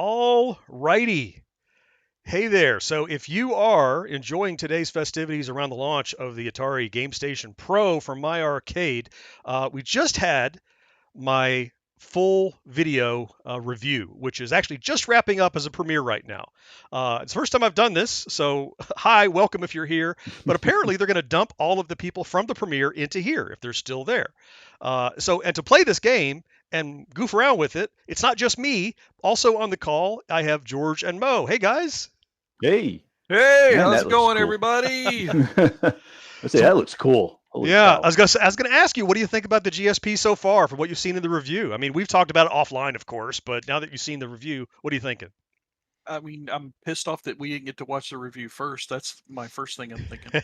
All righty. Hey there. So if you are enjoying today's festivities around the launch of the Atari Gamestation Pro from my arcade, we just had my full video review, which is actually just wrapping up as a premiere right now. It's the first time I've done this, so hi, welcome if you're here. But apparently they're going to dump all of the people from the premiere into here if they're still there. And to play this game and goof around with it, it's not just me. Also on the call, I have George and Mo. Hey, guys. Hey. Hey, Man, how's it going, cool. everybody? Let's say that looks cool. Holy Yeah, cow. I was gonna ask you, what do you think about the GSP so far from what you've seen in the review? I mean, we've talked about it offline, of course, but now that you've seen the review, what are you thinking? I mean, I'm pissed off that we didn't get to watch the review first. That's my first thing I'm thinking.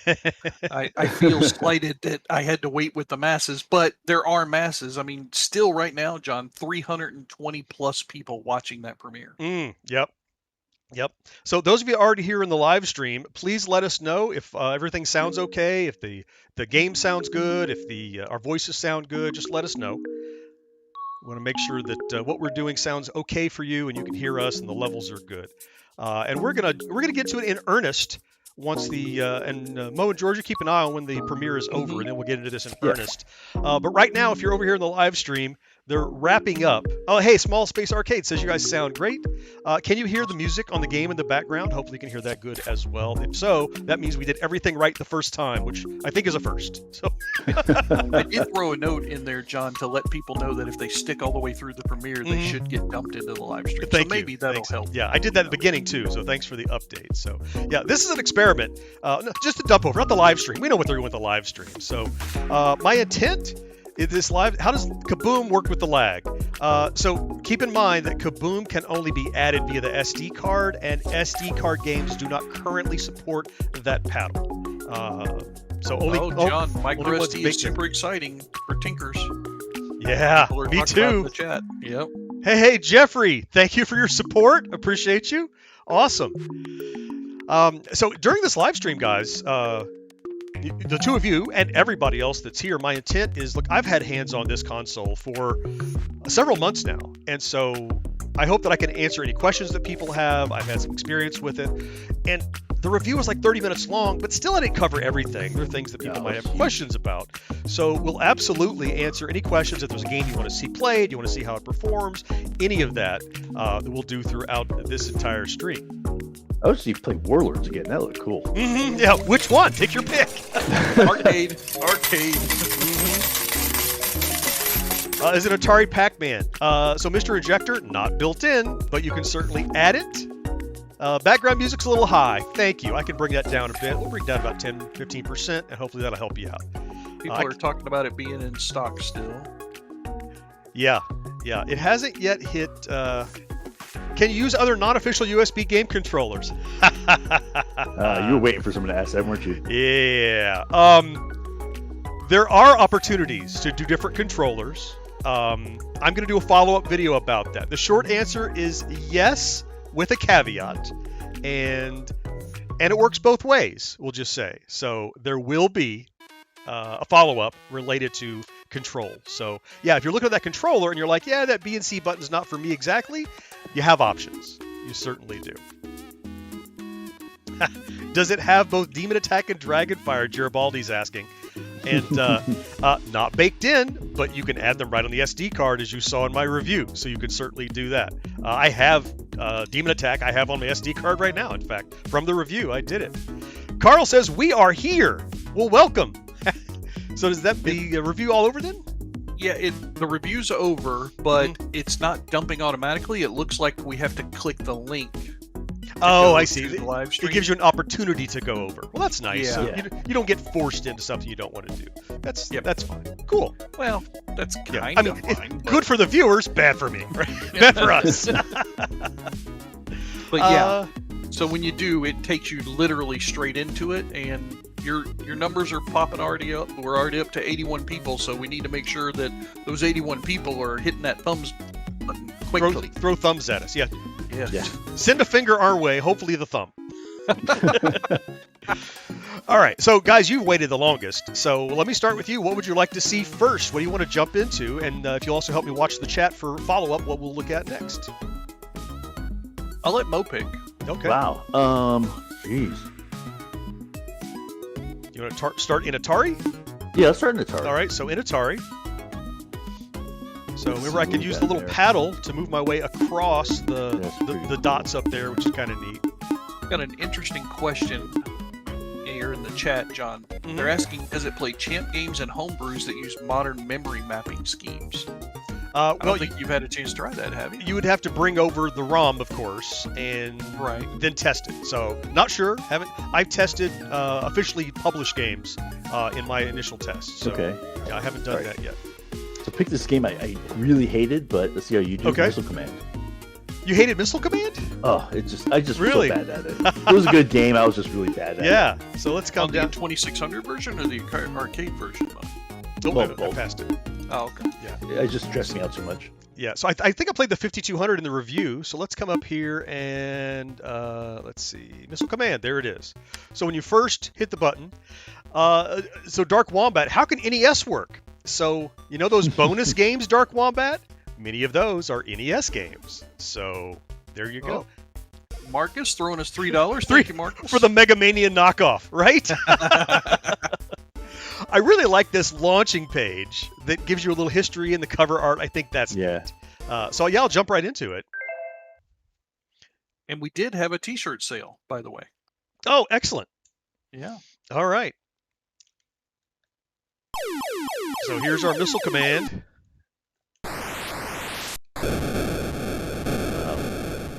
I feel slighted that I had to wait with the masses, but there are masses. I mean, still right now, John, 320 plus people watching that premiere. Yep. So those of you already here in the live stream, please let us know if everything sounds okay, if the game sounds good, if our voices sound good. Just let us know. We want to make sure that what we're doing sounds okay for you, and you can hear us, and the levels are good. And we're gonna get to it in earnest once Mo and Georgia, keep an eye on when the premiere is over, and then we'll get into this in earnest. But right now, if you're over here in the live stream, they're wrapping up. Oh, hey, Small Space Arcade says you guys sound great. Can you hear the music on the game in the background? Hopefully you can hear that good as well. If so, that means we did everything right the first time, which I think is a first. So I did throw a note in there, John, to let people know that if they stick all the way through the premiere, they should get dumped into the live stream. Thank so maybe you. that'll Thanks. help. Yeah, I did that at the beginning too, so thanks for the update. So yeah, this is an experiment. No, just a dump over, not the live stream. We know what they're doing with the live stream. So my intent is this live. How does Kaboom work with the lag? So keep in mind that Kaboom can only be added via the SD card, and SD card games do not currently support that paddle. John, micro only ones SD baked is in. super exciting for tinkers. Yeah, People are me talking about it in too. the chat. Yep. Hey, Jeffrey, thank you for your support. Appreciate you. Awesome. So during this live stream, guys, the two of you and everybody else that's here, my intent is, look, I've had hands on this console for several months now. And so I hope that I can answer any questions that people have. I've had some experience with it. And the review was like 30 minutes long, but still I didn't cover everything. There are things that people might have questions about. So we'll absolutely answer any questions. If there's a game you want to see played, you want to see how it performs, any of that we'll do throughout this entire stream. Oh, so you play Warlords again. That looked cool. Yeah, which one? Take your pick. Arcade. Is it Atari Pac-Man? So Mr. Ejector, not built in, but you can certainly add it. Background music's a little high. Thank you. I can bring that down a bit. We'll bring down about 10-15%, and hopefully that'll help you out. People are talking about it being in stock still. Yeah. It hasn't yet hit... Can you use other non-official USB game controllers? You were waiting for someone to ask that, weren't you? Yeah. There are opportunities to do different controllers. I'm going to do a follow-up video about that. The short answer is yes, with a caveat, and it works both ways, we'll just say. So there will be a follow-up related to control. So yeah, if you're looking at that controller and you're like, yeah, that B and C button's not for me exactly, you have options. You certainly do. Does it have both Demon Attack and Dragon Fire? Garibaldi's asking. And not baked in, but you can add them right on the SD card, as you saw in my review. So you can certainly do that. I have Demon Attack. I have on my SD card right now. In fact, from the review, I did it. Carl says, we are here. Well, welcome. So does that the review all over then? Yeah, the review's over, but it's not dumping automatically. It looks like we have to click the link. Oh, I see. The live stream. It gives you an opportunity to go over. Well, that's nice. Yeah. So you don't get forced into something you don't want to do. That's fine. Cool. Well, that's kind I of mean, fine. Good for the viewers, bad for me. Right? Bad for us. But yeah, so when you do, it takes you literally straight into it, and your numbers are popping already up. We're already up to 81 people, so we need to make sure that those 81 people are hitting that thumbs button quickly. Throw thumbs at us. Yeah. Yeah. Send a finger our way, hopefully the thumb. All right, so guys, you've waited the longest. So let me start with you. What would you like to see first? What do you want to jump into? And if you also help me watch the chat for follow-up, what we'll look at next. I'll let Mo pick. Okay. Wow. Jeez. You want to start in Atari? Yeah, let's start in Atari. All right. So in Atari. So remember, I can use the little there. paddle to move my way across the pretty dots up there, which is kind of neat. Got an interesting question here in the chat, John. They're asking, does it play champ games and homebrews that use modern memory mapping schemes? I don't think you've had a chance to try that, have you? You would have to bring over the ROM, of course, and then test it. So, not sure. I've tested officially published games in my initial test. So, Okay. Yeah, I haven't done that yet. So pick this game I really hated, but let's see how you do. Okay. Missile Command. You hated Missile Command? Oh, I just Really? was so bad at it. It was a good game. I was just really bad at it. Yeah. So let's come On down. the 2600 version or the arcade version? Oh, I both. passed it. Oh, okay. It just stressed me out too much. Yeah. So I think I played the 5200 in the review. So let's come up here and let's see. Missile Command. There it is. So when you first hit the button, so Dark Wombat, how can NES work? So, you know those bonus games, Dark Wombat? Many of those are NES games. So, there you go. Oh. Marcus throwing us $3. Thank you, Marcus. For the Mega Mania knockoff, right? I really like this launching page that gives you a little history in the cover art. I think that's neat. So, yeah, I'll jump right into it. And we did have a t-shirt sale, by the way. Oh, excellent. Yeah. All right. So here's our Missile Command.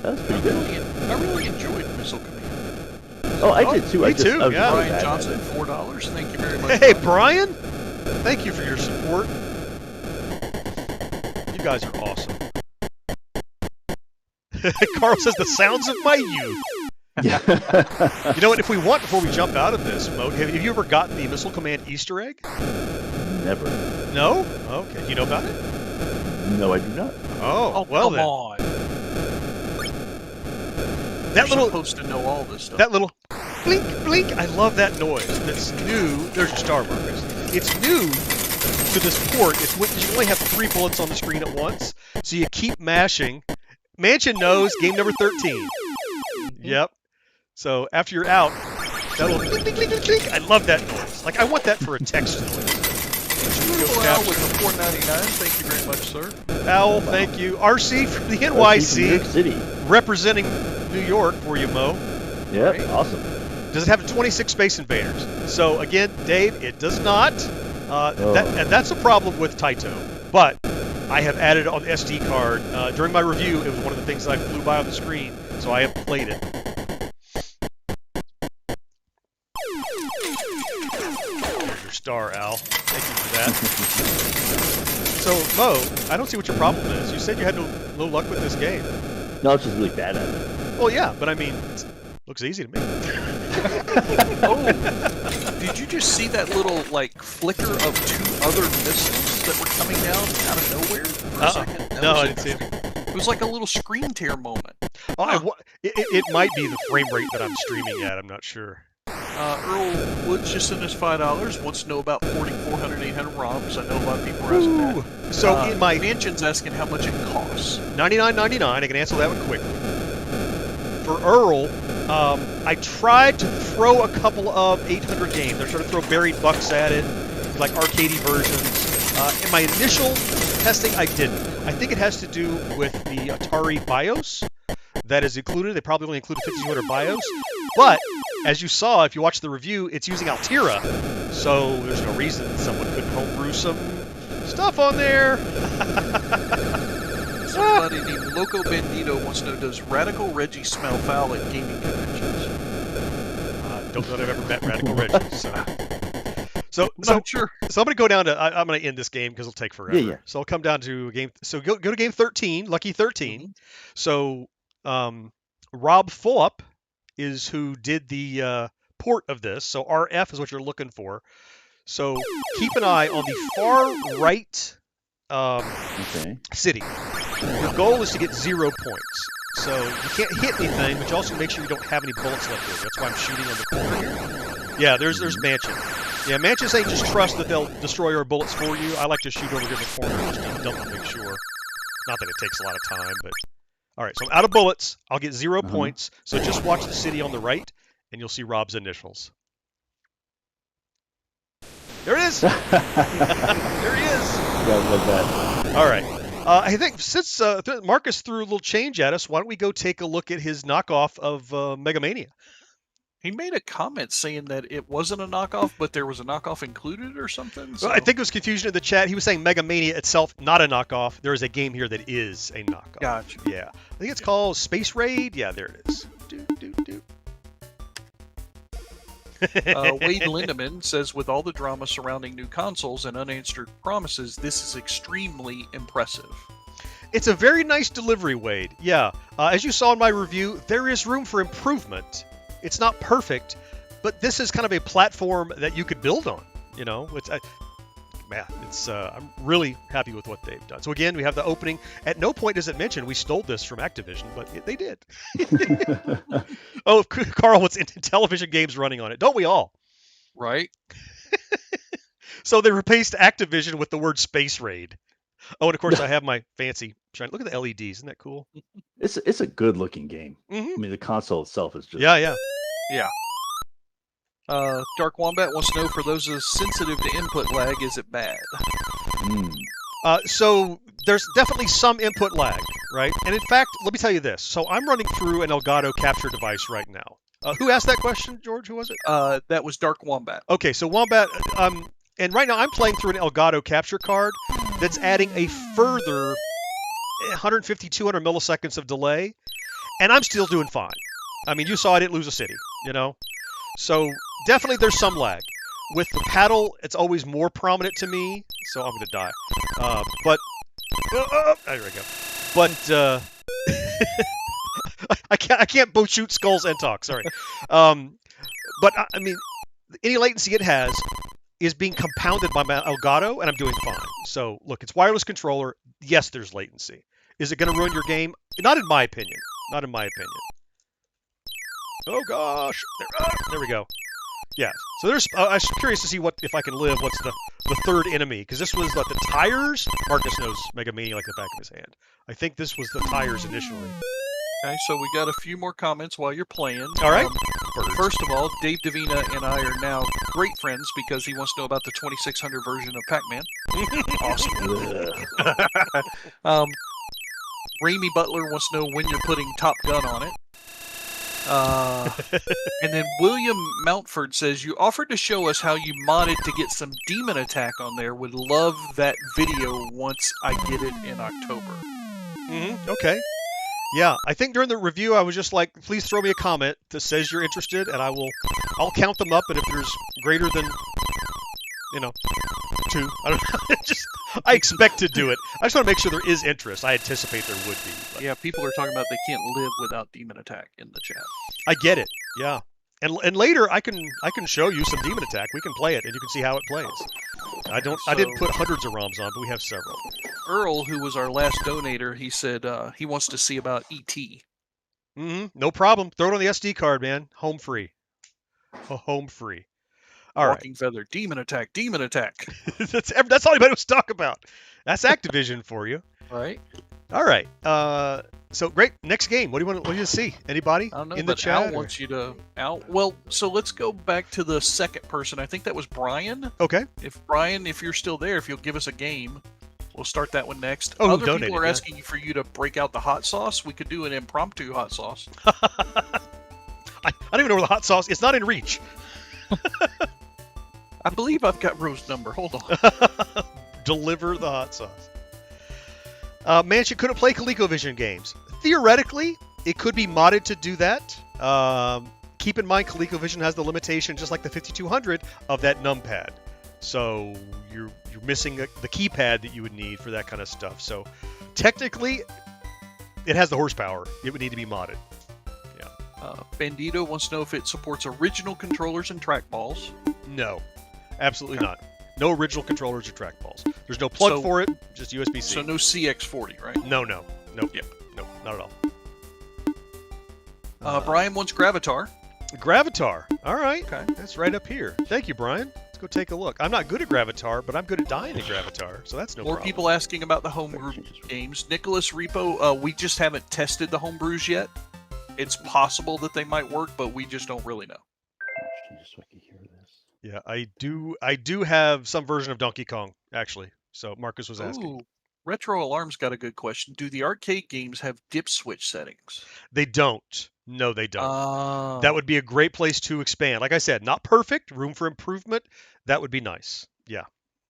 That was pretty good. I really enjoyed Missile Command. Oh, I did too. Me too, I was yeah. really Brian bad Johnson, at it. $4. Thank you very much. Hey, Brian. Thank you for your support. You guys are awesome. Carl says, the sounds of my youth. Yeah. You know what? If we want, before we jump out of this mode, have you ever gotten the Missile Command Easter egg? Never. No? Okay. Do you know about it? No, I do not. Oh, well come then. on. That You're little, supposed to know all this stuff. that little blink, blink. I love that noise. That's new. There's your star, Marcus. It's new to this port. It's when you only have 3 bullets on the screen at once, so you keep mashing. Mansion knows game number 13. Yep. So after you're out, that little clink, clink, clink, clink. I love that noise. Like, I want that for a text noise. Beautiful Al with the $4.99. Thank you very much, sir. Owl, thank you. RC from the From New NYC, York City. representing New York for you, Mo. Yeah, Right. awesome. Does it have 26 Space Invaders? So again, Dave, it does not. And that's a problem with Taito. But I have added it on the SD card. During my review, it was one of the things that I flew by on the screen, so I have played it. There's your star, Al. Thank you for that. So, Mo, I don't see what your problem is. You said you had no luck with this game. No, it's just really bad at it. Well, yeah, but I mean, it looks easy to me. Oh, did you just see that little, like, flicker of 2 other missiles that were coming down out of nowhere for a second? That No, was I didn't see it. interesting. It was like a little screen tear moment. It might be the frame rate that I'm streaming at. I'm not sure. Earl Woods just sent us $5. Wants to know about porting 400, 800 ROMs. I know a lot of people are asking that. So in my Mansion's asking how much it costs. $99.99, I can answer that one quickly. For Earl, I tried to throw a couple of 800 games. I tried to throw buried bucks at it, like arcadey versions. In my initial testing, I didn't. I think it has to do with the Atari BIOS that is included. They probably only included 5200 BIOS. But, as you saw, if you watch the review, it's using Altera. So, there's no reason someone couldn't homebrew some stuff on there. Somebody named Loco Bandito wants to know, does Radical Reggie smell foul at gaming conventions? Don't know that I've ever met Radical Reggie. So Not sure. So I'm going to go down to, I'm going to end this game because it'll take forever. Yeah. So I'll come down to game, so go to game 13, Lucky 13. Mm-hmm. So Rob Fulop is who did the port of this. So RF is what you're looking for. So keep an eye on the far right city. Your goal is to get 0 points. So you can't hit anything, but you also make sure you don't have any bullets left over. That's why I'm shooting on the corner here. Yeah, there's Mansion. Yeah, Mansion saying just trust that they'll destroy our bullets for you. I like to shoot over here in the corner just to dump to make sure. Not that it takes a lot of time, but All right, so I'm out of bullets. I'll get 0 points. So just watch the city on the right, and you'll see Rob's initials. There it is. There he is. Yeah, love that. All right. I think since Marcus threw a little change at us, why don't we go take a look at his knockoff of Mega Mania? He made a comment saying that it wasn't a knockoff, but there was a knockoff included or something. So. Well, I think it was confusion in the chat. He was saying Mega Mania itself, not a knockoff. There is a game here that is a knockoff. Gotcha. Yeah. I think it's called Space Raid. Yeah, there it is. Wade Lindemann says, with all the drama surrounding new consoles and unanswered promises, this is extremely impressive. It's a very nice delivery, Wade. Yeah. As you saw in my review, there is room for improvement. It's not perfect, but this is kind of a platform that you could build on. You know, I'm really happy with what they've done. So again, we have the opening. At no point does it mention we stole this from Activision, but they did. Oh, Carl, what's in television games running on it? Don't we all? Right. So they replaced Activision with the word Space Raid. Oh, and of course I have my fancy shine. Look at the LEDs. Isn't that cool? It's a good looking game. Mm-hmm. I mean, the console itself is just Yeah. Dark Wombat wants to know, for those who are sensitive to input lag, is it bad? So there's definitely some input lag, right? And in fact, let me tell you this. So I'm running through an Elgato capture device right now. Who asked that question, George? Who was it? That was Dark Wombat. Okay, so Wombat, and right now I'm playing through an Elgato capture card that's adding a further 150, 200 milliseconds of delay, and I'm still doing fine. I mean, you saw I didn't lose a city, you know? So definitely there's some lag. With the paddle, it's always more prominent to me, so I'm going to die. But there we go. But I can't both shoot skulls and talk. Sorry. But I mean, any latency it has is being compounded by my Elgato, and I'm doing fine. So look, it's wireless controller. Yes, there's latency. Is it going to ruin your game? Not in my opinion. Not in my opinion. Oh gosh. There we go. Yeah. So there's. I was curious to see if I can live. What's the third enemy? Because this was the tires. Marcus knows Mega Mania like the back of his hand. I think this was the tires initially. Okay, so we got a few more comments while you're playing. All right. First of all, Dave Davina and I are now great friends because he wants to know about the 2600 version of Pac-Man. Awesome. Ramey Butler wants to know when you're putting Top Gun on it. And then William Mountford says, you offered to show us how you modded to get some Demon Attack on there. Would love that video once I get it in October. Okay. Yeah, I think during the review I was just like, please throw me a comment that says you're interested, and I'll count them up, and if there's greater than, 2, I don't know. I expect to do it. I just want to make sure there is interest. I anticipate there would be. But. Yeah, people are talking about they can't live without Demon Attack in the chat. I get it. Yeah, and later I can show you some Demon Attack. We can play it, and you can see how it plays. I didn't put hundreds of ROMs on, but we have several. Earl, who was our last donator, he said he wants to see about E.T. No problem. Throw it on the SD card, man. Home free. Home free. All Walking right. Feather, Demon Attack, Demon Attack. That's all anybody wants to talk about. That's Activision for you. Right. All right. So great. Next game. What do you want to see? Anybody I don't know, in the but chat? Al wants you to Well, so let's go back to the second person. I think that was Brian. Okay. If you're still there, if you'll give us a game, we'll start that one next. Oh, other people are asking for you to break out the hot sauce. We could do an impromptu hot sauce. I don't even know where the hot sauce. It's not in reach. I believe I've got Rose's number. Hold on. Deliver the hot sauce. Mansion couldn't play ColecoVision games. Theoretically, it could be modded to do that. Keep in mind, ColecoVision has the limitation, just like the 5200, of that numpad. So you're missing the keypad that you would need for that kind of stuff. So technically, it has the horsepower. It would need to be modded. Yeah. Bandito wants to know if it supports original controllers and trackballs. No, absolutely not. No original controllers or trackballs. There's no plug for it, just USB-C. So no CX40, right? No. Yeah. No, not at all. Brian wants Gravitar. Gravitar. All right. Okay. That's right up here. Thank you, Brian. Let's go take a look. I'm not good at Gravitar, but I'm good at dying at Gravitar, so that's no More problem. people asking about the homebrew games. Nicholas Repo, we just haven't tested the homebrews yet. It's possible that they might work, but we just don't really know. Just so I can hear this. Yeah, I do have some version of Donkey Kong, actually. So Marcus was asking. Ooh, Retro Alarm's got a good question. Do the arcade games have dip switch settings? They don't. No, they don't. That Oh. would be a great place to expand. Like I said, not perfect, room for improvement. That would be nice. Yeah,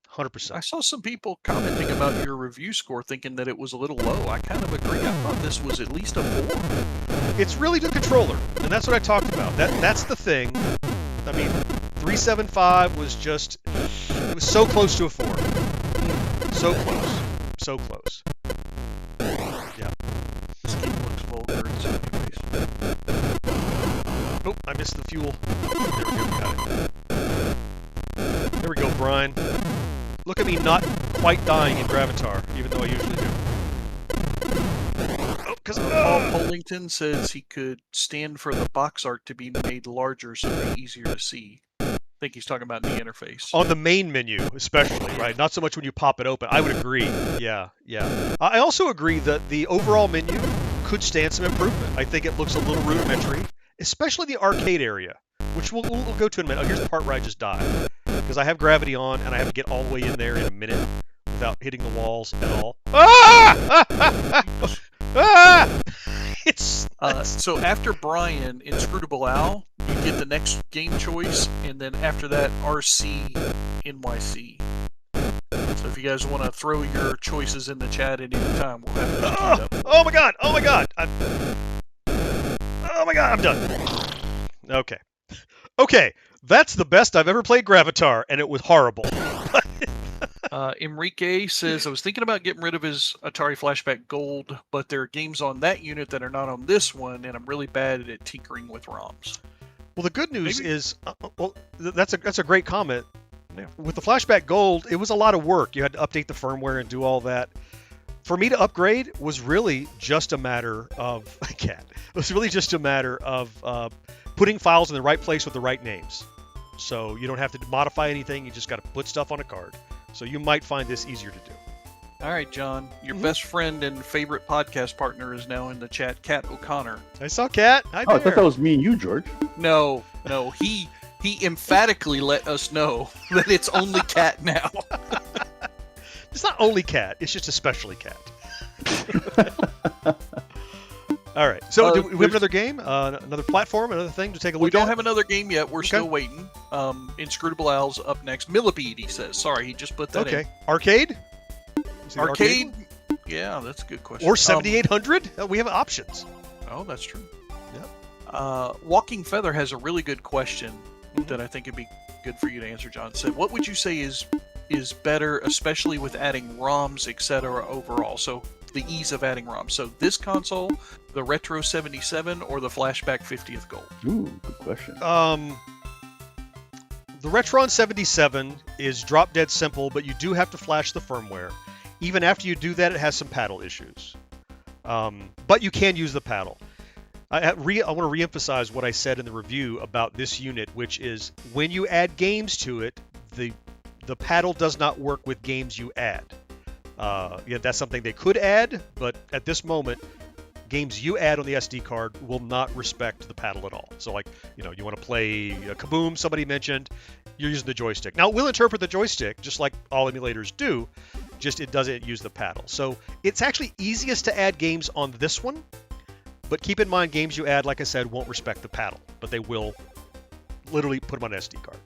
100%. I saw some people commenting about your review score thinking that it was a little low. I kind of agree. I thought this was at least a 4. It's really the controller, and that's what I talked about. That's the thing. I mean, 375 was just, it was so close to a 4. So close. So close. Yeah. This game looks vulgar in so many ways. Oh, I missed the fuel. There we go, got it. There we go, Brian. Look at me not quite dying in Gravitar, even though I usually do. Oh, because Paul Pollington says he could stand for the box art to be made larger so it'd be easier to see. I think he's talking about in the interface. on the main menu, especially, right? Not so much when you pop it open. I would agree. Yeah, yeah. I also agree that the overall menu could stand some improvement. I think it looks a little rudimentary, especially the arcade area, which we'll go to in a minute. Oh, here's the part where I just died. Because I have gravity on, and I have to get all the way in there in a minute without hitting the walls at all. Ah! Ah! It's so after Brian, Inscrutable Owl, you get the next game choice, and then after that, RC NYC. So if you guys want to throw your choices in the chat at any time, we'll have those queued up. oh my god! Oh my god! Oh my god! I'm done. Okay. Okay. That's the best I've ever played Gravitar, and it was horrible. Enrique says, I was thinking about getting rid of his Atari Flashback Gold, but there are games on that unit that are not on this one, and I'm really bad at tinkering with ROMs. Well, the good news Maybe. is, that's a great comment. Yeah. With the Flashback Gold, it was a lot of work. You had to update the firmware and do all that. For me to upgrade was really just a matter of It was really just a matter of putting files in the right place with the right names. So you don't have to modify anything. You just got to put stuff on a card. So you might find this easier to do. All right, John, your best friend and favorite podcast partner is now in the chat, Kat O'Connor. I saw Kat. Hi Oh, I there. thought that was me and you, George. No, he emphatically let us know that it's only Kat now. It's not only Kat. It's just especially Kat. All right. So do we have another game, another platform, another thing to take a look at? We don't have another game yet. We're Okay. still waiting. Inscrutable Owl's up next. Millipede, he says. Sorry, he just put that in. Okay. Arcade? Is it Arcade? Yeah, that's a good question. Or 7800? We have options. Oh, that's true. Yep. Walking Feather has a really good question that I think it'd be good for you to answer, John. Said, what would you say is better, especially with adding ROMs, etc. overall? So the ease of adding ROMs. So this console, the Retro 77, or the Flashback 50th Gold? Ooh, good question. The Retron 77 is drop dead simple, but you do have to flash the firmware. Even after you do that, it has some paddle issues. But you can use the paddle. I want to reemphasize what I said in the review about this unit, which is when you add games to it, the paddle does not work with games you add. Yeah, that's something they could add, but at this moment, games you add on the SD card will not respect the paddle at all. So like, you want to play Kaboom, somebody mentioned, you're using the joystick. Now, it will interpret the joystick, just like all emulators do, just it doesn't use the paddle. So it's actually easiest to add games on this one, but keep in mind, games you add, like I said, won't respect the paddle, but they will literally put them on an SD card.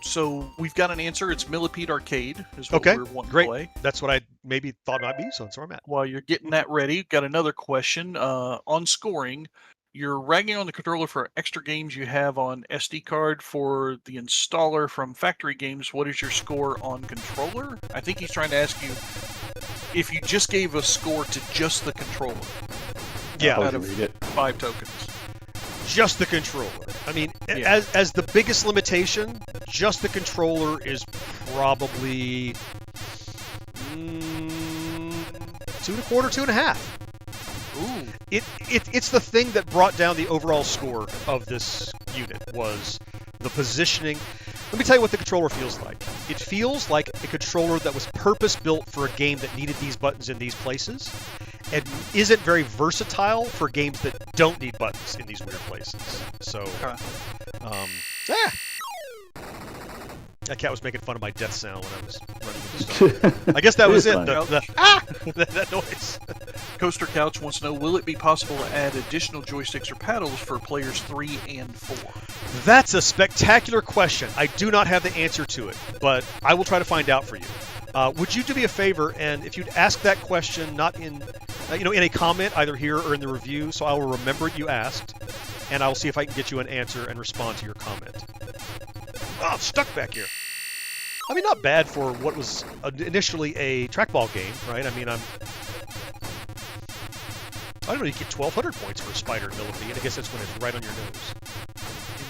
So we've got an answer. It's Millipede Arcade is what we're wanting great. to play. That's what I maybe thought it might be, so that's where I'm at. While you're getting that ready, got another question. On scoring, you're ragging on the controller for extra games you have on SD card. For the installer from Factory Games, what is your score on controller? I think he's trying to ask you if you just gave a score to just the controller. Yeah. Out of 5 tokens. Just the controller. I mean, Yeah. as the biggest limitation, just the controller is probably 2.25, 2.5. Ooh. It's the thing that brought down the overall score of this unit was the positioning. Let me tell you what the controller feels like. It feels like a controller that was purpose-built for a game that needed these buttons in these places, and isn't very versatile for games that don't need buttons in these weird places. So, that cat was making fun of my death sound when I was running into stuff. I guess that was it. That noise. Coaster Couch wants to know, will it be possible to add additional joysticks or paddles for players 3 and 4? That's a spectacular question. I do not have the answer to it, but I will try to find out for you. Would you do me a favor, and if you'd ask that question not in, in a comment, either here or in the review, so I will remember you asked, and I will see if I can get you an answer and respond to your comment. Oh, I'm stuck back here. I mean, not bad for what was initially a trackball game, right? I mean, I don't know, you get 1,200 points for a spider in Millipede, and I guess that's when it's right on your nose.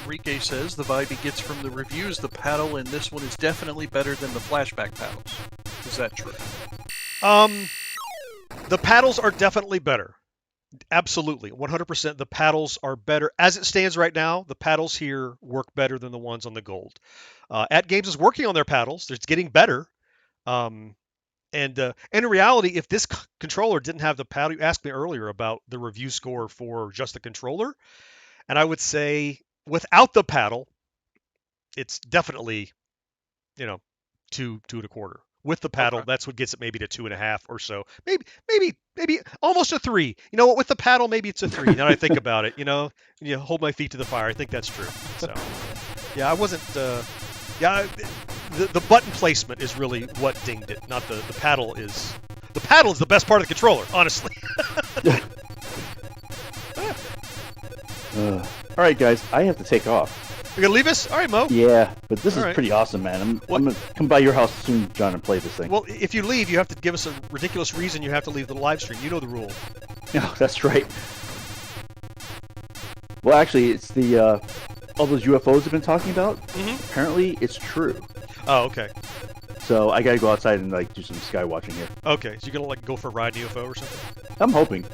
Enrique says the vibe he gets from the reviews, the paddle in this one is definitely better than the flashback paddles. Is that true? The paddles are definitely better. Absolutely, 100%. The paddles are better. As it stands right now, the paddles here work better than the ones on the gold. At Games is working on their paddles. It's getting better. And in reality, if this controller didn't have the paddle, you asked me earlier about the review score for just the controller, and I would say without the paddle, it's definitely, 2.25. With the paddle, that's what gets it maybe to 2.5 or so. Maybe almost a 3. You know what? With the paddle, maybe it's a 3. Now that I think about it, hold my feet to the fire. I think that's true. So, yeah, I wasn't. The button placement is really what dinged it, not the paddle is. The paddle is the best part of the controller, honestly. All right, guys, I have to take off. You're gonna leave us? All right, Mo. Yeah, but this is right. pretty awesome, man. I'm gonna come by your house soon, John, and play this thing. Well, if you leave, you have to give us a ridiculous reason you have to leave the live stream. You know the rule. No, that's right. Well, actually, it's the all those UFOs have been talking about. Mm-hmm. Apparently, it's true. Oh, okay. So I gotta go outside and do some sky watching here. Okay, so you're gonna go for a ride in UFO or something? I'm hoping.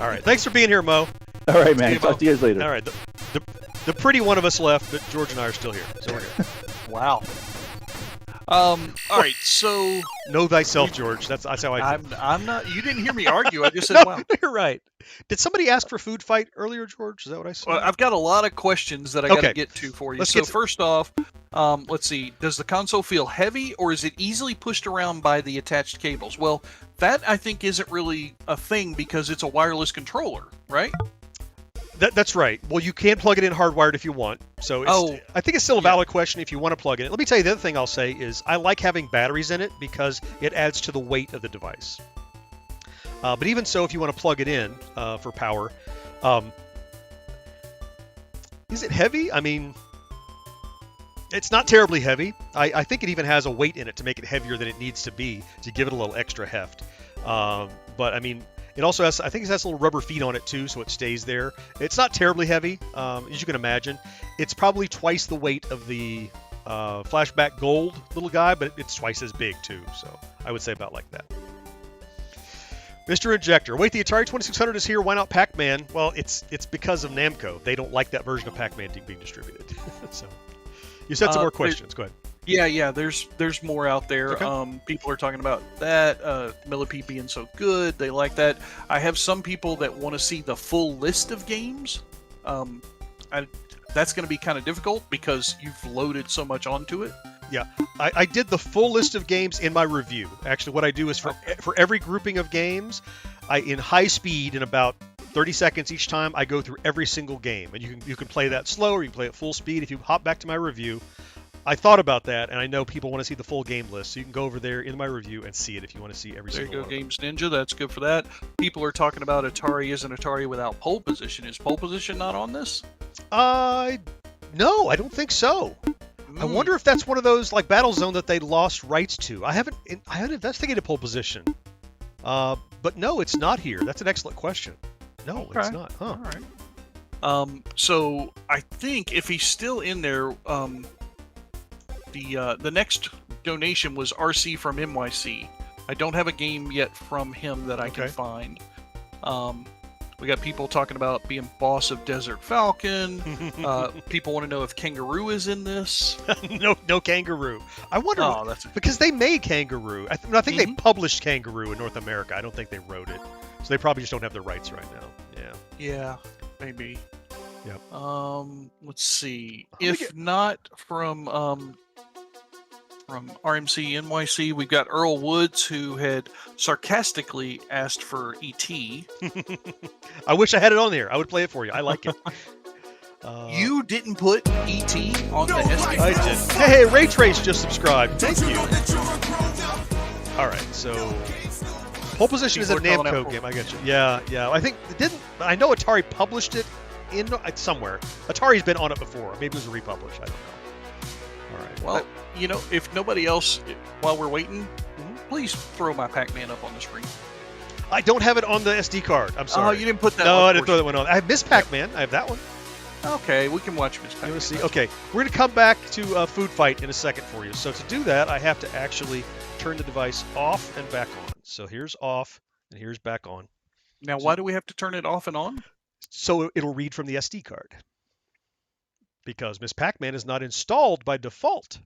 All right, thanks for being here, Mo. All right, man. Talk to you guys later. All right, the pretty one of us left, but George and I are still here, so we're good. Wow. All right, so know thyself, George. That's how I feel. I'm not. You didn't hear me argue. I just said, No, wow. you're right. Did somebody ask for food fight earlier, George? Is that what I said? Well, I've got a lot of questions that I got to get to for you. First off, let's see. Does the console feel heavy, or is it easily pushed around by the attached cables? Well, that I think isn't really a thing because it's a wireless controller, right? That's right. Well, you can plug it in hardwired if you want. So I think it's still a valid question if you want to plug it in. Let me tell you the other thing I'll say is I like having batteries in it because it adds to the weight of the device. But even so, if you want to plug it in for power, is it heavy? I mean, it's not terribly heavy. I think it even has a weight in it to make it heavier than it needs to be to give it a little extra heft. But I mean, it also has, I think it has little rubber feet on it too, so it stays there. It's not terribly heavy, as you can imagine. It's probably twice the weight of the Flashback Gold little guy, but it's twice as big too. So I would say about like that. Mr. Injector, wait, the Atari 2600 is here. Why not Pac-Man? Well, it's because of Namco. They don't like that version of Pac-Man being distributed. So you said some more questions. Go ahead. Yeah. There's more out there. Okay. People are talking about that. Millipede being so good, they like that. I have some people that want to see the full list of games. That's going to be kind of difficult because you've loaded so much onto it. Yeah, I did the full list of games in my review. Actually, what I do is for every grouping of games, in high speed, in about 30 seconds each time, I go through every single game. And you can play that slow or you can play it full speed. If you hop back to my review, I thought about that, and I know people want to see the full game list, so you can go over there in my review and see it if you want to see every single one. There you go, Games Ninja. That's good for that. People are talking about Atari isn't Atari without pole position. Is pole position not on this? No, I don't think so. I wonder if that's one of those like Battlezone that they lost rights to. I haven't investigated pole position, but no, it's not here. That's an excellent question. No, it's not. Huh. All right. So I think if he's still in there, the next donation was RC from NYC. I don't have a game yet from him that I can find. We got people talking about being boss of Desert Falcon. People want to know if Kangaroo is in this. No Kangaroo. I wonder because they made Kangaroo. I think they published Kangaroo in North America. I don't think they wrote it, so they probably just don't have the rights right now. Yeah. Yeah, maybe. Yep. Let's see. If not from RMC NYC, we've got Earl Woods, who had sarcastically asked for E.T. I wish I had it on there. I would play it for you. I like it. You didn't put E.T. on the SD. I did. Hey, Ray Trace just subscribed. Thank you. All right, so pole position is a Namco game. I got you. Yeah. I think it didn't. I know Atari published it in somewhere. Atari's been on it before. Maybe it was a republish. I don't know. All right. Well, if nobody else, while we're waiting, please throw my Pac-Man up on the screen. I don't have it on the SD card. I'm sorry. Oh, you didn't put that. No, I didn't throw that one on. I have Miss Pac-Man. I have that one. Okay, we can watch Miss Pac-Man. You want to see? Okay, we're going to come back to Food Fight in a second for you. So to do that, I have to actually turn the device off and back on. So here's off, and here's back on. Now, why do we have to turn it off and on? So it'll read from the SD card. Because Miss Pac-Man is not installed by default.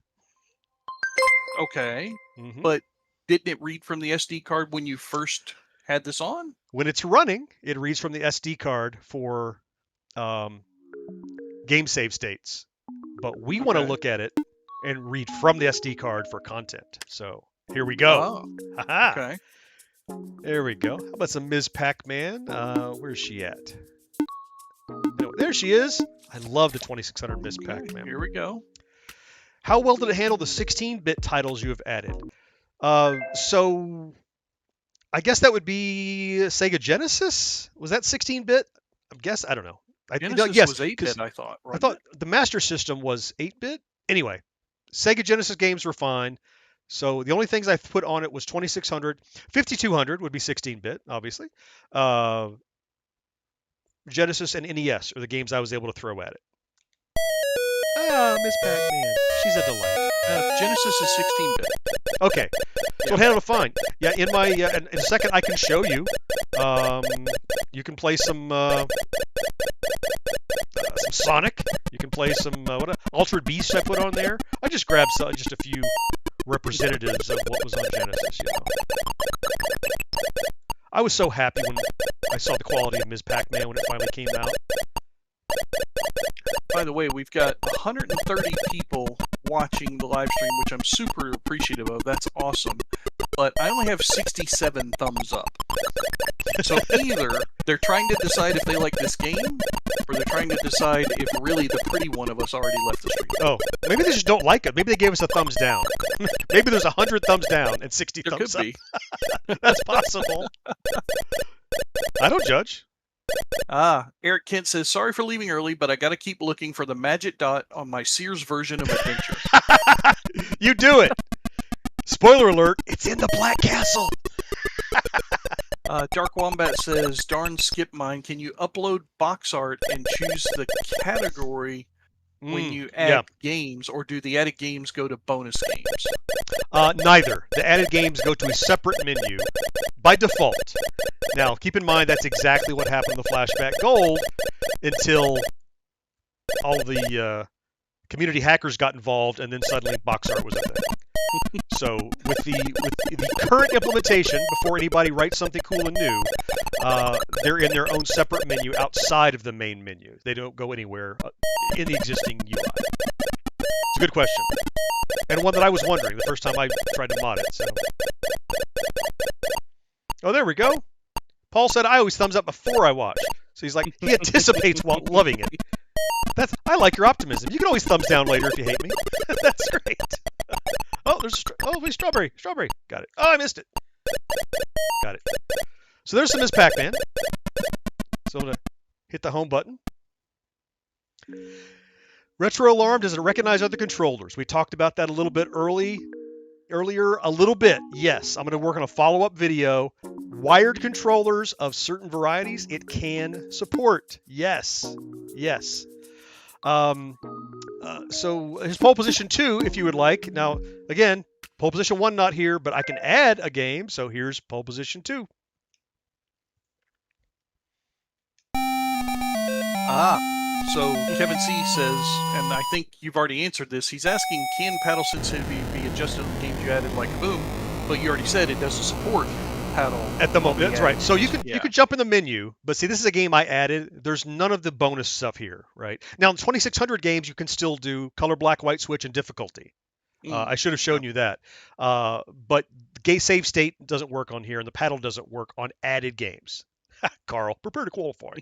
Okay, but didn't it read from the SD card when you first had this on? When it's running, it reads from the SD card for game save states. But we want to look at it and read from the SD card for content. So here we go. Oh, okay. There we go. How about some Ms. Pac-Man? Where's she at? There she is. I love the 2600 Ms. Pac-Man. Here we go. How well did it handle the 16-bit titles you have added? So I guess that would be Sega Genesis. Was that 16-bit? I guess. I don't know. Genesis was 8-bit, I thought. I thought the Master System was 8-bit. Anyway, Sega Genesis games were fine. So the only things I put on it was 2600. 5200 would be 16-bit, obviously. Genesis and NES are the games I was able to throw at it. Miss Pac-Man. She's a delight. Genesis is 16-bit. Okay. So it handled it fine. Yeah, in my in a second I can show you. You can play some Sonic. You can play some Altered Beast I put on there. I just grabbed just a few representatives of what was on Genesis. I was so happy when I saw the quality of Ms. Pac-Man when it finally came out. By the way, we've got 130 people watching the live stream, which I'm super appreciative of. That's awesome. But I only have 67 thumbs up. So either they're trying to decide if they like this game, or they're trying to decide if really the pretty one of us already left the stream. Oh, maybe they just don't like it. Maybe they gave us a thumbs down. Maybe there's 100 thumbs down and 60 thumbs up. That's possible. I don't judge. Eric Kent says, sorry for leaving early, but I got to keep looking for the magic dot on my Sears version of Adventure. You do it. Spoiler alert, it's in the Black Castle. Dark Wombat says, darn skip mine. Can you upload box art and choose the category when you add games, or do the added games go to bonus games? Neither. The added games go to a separate menu by default. Now, keep in mind that's exactly what happened with Flashback Gold until all the community hackers got involved, and then suddenly box art was a thing. So with the current implementation, before anybody writes something cool and new, they're in their own separate menu outside of the main menu. They don't go anywhere in the existing UI. It's a good question, and one that I was wondering the first time I tried to mod it. So, oh, there we go. Paul said I always thumbs up before I watch. So he's like, he anticipates while loving it. I like your optimism. You can always thumbs down later if you hate me. That's great. Oh, there's strawberry. Strawberry. Got it. Oh, I missed it. Got it. So there's some Ms. Pac-Man. So I'm going to hit the home button. Retro Alarm, does it recognize other controllers? We talked about that a little bit earlier. A little bit, yes. I'm going to work on a follow-up video. Wired controllers of certain varieties, it can support. Yes. So here's pole position 2, if you would like. Now, again, pole position 1 not here, but I can add a game. So here's pole position 2. So Kevin C says, and I think you've already answered this, he's asking, can paddle sensitivity be adjusted on the games you added like Boom? But you already said it doesn't support paddle. At the moment, that's right. So you could Yeah. you could jump in the menu, but see, this is a game I added. There's none of the bonus stuff here, right? Now in 2600 games, you can still do color, black, white switch, and difficulty. I should have shown you that. But save state doesn't work on here, and the paddle doesn't work on added games. Carl, prepare to qualify.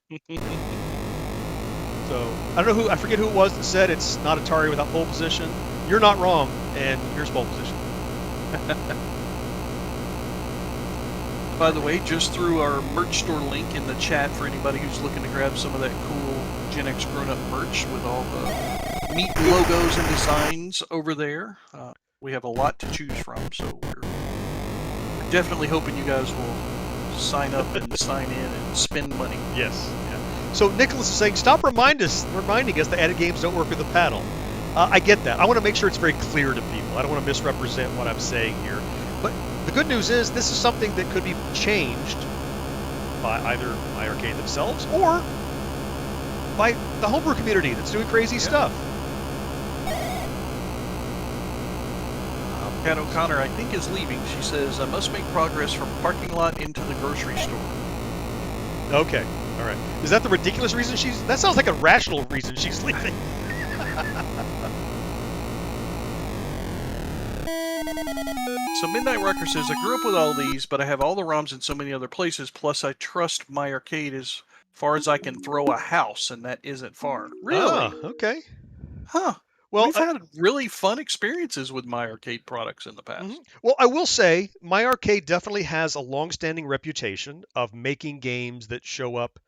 So I don't know I forget who it was that said it's not Atari without pole position. You're not wrong, and here's pole position. By the way, just threw our merch store link in the chat for anybody who's looking to grab some of that cool GenXGrownUp merch with all the neat logos and designs over there. We have a lot to choose from, so we're definitely hoping you guys will sign up and sign in and spend money. Yes. Yeah. So Nicholas is saying, stop reminding us that added games don't work with the paddle. I get that. I want to make sure it's very clear to people. I don't want to misrepresent what I'm saying here. But the good news is this is something that could be changed by either MyArcade themselves or by the homebrew community that's doing crazy stuff. Pat O'Connor, I think, is leaving. She says, I must make progress from parking lot into the grocery store. Okay. All right. Is that the ridiculous reason she's... That sounds like a rational reason she's leaving. So Midnight Rocker says, I grew up with all these, but I have all the ROMs in so many other places, plus I trust MyArcade as far as I can throw a house, and that isn't far. Really? Ah, okay. Huh. Well, we've had really fun experiences with MyArcade products in the past. Well, I will say MyArcade definitely has a long-standing reputation of making games that show up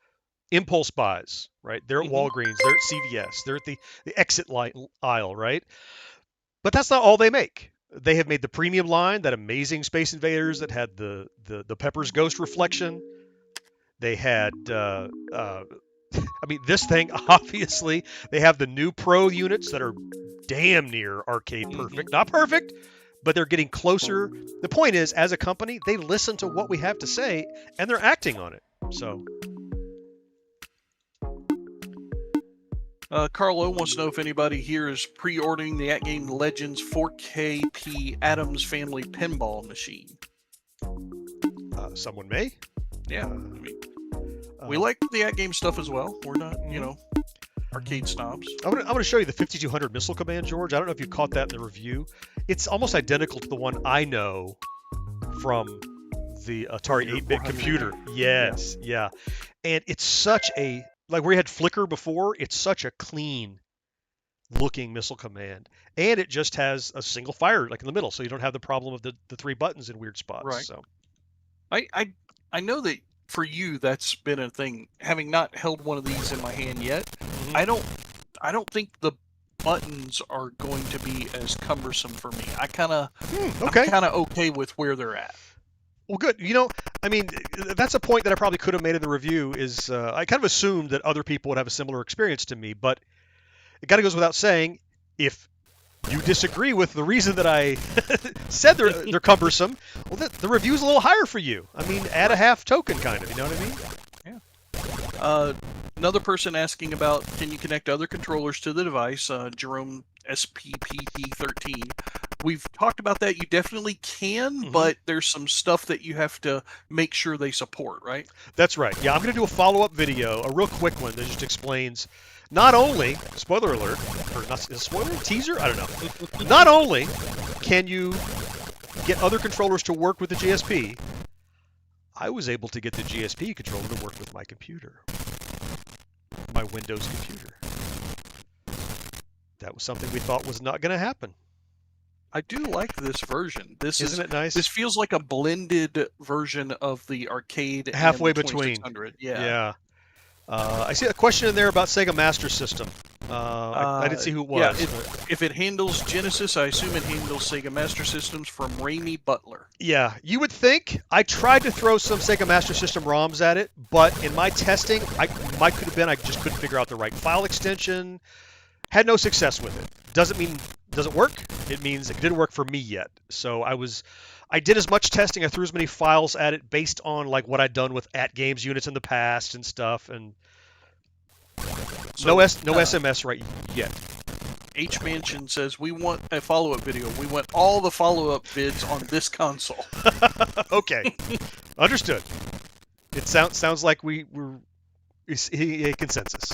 impulse buys, right? They're at Walgreens, they're at CVS, they're at the exit aisle, right? But that's not all they make. They have made the premium line, that amazing Space Invaders that had the Pepper's Ghost reflection. They had, I mean, this thing, obviously. They have the new Pro units that are damn near arcade perfect. Not perfect, but they're getting closer. The point is, as a company, they listen to what we have to say, and they're acting on it. So... Carlo wants to know if anybody here is pre-ordering the At-Game Legends 4KP Adams Family Pinball Machine. Someone may. Yeah, I mean, we like the At-Game stuff as well. We're not, arcade snobs. I'm gonna show you the 5200 Missile Command, George. I don't know if you caught that in the review. It's almost identical to the one I know from the Atari 8-bit computer. Yes, yeah. And it's such a... Like we had Flicker before, it's such a clean looking missile command. And it just has a single fire like in the middle, so you don't have the problem of the three buttons in weird spots. Right. So I know that for you that's been a thing. Having not held one of these in my hand yet, I don't think the buttons are going to be as cumbersome for me. I'm kind of okay with where they're at. Well, good. I mean, that's a point that I probably could have made in the review is I kind of assumed that other people would have a similar experience to me, but it kind of goes without saying, if you disagree with the reason that I said they're cumbersome, well, the review's a little higher for you. I mean, add a half token kind of, you know what I mean? Yeah. Another person asking about, can you connect other controllers to the device? Jerome SPPP13. We've talked about that. You definitely can, but there's some stuff that you have to make sure they support, right? That's right. Yeah, I'm going to do a follow-up video, a real quick one that just explains not only, spoiler alert, or not, is it spoiler? Teaser? I don't know. Not only can you get other controllers to work with the GSP, I was able to get the GSP controller to work with my computer. My Windows computer. That was something we thought was not going to happen. I do like this version. Isn't it nice? This feels like a blended version of the arcade. Halfway and the between. 2600. Yeah. I see a question in there about Sega Master System. I didn't see who it was. Yeah, if it handles Genesis, I assume it handles Sega Master Systems from Ramey Butler. Yeah, you would think. I tried to throw some Sega Master System ROMs at it, but in my testing, I just couldn't figure out the right file extension. Had no success with it. Doesn't mean it doesn't work. It means it didn't work for me yet. So I did as much testing. I threw as many files at it based on like what I'd done with at games units in the past and stuff, and no SMS right yet. H Mansion says we want a follow-up video. We want all the follow-up vids on this console. Okay, understood. It sounds like we're a consensus.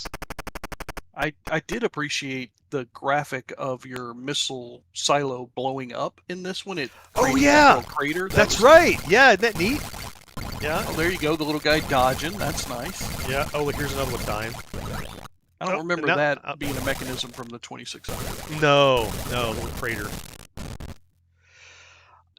I did appreciate the graphic of your missile silo blowing up in this one. It created that little crater. That's right. Yeah, isn't that neat? Yeah. Oh, there you go. The little guy dodging. That's nice. Yeah. Oh, here's another one dying. I don't remember that being a mechanism from the 2600. No, little crater.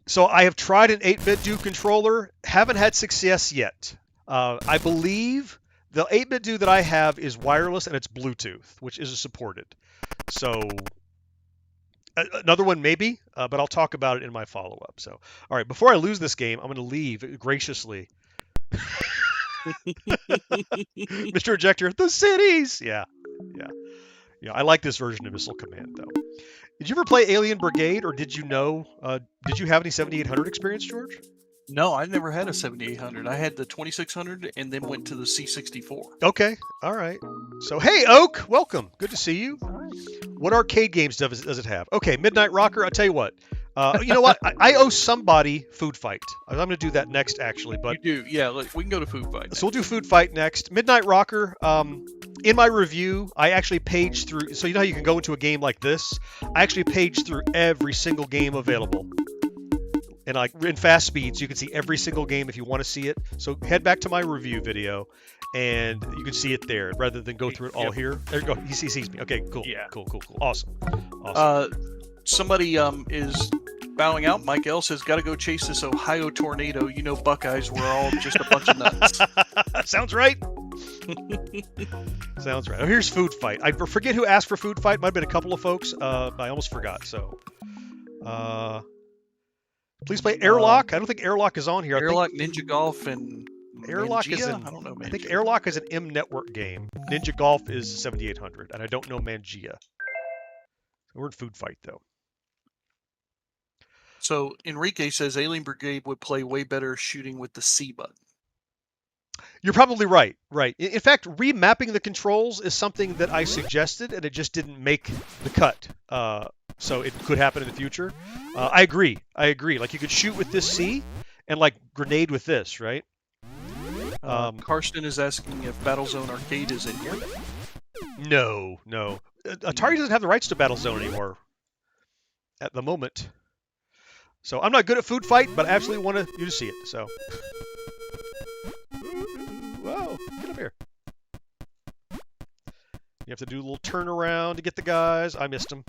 So I have tried an 8-bit Do controller. Haven't had success yet. I believe the 8-bit Do that I have is wireless and it's Bluetooth, which is supported. So another one maybe, but I'll talk about it in my follow-up. So, all right, before I lose this game, I'm going to leave graciously. Mr. Ejector, the cities! Yeah. I like this version of Missile Command, though. Did you ever play Alien Brigade, or did you have any 7800 experience, George? No, I never had a 7800. I had the 2600 and then went to the C64. Okay, all right. So, hey, Oak, welcome. Good to see you. Nice. What arcade games does it have? Okay, Midnight Rocker, I'll tell you what. You know what? I owe somebody Food Fight. I'm going to do that next, actually. But you do, yeah. Look, we can go to Food Fight. So we'll do Food Fight next. Midnight Rocker. In my review, I actually paged through. So you know how you can go into a game like this? I actually paged through every single game available. And like in fast speed, so you can see every single game if you want to see it. So head back to my review video, and you can see it there rather than go through it all here. There you go. He sees me. Okay, cool. Yeah. Cool. Awesome. Somebody is bowing out. Mike L says, "Got to go chase this Ohio tornado. You know, Buckeyes were all just a bunch of nuts." Sounds right. Sounds right. Oh, here's Food Fight. I forget who asked for Food Fight. Might have been a couple of folks. I almost forgot. So, please play Airlock. I don't think Airlock is on here. Airlock, Ninja Golf, and Airlock Mangia? is in. I don't know. Mangia. I think Airlock is an M Network game. Ninja Golf is 7800, and I don't know Mangia. We're in Food Fight though. So Enrique says Alien Brigade would play way better shooting with the C button. You're probably right. Right. In fact, remapping the controls is something that I suggested, and it just didn't make the cut. So it could happen in the future. I agree. Like you could shoot with this C, and like grenade with this, right? Karsten is asking if Battlezone Arcade is in here. No. Atari doesn't have the rights to Battlezone anymore at the moment. So I'm not good at Food Fight, but I absolutely want you to see it. So, whoa, get up here. You have to do a little turnaround to get the guys. I missed them.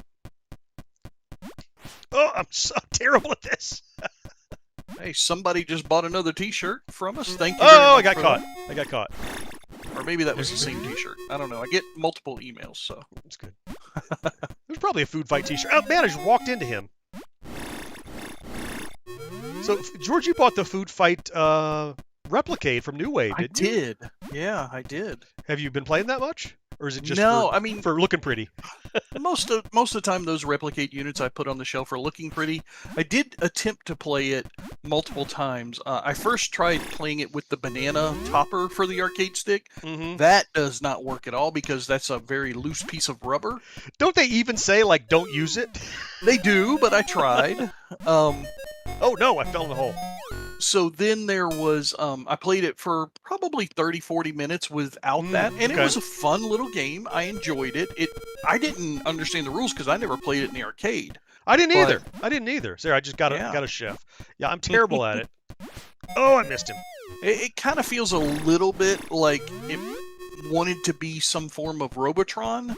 Oh, I'm so terrible at this. Hey, somebody just bought another T-shirt from us. Thank you. Oh, I got caught. Or maybe that was the same T-shirt. I don't know. I get multiple emails, so it's good. There's probably a Food Fight T-shirt. Oh man, I just walked into him. So, George, you bought the Food Fight Replicade from New Wave, didn't you? I did. Yeah, I did. Have you been playing that much? Or is it just for looking pretty? most of the time, those Replicate units I put on the shelf are looking pretty. I did attempt to play it multiple times. I first tried playing it with the banana topper for the arcade stick. Mm-hmm. That does not work at all because that's a very loose piece of rubber. Don't they even say, like, don't use it? They do, but I tried. Oh no, I fell in the hole. So then there was, I played it for probably 30, 40 minutes without that, and it was a fun little game. I enjoyed it. I didn't understand the rules because I never played it in the arcade. I didn't either. Sarah, I just got a chef. Yeah, I'm terrible at it. Oh, I missed him. It kind of feels a little bit like it wanted to be some form of Robotron.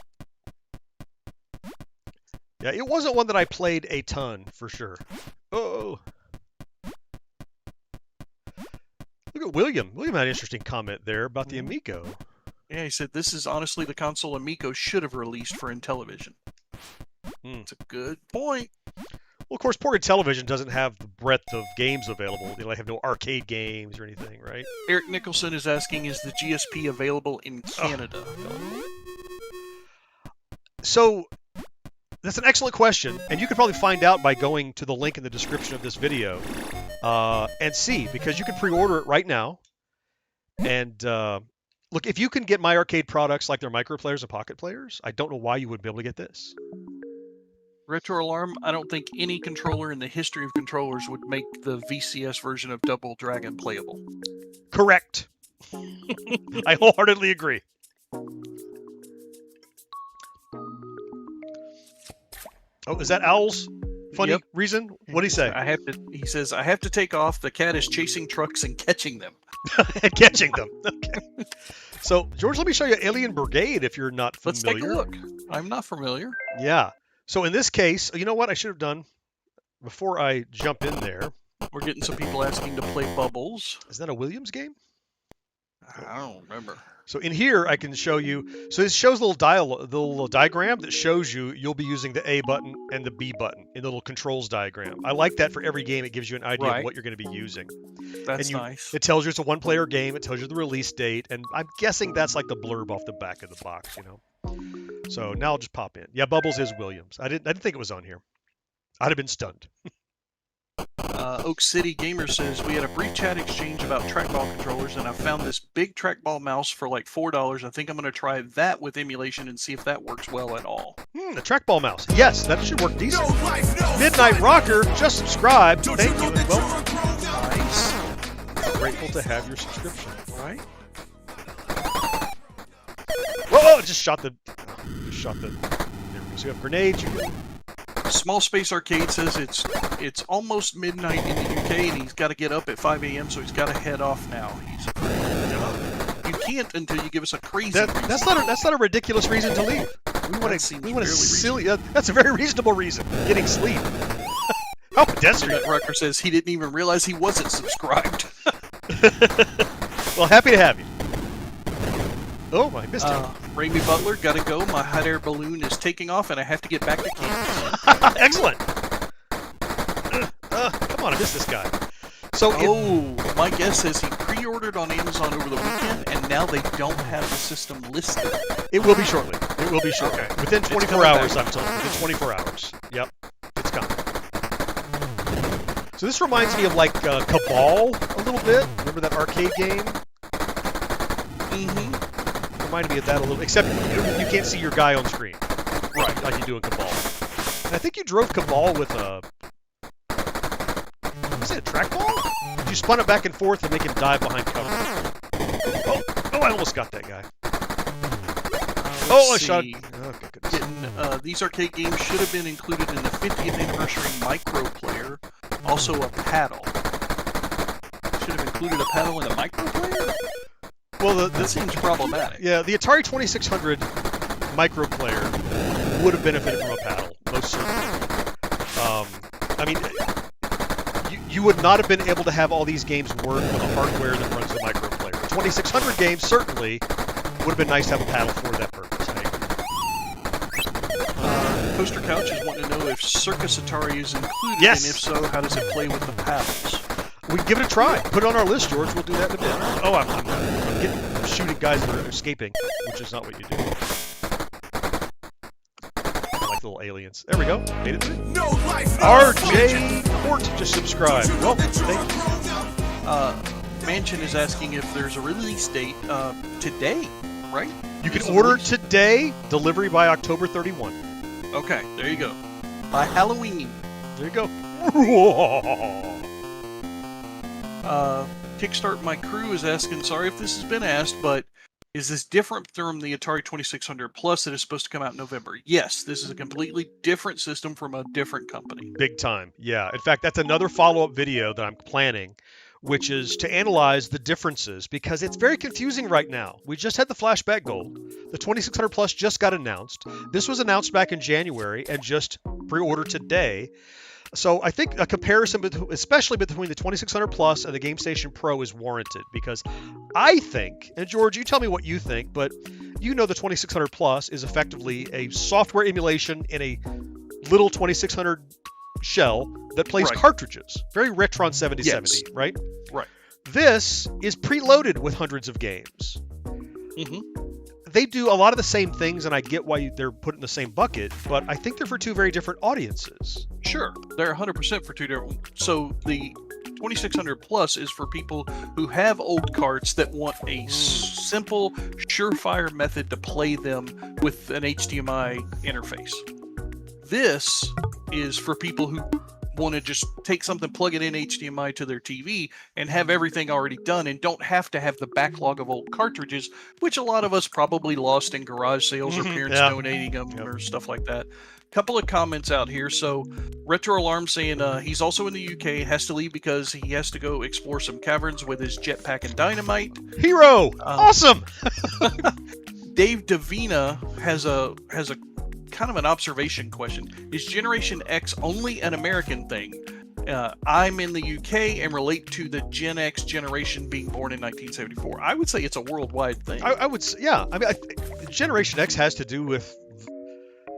Yeah, it wasn't one that I played a ton, for sure. Oh. Look at William. William had an interesting comment there about the Amico. Yeah, he said, this is honestly the console Amico should have released for Intellivision. It's a good point. Well, of course, poor Intellivision doesn't have the breadth of games available. They have no arcade games or anything, right? Eric Nicholson is asking, is the GSP available in Canada? So, that's an excellent question, and you can probably find out by going to the link in the description of this video and see, because you can pre-order it right now, and Look, if you can get My Arcade products like their micro players and pocket players, I don't know why you wouldn't be able to get this. Retro Alarm, I don't think any controller in the history of controllers would make the VCS version of Double Dragon playable. Correct. I wholeheartedly agree. Oh, is that Owl's funny Yep. reason? What'd he say? He says, I have to take off. The cat is chasing trucks and catching them. Catching them. Okay. So, George, let me show you Alien Brigade if you're not familiar. Let's take a look. I'm not familiar. Yeah. So in this case, you know what I should have done before I jump in there? We're getting some people asking to play Bubbles. Is that a Williams game? I don't remember. So in here, I can show you. So this shows a little diagram that shows you'll be using the A button and the B button in the little controls diagram. I like that for every game. It gives you an idea of what you're going to be using. That's nice. It tells you it's a one-player game. It tells you the release date, and I'm guessing that's like the blurb off the back of the box, you know. So now I'll just pop in. Yeah, Bubbles is Williams. I didn't think it was on here. I'd have been stunned. Oak City Gamer says, we had a brief chat exchange about trackball controllers, and I found this big trackball mouse for like $4. I think I'm going to try that with emulation and see if that works well at all. The trackball mouse. Yes, that should work decent. Midnight Rocker, just subscribe. Thank you. And welcome. Nice. Grateful to have your subscription. Right? Whoa! Just shot the. There we go. So you have grenades. Small Space Arcade says it's almost midnight in the UK and he's got to get up at 5 a.m. so he's got to head off now. You can't until you give us a crazy reason. That's not a ridiculous reason to leave. We want a silly. That's a very reasonable reason. Getting sleep. How pedestrian. Rucker says he didn't even realize he wasn't subscribed. Well, happy to have you. Oh, I missed it. Ramey Butler, gotta go. My hot air balloon is taking off and I have to get back to campus. Excellent. Come on, I missed this guy. So my guess says he pre-ordered on Amazon over the weekend and now they don't have the system listed. It will be shortly. It will be shortly. Okay. Within 24 hours, I'm told. Within 24 hours. Yep. It's coming. So this reminds me of like Cabal a little bit. Remember that arcade game? Mm-hmm. Reminded me of that a little, except you can't see your guy on screen. Right, like you do in Cabal. And I think you drove Cabal with a... Was it a trackball? You spun it back and forth and make him dive behind cover. Oh, I almost got that guy. I shot... Oh, goodness. These arcade games should have been included in the 50th anniversary micro player. Also a paddle. Should have included a paddle in a micro player? Well, that seems problematic. Yeah, the Atari 2600 micro player would have benefited from a paddle, most certainly. I mean, you would not have been able to have all these games work with the hardware that runs the micro player. The 2600 games certainly would have been nice to have a paddle for that purpose. Coaster Couch is wanting to know if Circus Atari is included, yes. And if so, how does it play with the paddles? We can give it a try. Put it on our list, George. We'll do that in a bit. Oh, I'm shooting guys that are escaping, which is not what you do. I like little aliens. There we go. Made it through. RJ Port just subscribed. Well, thank you. Mansion is asking if there's a release date today, right? You can order today, delivery by October 31. Okay, there you go. By Halloween. There you go. Kickstart My Crew is asking, sorry if this has been asked, but is this different from the Atari 2600 Plus that is supposed to come out in November? Yes, this is a completely different system from a different company. Big time, yeah. In fact, that's another follow-up video that I'm planning, which is to analyze the differences, because it's very confusing right now. We just had the Flashback Gold. The 2600 Plus just got announced. This was announced back in January and just pre-ordered today. So I think a comparison, especially between the 2600 Plus and the GameStation Pro, is warranted, because I think, and George, you tell me what you think, but you know the 2600 Plus is effectively a software emulation in a little 2600 shell that plays cartridges. Very Retron 7070, right? Right. This is preloaded with hundreds of games. Mm-hmm. They do a lot of the same things, and I get why they're put in the same bucket, but I think they're for two very different audiences. Sure, they're 100% for two different. So the 2600 plus is for people who have old carts that want a simple, surefire method to play them with an HDMI interface. This is for people who want to just take something, plug it in HDMI to their TV, and have everything already done, and don't have to have the backlog of old cartridges, which a lot of us probably lost in garage sales or parents donating them or stuff like that. Couple of comments out here. So Retro Alarm saying he's also in the UK, has to leave because he has to go explore some caverns with his jetpack and dynamite. Hero! Awesome! Dave Davina has a kind of an observation question. Is Generation X only an American thing? I'm in the UK and relate to the Gen X generation being born in 1974. I would say it's a worldwide thing. I would say, yeah. I mean, Generation X has to do with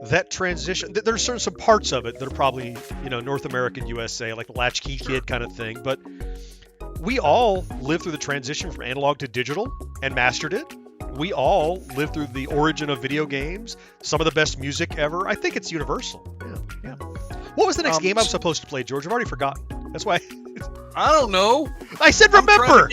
that transition. There's some parts of it that are probably, North American, USA, like the latchkey kid kind of thing. But we all lived through the transition from analog to digital and mastered it. We all lived through the origin of video games, some of the best music ever. I think it's universal. Yeah. What was the next game I was supposed to play, George? I've already forgotten. That's why. I don't know. I said remember.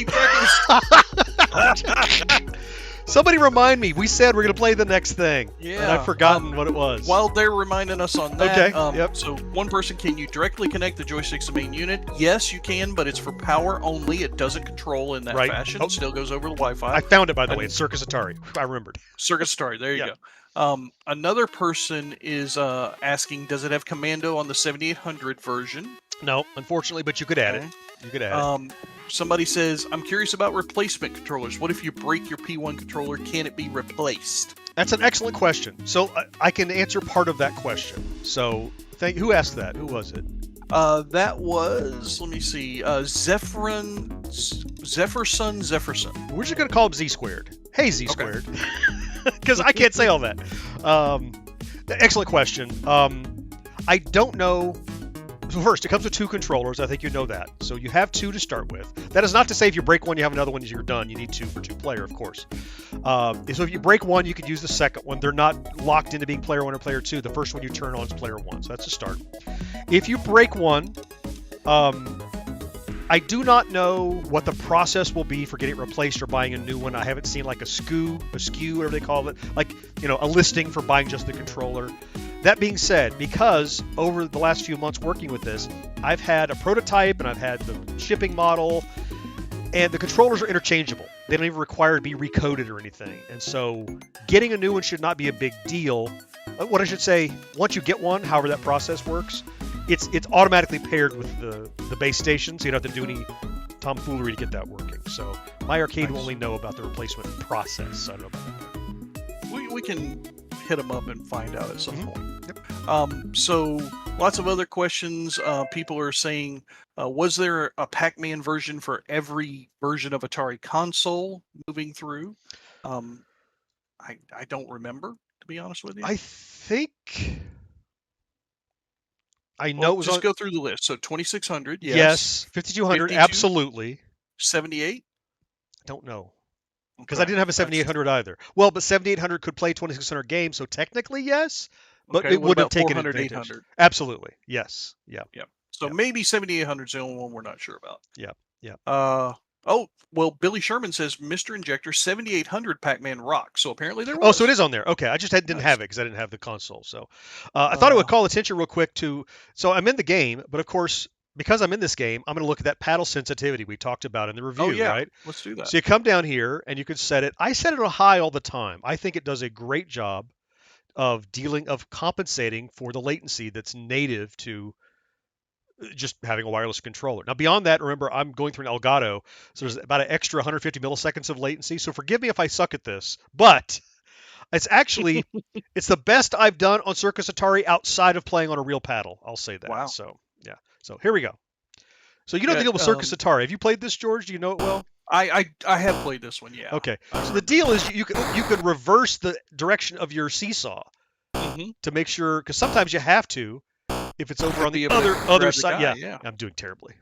Somebody remind me. We said we're going to play the next thing. Yeah. And I've forgotten what it was. While they're reminding us on that, okay. So one person, can you directly connect the joysticks to the main unit? Yes, you can, but it's for power only. It doesn't control in that fashion. It still goes over the Wi-Fi. I found it, by the way. It's Circus Atari. I remembered. Circus Atari. There you go. Another person is asking, does it have Commando on the 7800 version? No, unfortunately, but you could add it. You could add it. Somebody says, I'm curious about replacement controllers. What if you break your P1 controller? Can it be replaced? That's an excellent question. So I can answer part of that question. So who asked that? Who was it? That was, let me see, Zephyrson. We're just going to call him Z squared. Hey, Z squared. Because I can't say all that. Excellent question. I don't know. So first, it comes with two controllers. I think you know that. So you have two to start with. That is not to say if you break one, you have another one, you're done. You need two for two-player, of course. So if you break one, you could use the second one. They're not locked into being player one or player two. The first one you turn on is player one. So that's a start. If you break one, I do not know what the process will be for getting it replaced or buying a new one. I haven't seen like a SKU, whatever they call it, like, a listing for buying just the controller. That being said, because over the last few months working with this, I've had a prototype and I've had the shipping model, and the controllers are interchangeable. They don't even require to be recoded or anything. And so getting a new one should not be a big deal. What I should say, once you get one, however that process works, it's automatically paired with the base station, so you don't have to do any tomfoolery to get that working. So my arcade will only know about the replacement process. I don't know about that. We can hit them up and find out at some point. Yep. So lots of other questions. People are saying, was there a Pac-Man version for every version of Atari console moving through? I don't remember, to be honest with you. I think I know. Well, just go through the list. So 2600, yes. 5200, 52, absolutely. 78? I don't know. Because I didn't have a 7800 either. Well, but 7800 could play 2600 games, so technically yes, but it wouldn't have taken advantage. 800? Absolutely, yes, yeah. So maybe 7800 is the only one we're not sure about. Yeah. Well, Billy Sherman says Mr. Injector 7800 Pac-Man Rock. So apparently there was. Oh, so it is on there. Okay, I just didn't have it because I didn't have the console. So I thought it would call attention real quick to. So I'm in the game, but of course, because I'm in this game, I'm going to look at that paddle sensitivity we talked about in the review, right? Let's do that. So you come down here and you can set it. I set it on high all the time. I think it does a great job of compensating for the latency that's native to just having a wireless controller. Now, beyond that, remember, I'm going through an Elgato, so there's about an extra 150 milliseconds of latency. So forgive me if I suck at this, but it's actually, it's the best I've done on Circus Atari outside of playing on a real paddle. I'll say that. Wow. So, yeah. So here we go. So you know the deal with Circus Atari. Have you played this, George? Do you know it well? I have played this one, yeah. Okay. So the deal is you could reverse the direction of your seesaw to make sure, because sometimes you have to, if it's over on the other side. Yeah, I'm doing terribly.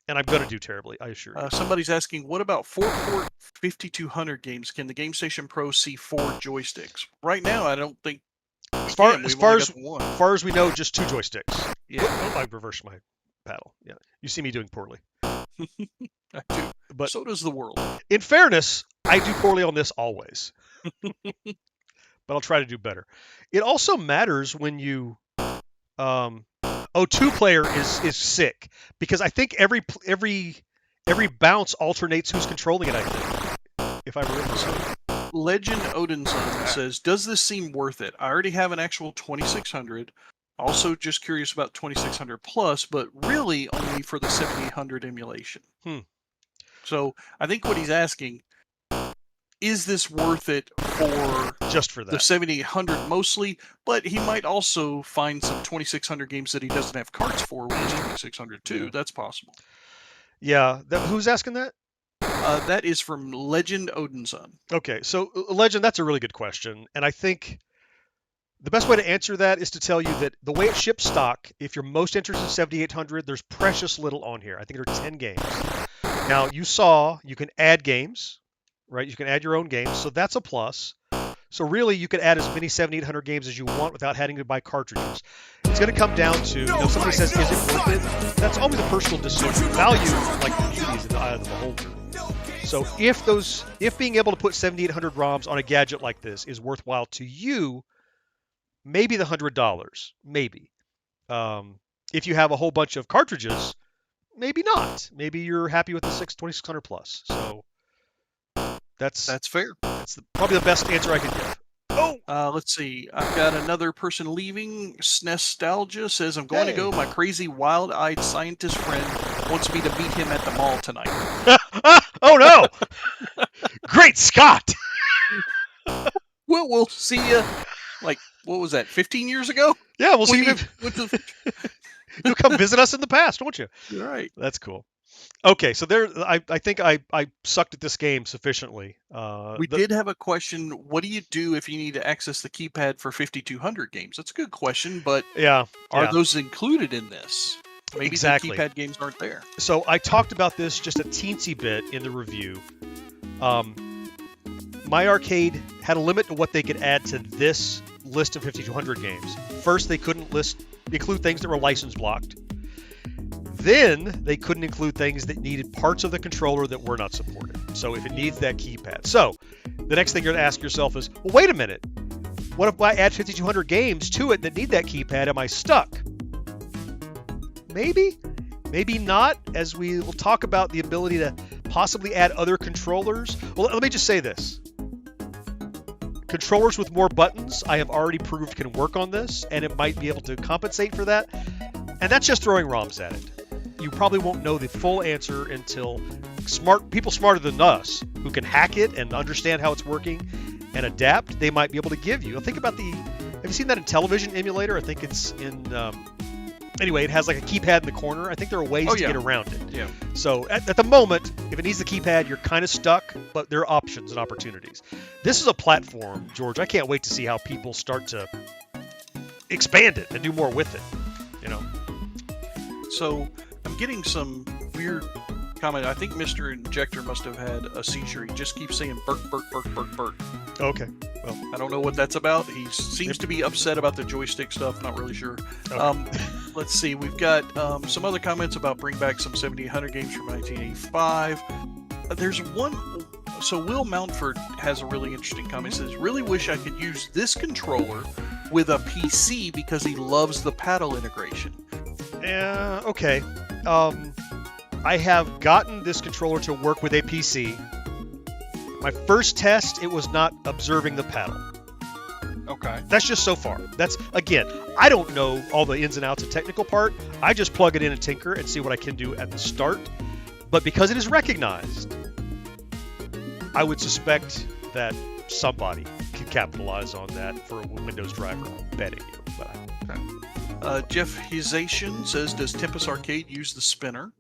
And I'm going to do terribly, I assure you. Somebody's asking, what about 4-port 5200 games? Can the GameStation Pro see 4 joysticks? Right now, I don't think. As far as we know, just 2 joysticks. Yeah. I reversed my paddle. Yeah. You see me doing poorly. I do. But So does the world. in fairness, I do poorly on this always. But I'll try to do better. It also matters when you two-player is sick because I think every bounce alternates who's controlling it, I think. If I remember right. Legend Odinson says, does this seem worth it? I already have an actual 2600. Also just curious about 2600 plus, but really only for the 7800 emulation. So I think what he's asking, is this worth it for just for that? The 7800 mostly, but he might also find some 2600 games that he doesn't have carts for with his 2600 too. Yeah. That's possible. Yeah. Who's asking that? That is from Legend Odinson. Okay, so Legend, that's a really good question. And I think the best way to answer that is to tell you that the way it ships stock, if you're most interested in 7800, there's precious little on here. I think there are 10 games. Now, you saw you can add games, right? You can add your own games, so that's a plus. So really, you could add as many 7800 games as you want without having to buy cartridges. It's going to come down to, somebody says, is it worth it? That's always a personal decision. Value, like beauty, is in the eye of the beholder. So if being able to put 7800 ROMs on a gadget like this is worthwhile to you, maybe the $100, maybe. If you have a whole bunch of cartridges, maybe not. Maybe you're happy with the 2600 plus. So that's fair. That's probably the best answer I could give. Let's see. I've got another person leaving. Snestalgia says, I'm going to go. My crazy, wild-eyed scientist friend wants me to meet him at the mall tonight. Oh, no! Great Scott! Well, we'll see you, like, what was that, 15 years ago? Yeah, we'll see you. You'll come visit us in the past, won't you? You're right. That's cool. Okay, so I think I sucked at this game sufficiently. We did have a question. What do you do if you need to access the keypad for 5200 games? That's a good question, but are those included in this? Maybe exactly. the keypad games aren't there. So I talked about this just a teensy bit in the review. My Arcade had a limit to what they could add to this list of 5200 games. First, they couldn't include things that were license blocked. Then they couldn't include things that needed parts of the controller that were not supported. So if it needs that keypad. So the next thing you're going to ask yourself is, well, wait a minute. What if I add 5200 games to it that need that keypad? Am I stuck? Maybe. Maybe not, as we will talk about the ability to possibly add other controllers. Well, let me just say this. Controllers with more buttons, I have already proved can work on this, and it might be able to compensate for that. And that's just throwing ROMs at it. You probably won't know the full answer until people smarter than us who can hack it and understand how it's working and adapt, they might be able to give you. Think about have you seen that in television emulator? I think it's in, anyway, it has like a keypad in the corner. I think there are ways to get around it. Yeah. So at the moment, if it needs the keypad, you're kind of stuck, but there are options and opportunities. This is a platform, George. I can't wait to see how people start to expand it and do more with it, So I'm getting some weird comment. I think Mr. Injector must have had a seizure. He just keeps saying burk, burk, burk, burk, burk. Okay. Well, I don't know what that's about. He seems to be upset about the joystick stuff. Not really sure. Okay. Let's see. We've got some other comments about bring back some 7800 games from 1985. There's one. So Will Mountford has a really interesting comment. He says, really wish I could use this controller with a PC because he loves the paddle integration. Yeah, okay. I have gotten this controller to work with a PC. My first test, it was not observing the paddle. Okay. That's just so far. That's, again, I don't know all the ins and outs of technical part. I just plug it in and tinker and see what I can do at the start. But because it is recognized, I would suspect that somebody could capitalize on that for a Windows driver. I'm betting you. But Jeff Hization says, does Tempest Arcade use the spinner?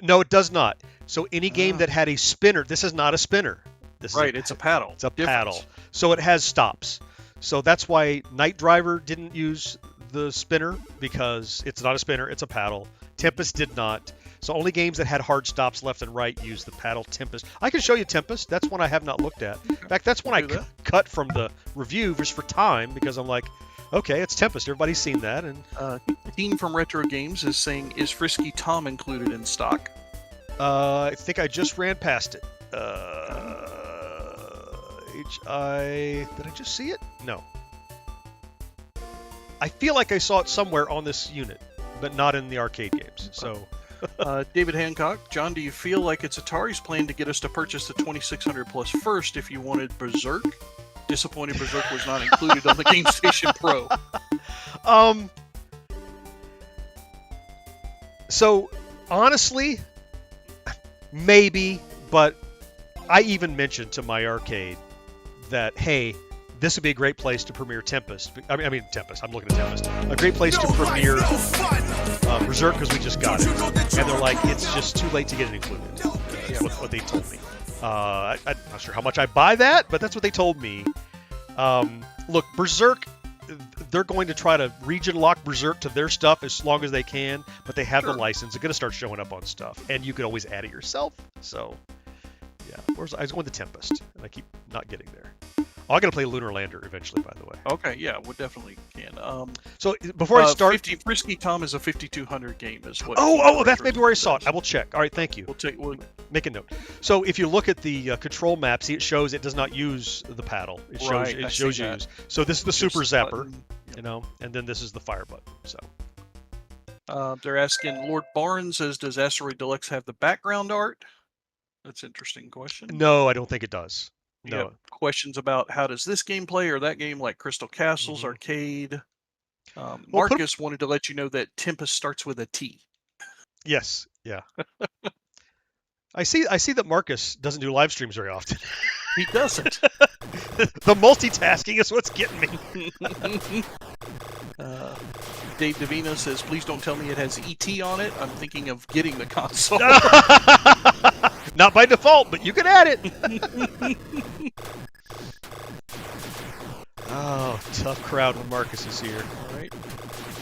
No, it does not. So any game that had a spinner, this is not a spinner. It's a paddle. It's a paddle. So it has stops. So that's why Night Driver didn't use the spinner, because it's not a spinner, it's a paddle. Tempest did not. So only games that had hard stops left and right use the paddle. Tempest. I can show you Tempest. That's one I have not looked at. In fact, that's one I cut from the review just for time, because I'm like, Okay, it's Tempest. Everybody's seen that, and Team from Retro Games is saying, is Frisky Tom included in stock? I think I just ran past it. Did I just see it? No. I feel like I saw it somewhere on this unit, but not in the arcade games. So, David Hancock, John, do you feel like it's Atari's plan to get us to purchase the 2600 plus first if you wanted Berserk? Disappointed Berserk was not included on the Gamestation Pro. So honestly, maybe, but I even mentioned to my arcade that, hey, this would be a great place to premiere Tempest. I mean Tempest. I'm looking at Tempest. A great place to premiere Berserk because we just got it. And they're like, it's just too late to get it included. That's what they told me. I'm not sure how much I buy that, but that's what they told me. Look, Berserk, they're going to try to region lock Berserk to their stuff as long as they can, but they have the license. It's going to start showing up on stuff, and you can always add it yourself. So, yeah. I was going to Tempest, and I keep not getting there. Oh, I'm going to play Lunar Lander eventually, by the way. Okay, yeah, we definitely can. So before I start, Frisky Tom is a 5200 game, is what. Oh, that's maybe where I saw it. I will check. All right, thank you. We'll make a note. So if you look at the control map, see it shows it does not use the paddle. It shows you. So this is the super zapper, button. you know, and then this is the fire button. So they're asking Lord Barnes says, does Asteroid Deluxe have the background art? That's an interesting question. No, I don't think it does. No. Yeah, questions about how does this game play or that game, like Crystal Castles, Arcade. Marcus wanted to let you know that Tempest starts with a T. Yes, yeah. I see that Marcus doesn't do live streams very often. He doesn't. The multitasking is what's getting me. Dave Davina says, please don't tell me it has ET on it. I'm thinking of getting the console. Not by default, but you can add it. Oh, tough crowd when Marcus is here. All right.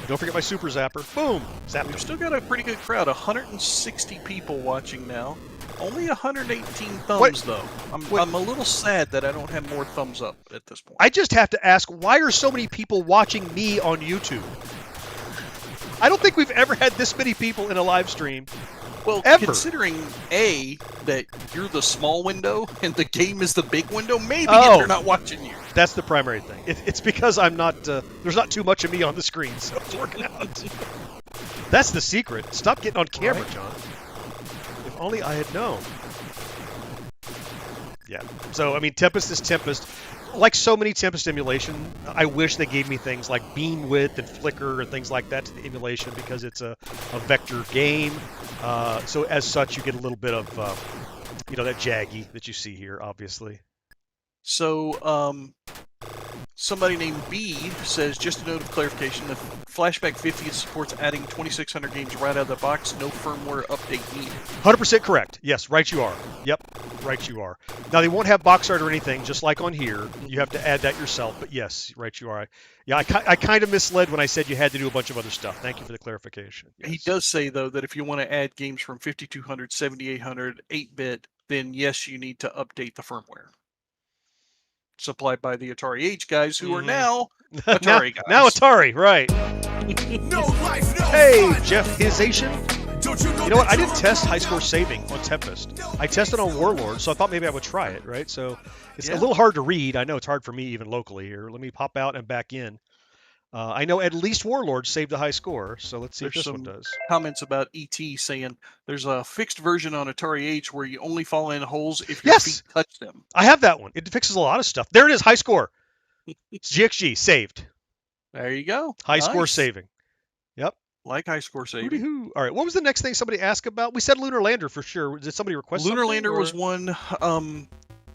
Don't forget my super zapper. Boom! Zap. We've still got a pretty good crowd. 160 people watching now. Only 118 thumbs, though. I'm a little sad that I don't have more thumbs up at this point. I just have to ask, why are so many people watching me on YouTube? I don't think we've ever had this many people in a live stream. Well, ever. Considering, that you're the small window and the game is the big window, maybe they're not watching you. That's the primary thing. It's because I'm not, there's not too much of me on the screen, so it's working out. That's the secret. Stop getting on camera, John. If only I had known. Yeah. So, I mean, Tempest is Tempest. Like so many Tempest emulation, I wish they gave me things like beam width and flicker and things like that to the emulation because it's a vector game. So as such, you get a little bit of, that jaggy that you see here, obviously. So, somebody named B says, just a note of clarification, the Flashback 50 supports adding 2600 games right out of the box, no firmware update needed. 100% correct. Yes, right you are. Yep, right you are. Now, they won't have box art or anything, just like on here. You have to add that yourself, but yes, right you are. Yeah, I kind of misled when I said you had to do a bunch of other stuff. Thank you for the clarification. Yes. He does say, though, that if you want to add games from 5200, 7800, 8-bit, then yes, you need to update the firmware. Supplied by the Atari H guys, who are now Atari guys. Now Atari, right. Hey, Jeff Hization. You know what? I didn't test high score saving on Tempest. I tested on Warlord, so I thought maybe I would try it, right? So it's a little hard to read. I know it's hard for me even locally here. Let me pop out and back in. I know at least Warlord saved a high score, so let's see if this one does. Comments about ET saying there's a fixed version on Atari H where you only fall in holes if your feet touch them. I have that one. It fixes a lot of stuff. There it is, high score. It's GXG, saved. There you go. High score saving. Yep. Like high score saving. Hoo-dee-hoo. All right, what was the next thing somebody asked about? We said Lunar Lander for sure. Did somebody request Lunar something? Lander was one.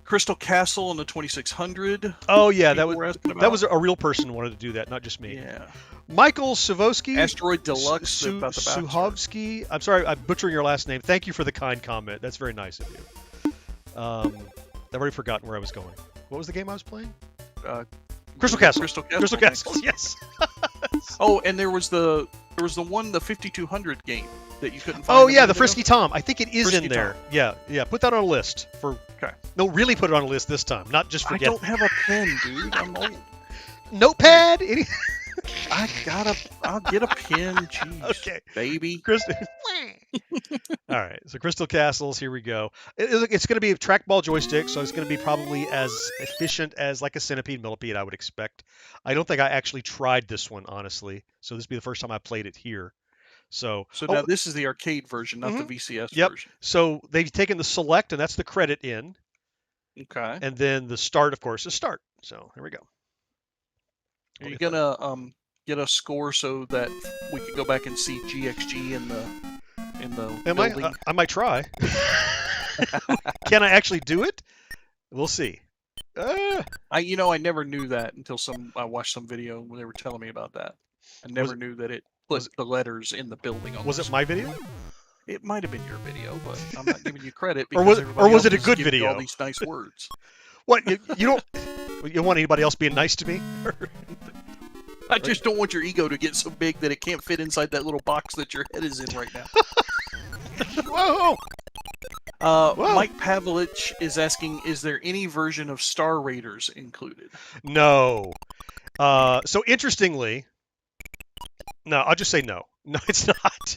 Crystal Castle on the 2600. Oh yeah, that was a real person who wanted to do that, not just me. Yeah. Michael Savosky. Asteroid Deluxe. Suhovsky. I'm sorry, I'm butchering your last name. Thank you for the kind comment. That's very nice of you. I've already forgotten where I was going. What was the game I was playing? Crystal Castle. Crystal Castle. Yes. Oh, and there was the 5200 game that you couldn't find. Oh yeah, the Frisky Tom. I think it is in there. Tom. Yeah. Put that on a list for. Okay. No, really put it on a list this time, not just forget. I don't have a pen, dude. I'm old. Notepad. I'll get a pin. Jeez, Okay. baby. Crystal. All right, so Crystal Castles, here we go. It's going to be a trackball joystick, so it's going to be probably as efficient as like a Centipede Millipede, I would expect. I don't think I actually tried this one, honestly, so this will be the first time I played it here. So now this is the arcade version, not the VCS yep. version. So they've taken the select, and that's the credit in. Okay. And then the start, of course, is start. So here we go. Are you gonna get a score so that we can go back and see GXG in the building? I might try. Can I actually do it? We'll see. I never knew that until I watched some video when they were telling me about that. I never knew that it put the letters in the building. Was it my video? It might have been your video, but I'm not giving you credit. Or was it a good video? All these nice words. What you don't want anybody else being nice to me? I just don't want your ego to get so big that it can't fit inside that little box that your head is in right now. Whoa! Mike Pavlich is asking, is there any version of Star Raiders included? No. So interestingly, no, I'll just say no. No, it's not.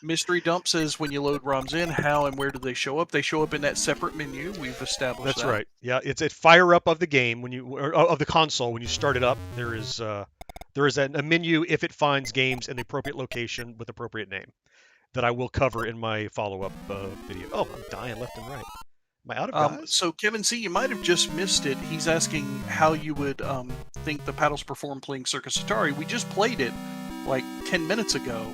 Mystery Dump says, when you load ROMs in, how and where do they show up? They show up in that separate menu. We've established That's right. Yeah, it's at fire up of the game of the console when you start it up. There is a menu if it finds games in the appropriate location with appropriate name that I will cover in my follow-up video. Oh, I'm dying left and right. Am I out of guys? So Kevin C, you might have just missed it. He's asking how you would think the paddles perform playing Circus Atari. We just played it like 10 minutes ago.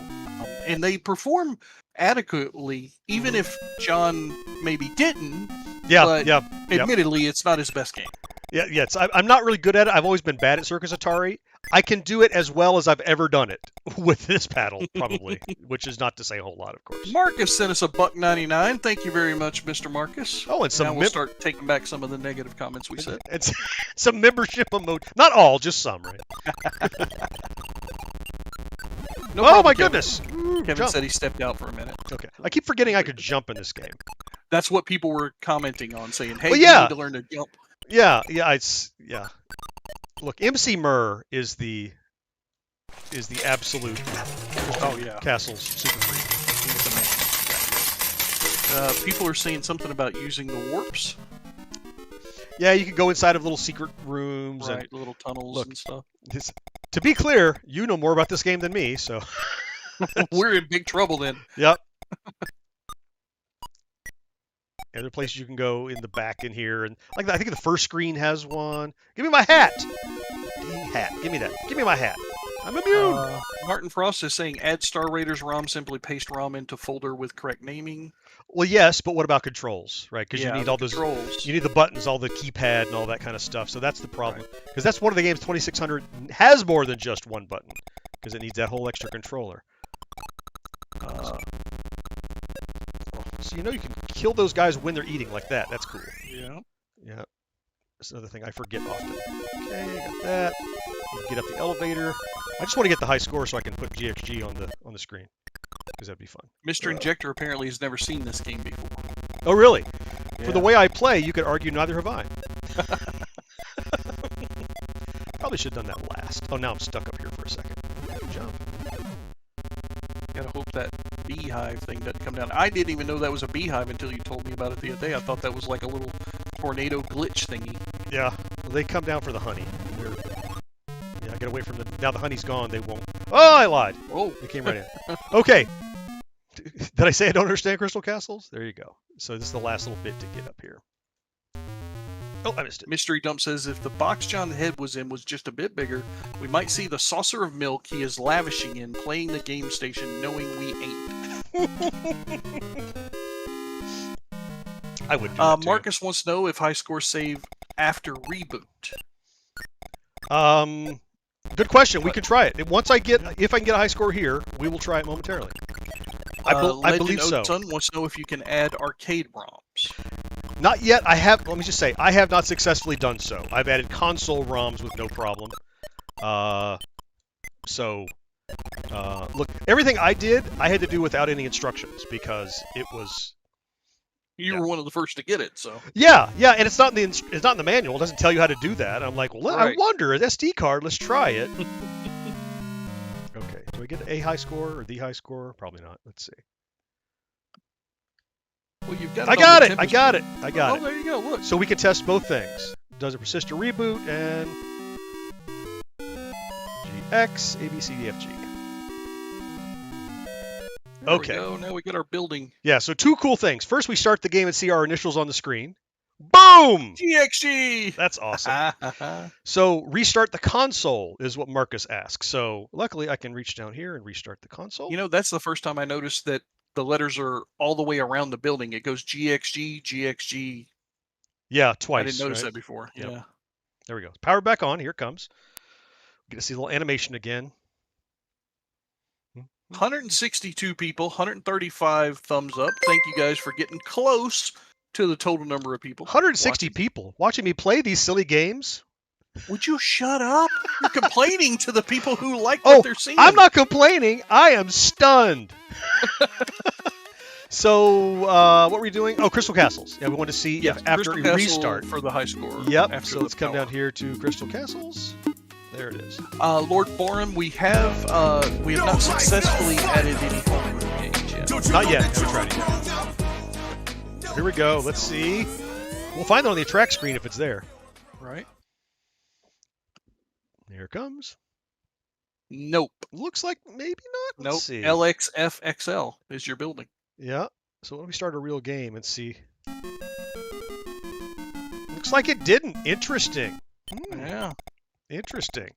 And they perform adequately, even if John maybe didn't. Yeah, but admittedly, it's not his best game. Yeah. I'm not really good at it. I've always been bad at Circus Atari. I can do it as well as I've ever done it with this paddle, probably, which is not to say a whole lot, of course. Marcus sent us a $1.99. Thank you very much, Mr. Marcus. Oh, and now we'll start taking back some of the negative comments we said. It's some membership emoji. Not all, just some, right? No problem, my Kevin. Goodness! Kevin said he stepped out for a minute. Okay. I keep forgetting I could jump in this game. That's what people were commenting on, saying, hey, you need to learn to jump. Yeah. Look, MC Murr is the absolute Castle's super freak. He's the man. People are saying something about using the warps. Yeah, you can go inside of little secret rooms and little tunnels and stuff. To be clear, you know more about this game than me, so we're in big trouble then. Yep. Other places you can go in the back in here, and like I think the first screen has one. Give me my hat. Give me that. Give me my hat. I'm immune. Martin Frost is saying, add Star Raiders ROM, simply paste ROM into folder with correct naming. Well, yes, but what about controls, right? Because you need all those controls. You need the buttons, all the keypad, and all that kind of stuff. So that's the problem. Because that's one of the games 2600 has more than just one button, because it needs that whole extra controller. So you know you can kill those guys when they're eating like that. That's cool. Yeah. Yeah. That's another thing I forget often. Okay, got that. Get up the elevator. I just want to get the high score so I can put GXG on the screen, because that'd be fun. Mr. Injector apparently has never seen this game before. Oh, really? Yeah. For the way I play, you could argue neither have I. Probably should have done that last. Oh, now I'm stuck up here for a second. Good job. Gotta hope that beehive thing doesn't come down. I didn't even know that was a beehive until you told me about it the other day. I thought that was like a little tornado glitch thingy. Yeah, well, they come down for the honey. Yeah, get away from the... Now the honey's gone, they won't... Oh, I lied. Oh. They came right in. Okay. Did I say I don't understand Crystal Castles? There you go. So this is the last little bit to get up here. Oh, I missed it. Mystery Dump says, if the box John's head was in was just a bit bigger, we might see the saucer of milk he is lavishing in, playing the game station, knowing we ain't. I would do that too. Marcus wants to know if high scores save after reboot. Good question. We can try it. If I can get a high score here, we will try it momentarily. I believe so. Son wants to know if you can add arcade ROMs. Not yet. Let me just say, I have not successfully done so. I've added console ROMs with no problem. Look, everything I did, I had to do without any instructions because it was. You were one of the first to get it, so. Yeah, and it's not in the manual. It doesn't tell you how to do that. I'm like, well, I wonder, an SD card. Let's try it. we get a high score or the high score? Probably not. Let's see. Well, you've got. I got it. I got it. I got it. Oh, there you go. Look. So we can test both things. Does it persist to reboot and GX ABCDFG. There Okay. we go. Now we get our building. Yeah. So two cool things. First, we start the game and see our initials on the screen. Boom! GXG. That's awesome. So restart the console is what Marcus asks. So luckily I can reach down here and restart the console. You know, that's the first time I noticed that the letters are all the way around the building. It goes GXG, GXG. Yeah, twice. I didn't notice right? that before. Yep. Yeah. There we go. Power back on. Here it comes. Get to see a little animation again. 162 people, 135 thumbs up. Thank you guys for getting close to the total number of people. 160 people watching me play these silly games. Would you shut up? You're complaining to the people who like what they're seeing. I'm not complaining. I am stunned. So, what were we doing? Oh, Crystal Castles. Yeah, we want to see if after we restart. For the high score. Yep. So let's come down here to Crystal Castles. There it is. Lord Borum, we have not successfully added any homebrew games yet. Not yet. Haven't tried it yet. Here we go. Let's see. We'll find it on the track screen if it's there. Right. Here it comes. Nope. Looks like maybe not. Nope. Let's see. LXFXL is your building. Yeah. So let me start a real game and see. Looks like it didn't. Interesting. Yeah. Interesting.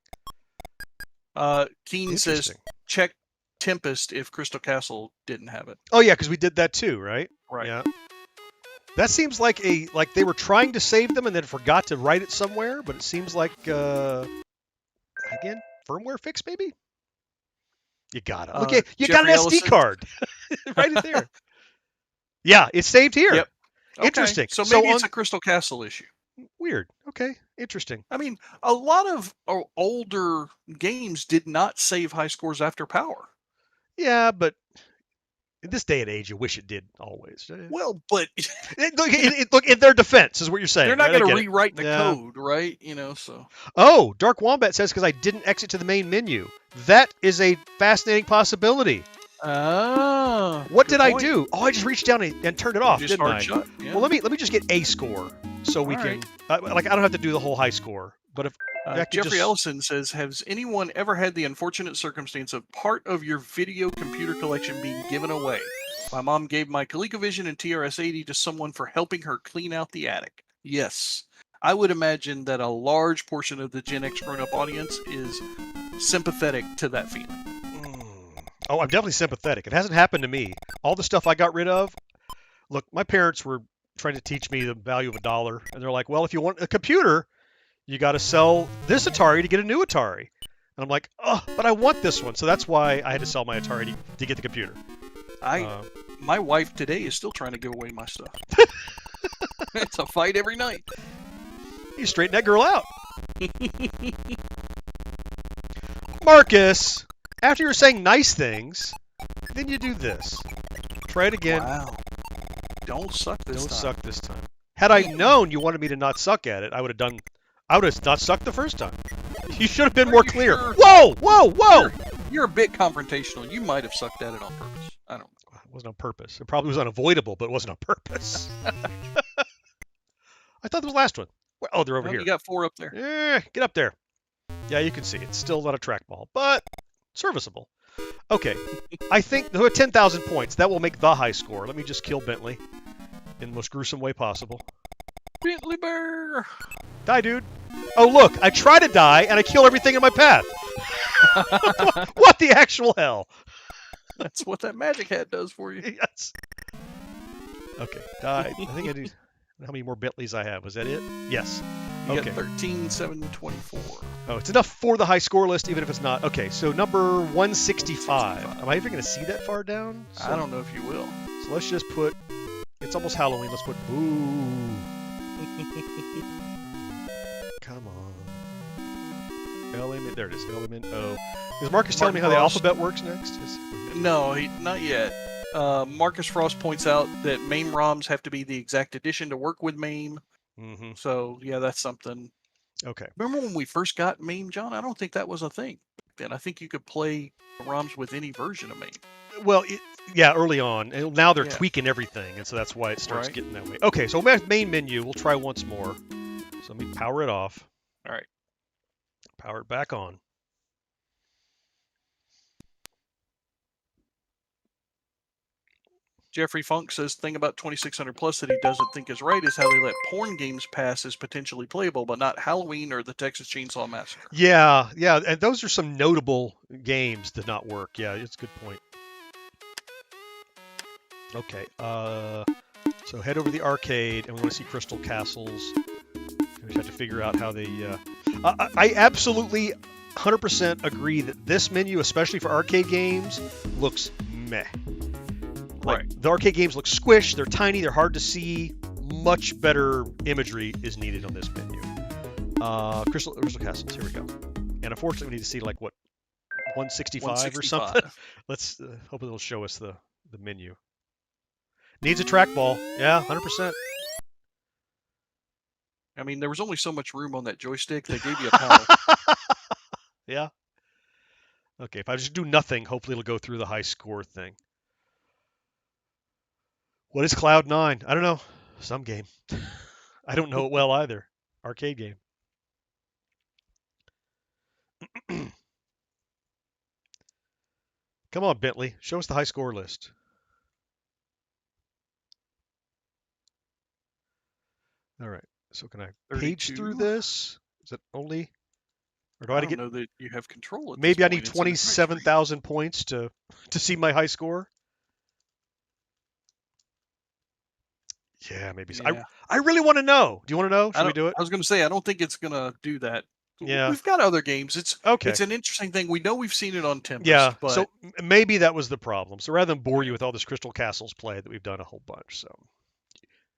Keen says check Tempest if Crystal Castle didn't have it. Oh yeah, because we did that too, right? Right. Yeah. That seems like they were trying to save them and then forgot to write it somewhere, but it seems like again, firmware fix maybe? You got it. Okay, you got an Jeffrey SD card. Write it there. Yeah, it's saved here. Yep. Okay. Interesting. So maybe it's a Crystal Castle issue. Weird. Okay, interesting. I mean, a lot of older games did not save high scores after power. Yeah, but in this day and age, you wish it did always. Well, but Look, in their defense is what you're saying. they're not right? going to rewrite the code, right? You know, so. Oh, Dark Wombat says because I didn't exit to the main menu. That is a fascinating possibility. Ah. What did I do? Oh, I just reached down and turned it off, didn't I? Shut. Yeah. Well, let me just get a score so we can I don't have to do the whole high score. But if Jeffrey Ellison says, has anyone ever had the unfortunate circumstance of part of your video computer collection being given away? My mom gave my ColecoVision and TRS-80 to someone for helping her clean out the attic. Yes. I would imagine that a large portion of the GenXGrownUp audience is sympathetic to that feeling. Oh, I'm definitely sympathetic. It hasn't happened to me. All the stuff I got rid of. Look, my parents were trying to teach me the value of $1, and they're like, well, if you want a computer, you got to sell this Atari to get a new Atari. And I'm like, oh, but I want this one. So that's why I had to sell my Atari to get the computer. My wife today is still trying to give away my stuff. It's a fight every night. You straighten that girl out. Marcus, after you were saying nice things, then you do this. Try it again. Wow. Don't suck this time. Don't suck this time. Had I known you wanted me to not suck at it, I would have not sucked the first time. You should have been more clear. Sure? Whoa, whoa, whoa! You're a bit confrontational. You might have sucked at it on purpose. I don't know. It wasn't on purpose. It probably was unavoidable, but it wasn't on purpose. I thought there was the last one. Oh, they're over here. You got 4 up there. Get up there. Yeah, you can see. It's still not a trackball, but serviceable. Okay. I think 10,000 points. That will make the high score. Let me just kill Bentley in the most gruesome way possible. Bentley Bear! Die, dude. Oh, look. I try to die, and I kill everything in my path. What the actual hell? That's what that magic hat does for you. Yes. Okay. Died. I think I do. How many more Bentleys I have? Was that it? Yes. You Okay. got 13,724. Oh, it's enough for the high score list, even if it's not. Okay, so number 165. Am I ever going to see that far down? So, I don't know if you will. So let's just put. It's almost Halloween. Let's put boo. Come on. Element. There it is. Element O. Is Marcus telling me how the alphabet works next? No, not yet. Marcus Frost points out that MAME ROMs have to be the exact edition to work with MAME. Mm-hmm. So, yeah, that's something. Okay. Remember when we first got MAME, John? I don't think that was a thing. then. I think you could play ROMs with any version of Main. Well, yeah, early on. And now they're Yeah. tweaking everything, and so that's why it starts Right. getting that way. Okay, so main menu. We'll try once more. So let me power it off. All right. Power it back on. Jeffrey Funk says, thing about 2600 Plus that he doesn't think is right is how they let porn games pass as potentially playable, but not Halloween or the Texas Chainsaw Massacre. Yeah, and those are some notable games that not work. Yeah, it's a good point. Okay, so head over to the arcade, and we want to see Crystal Castles. We have to figure out how they... I absolutely 100% agree that this menu, especially for arcade games, looks meh. Like, Right. the arcade games look squished, they're tiny, they're hard to see. Much better imagery is needed on this menu. Crystal Castles, here we go. And unfortunately, we need to see, like, what, 165 or something? Let's hope it'll show us the menu. Needs a trackball. Yeah, 100%. I mean, there was only so much room on that joystick. They gave you a paddle. Yeah. Okay, if I just do nothing, hopefully it'll go through the high score thing. What is Cloud9? I don't know. Some game. I don't know it well either. Arcade game. Come on, Bentley. Show us the high score list. All right. So can I page 32. through this? Is it only... Or do I I have to don't get... know that you have control at this Maybe I point. need It's in a directory. 27,000 points to see my high score? Yeah, maybe so. Yeah. I really want to know. Do you want to know? Should we do it? I was going to say, I don't think it's going to do that. Yeah. We've got other games. Okay. It's an interesting thing. We know we've seen it on Tempest. Yeah, But so maybe that was the problem. So rather than bore you with all this Crystal Castles play that we've done a whole bunch,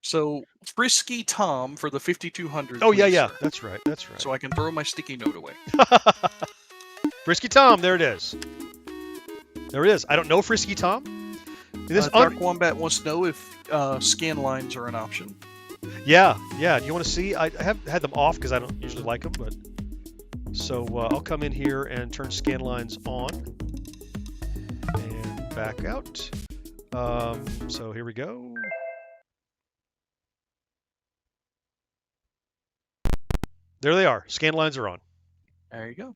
So Frisky Tom for the 5200. Oh, yeah, please, yeah, sir. that's right, that's right. So I can throw my sticky note away. Frisky Tom, there it is. There it is. I don't know Frisky Tom. This Dark Wombat wants to know if scan lines are an option. Yeah. Do you want to see? I have had them off because I don't usually like them, but so I'll come in here and turn scan lines on and back out. So here we go. There they are. Scan lines are on. There you go.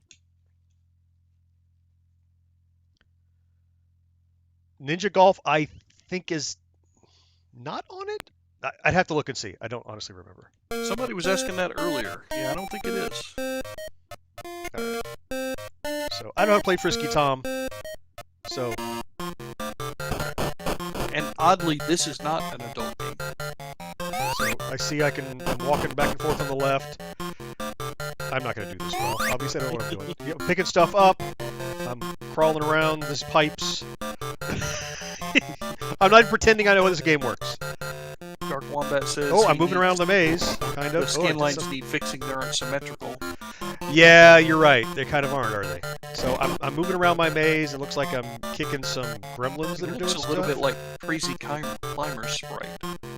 Ninja Golf, I think, is not on it. I'd have to look and see. I don't honestly remember. Somebody was asking that earlier. Yeah, I don't think it is. All right. So I know how to play Frisky Tom. So, And oddly, this is not an adult game. so I see I'm walking back and forth on the left. I'm not going to do this well. Obviously, I don't know what I'm doing. Yeah, picking stuff up. I'm crawling around. This pipes. I'm not even pretending I know how this game works. Dark Wombat says. Oh, I'm he moving around the needs- maze, kind The of. scan lines need fixing. They aren't symmetrical. Yeah, you're right. They kind of aren't, are they? So I'm moving around my maze. It looks like I'm kicking some gremlins that are It doing looks a little stuff. bit like Crazy Climber's sprite.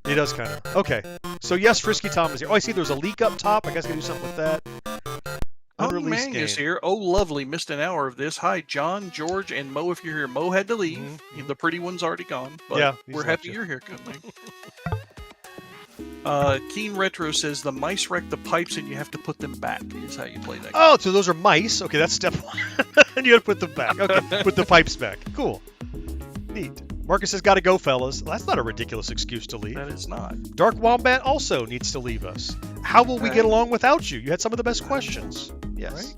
It does kind of. Okay. So yes, Frisky Tom is here. Oh, I see there's a leak up top. I guess I can do something with that. Unreleased Mang game. is here. Oh, lovely. Missed an hour of this. Hi, John, George, and Mo. If you're here, Mo had to leave. Mhm. The pretty one's already gone. But Yeah, he's we're left happy you. you're here, Kunle. Keen Retro says the mice wreck the pipes and you have to put them back. Is how you play that game. Oh, so those are mice. Okay, that's step one. And you got to put them back. Okay, put the pipes back. Cool. Neat. Marcus says, "Gotta go, fellas." Well, that's not a ridiculous excuse to leave. That is not. Dark Wombat also needs to leave us. How will we get along without you? You had some of the best questions. Yes. Right?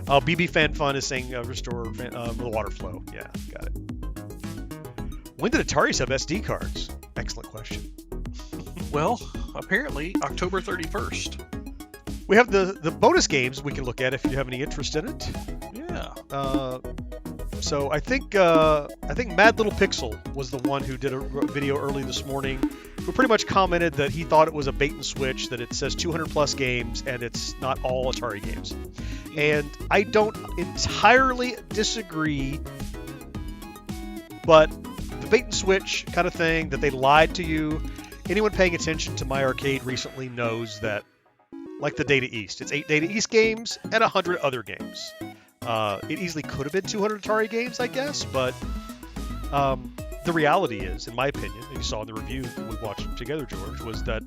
Oh, BB Fan Fun is saying restore the water flow. Yeah, got it. When did Atari have SD cards? Excellent question. Well, apparently October 31st. We have the bonus games we can look at if you have any interest in it. Yeah. So I think Mad Little Pixel was the one who did a video early this morning, who pretty much commented that he thought it was a bait and switch, that it says 200 plus games and it's not all Atari games. And I don't entirely disagree, but the bait and switch kind of thing, that they lied to you. Anyone paying attention to My Arcade recently knows that, like the Data East, it's 8 Data East games and 100 other games. It easily could have been 200 Atari games, I guess, but the reality is, in my opinion, and you saw in the review that we watched together, George, was that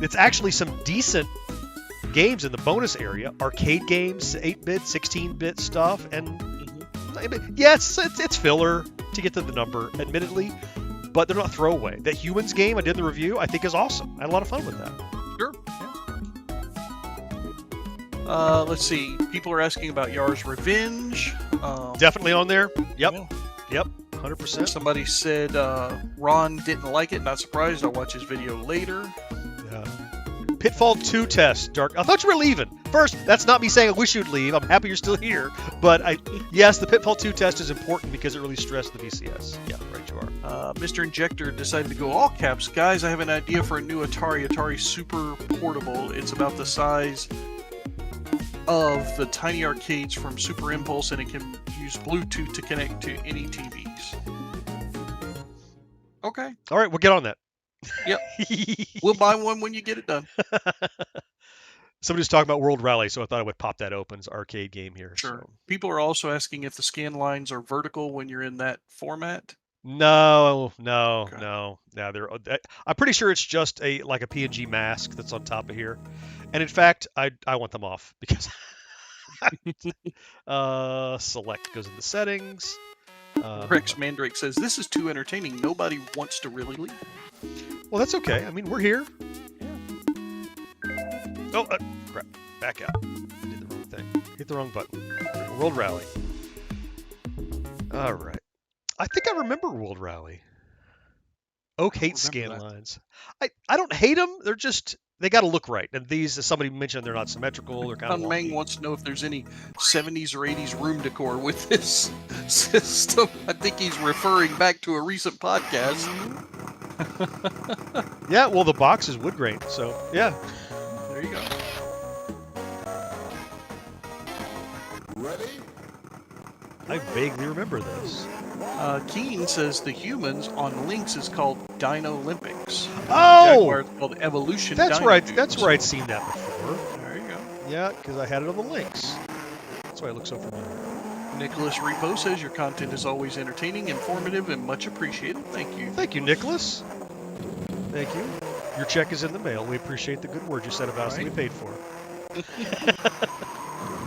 it's actually some decent games in the bonus area, arcade games, 8-bit, 16-bit stuff, and yes, it's filler to get to the number, admittedly, but they're not throwaway. That Humans game I did in the review, I think is awesome. I had a lot of fun with that. Sure. Yeah. Let's see. People are asking about Yar's Revenge. Definitely on there. Yep. Yeah. Yep. 100%. Somebody said Ron didn't like it. Not surprised. I'll watch his video later. Yeah. Pitfall 2 test, Dark. I thought you were leaving. First, that's not me saying I wish you'd leave. I'm happy you're still here. But yes, the Pitfall 2 test is important because it really stressed the VCS. Yeah, right you are. Mr. Injector decided to go all caps. Guys, I have an idea for a new Atari Super Portable. It's about the size of the tiny arcades from Super Impulse, and it can use Bluetooth to connect to any TVs. Okay. All right, we'll get on that. Yep. We'll buy one when you get it done. Somebody's talking about World Rally, so I thought I would pop that open. It's an arcade game here. Sure. So. People are also asking if the scan lines are vertical when you're in that format. No. They're. I'm pretty sure it's just like a PNG mask that's on top of here, and in fact, I want them off because select goes into settings. Rex Mandrake says this is too entertaining. Nobody wants to really leave. Well, that's okay. I mean, we're here. Oh, crap. Back out. Did the wrong thing. Hit the wrong button. World Rally. All right. I think I remember World Rally. Oak hates scan lines. I don't hate them. They're just, they got to look right. And these, as somebody mentioned, they're not symmetrical. They're kind of Mang wants to know if there's any 70s or 80s room decor with this system. I think he's referring back to a recent podcast. Yeah, well, the box is wood grain, so yeah. There you go. Ready? I vaguely remember this. Keen says the Humans on Lynx is called Dino Olympics. Oh! Jaguar is called Evolution. That's Dino right. Dudes. That's where I'd seen that before. There you go. Yeah, because I had it on the links. That's why it looks so familiar. Nicholas Repo says your content is always entertaining, informative, and much appreciated. Thank you. Thank you, Nicholas. Thank you. Your check is in the mail. We appreciate the good word you said about us that we paid for.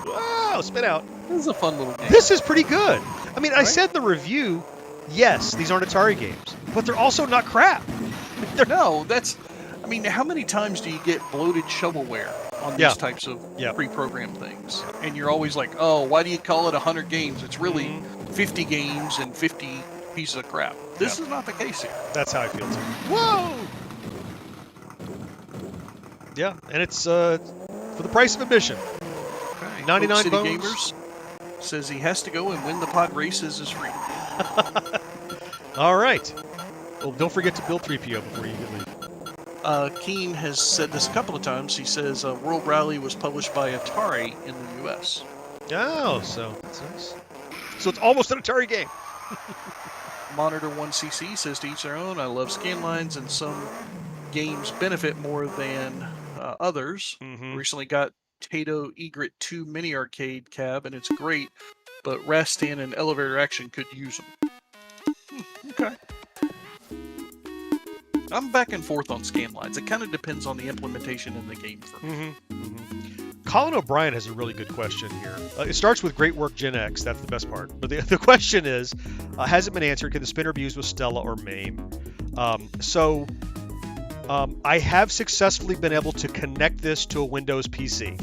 Wow, spit out. This is a fun little game. This is pretty good. I mean, I said in the review, yes, these aren't Atari games, but they're also not crap. No, that's... I mean, how many times do you get bloated shovelware on these types of pre-programmed things? And you're always like, oh, why do you call it 100 games? It's really 50 games and 50 pieces of crap. This is not the case here. That's how I feel, too. Whoa! Yeah, and it's for the price of admission. Okay. 99 City bones. Gamers says he has to go and win the pod races is free. All right. Well, don't forget to build 3PO before you leave. Keen has said this a couple of times. He says World Rally was published by Atari in the U.S. Oh, so that's nice. So it's almost an Atari game. Monitor 1CC says to each their own. I love scan lines, and some games benefit more than others. Recently got Tato Egret 2 Mini Arcade Cab, and it's great, but Rastan and Elevator Action could use them. Okay. I'm back and forth on scan lines. It kind of depends on the implementation in the game for me. Colin O'Brien has a really good question here. It starts with great work, Gen X. That's the best part. But the question is, has it been answered? Can the spinner be used with Stella or MAME? I have successfully been able to connect this to a Windows PC.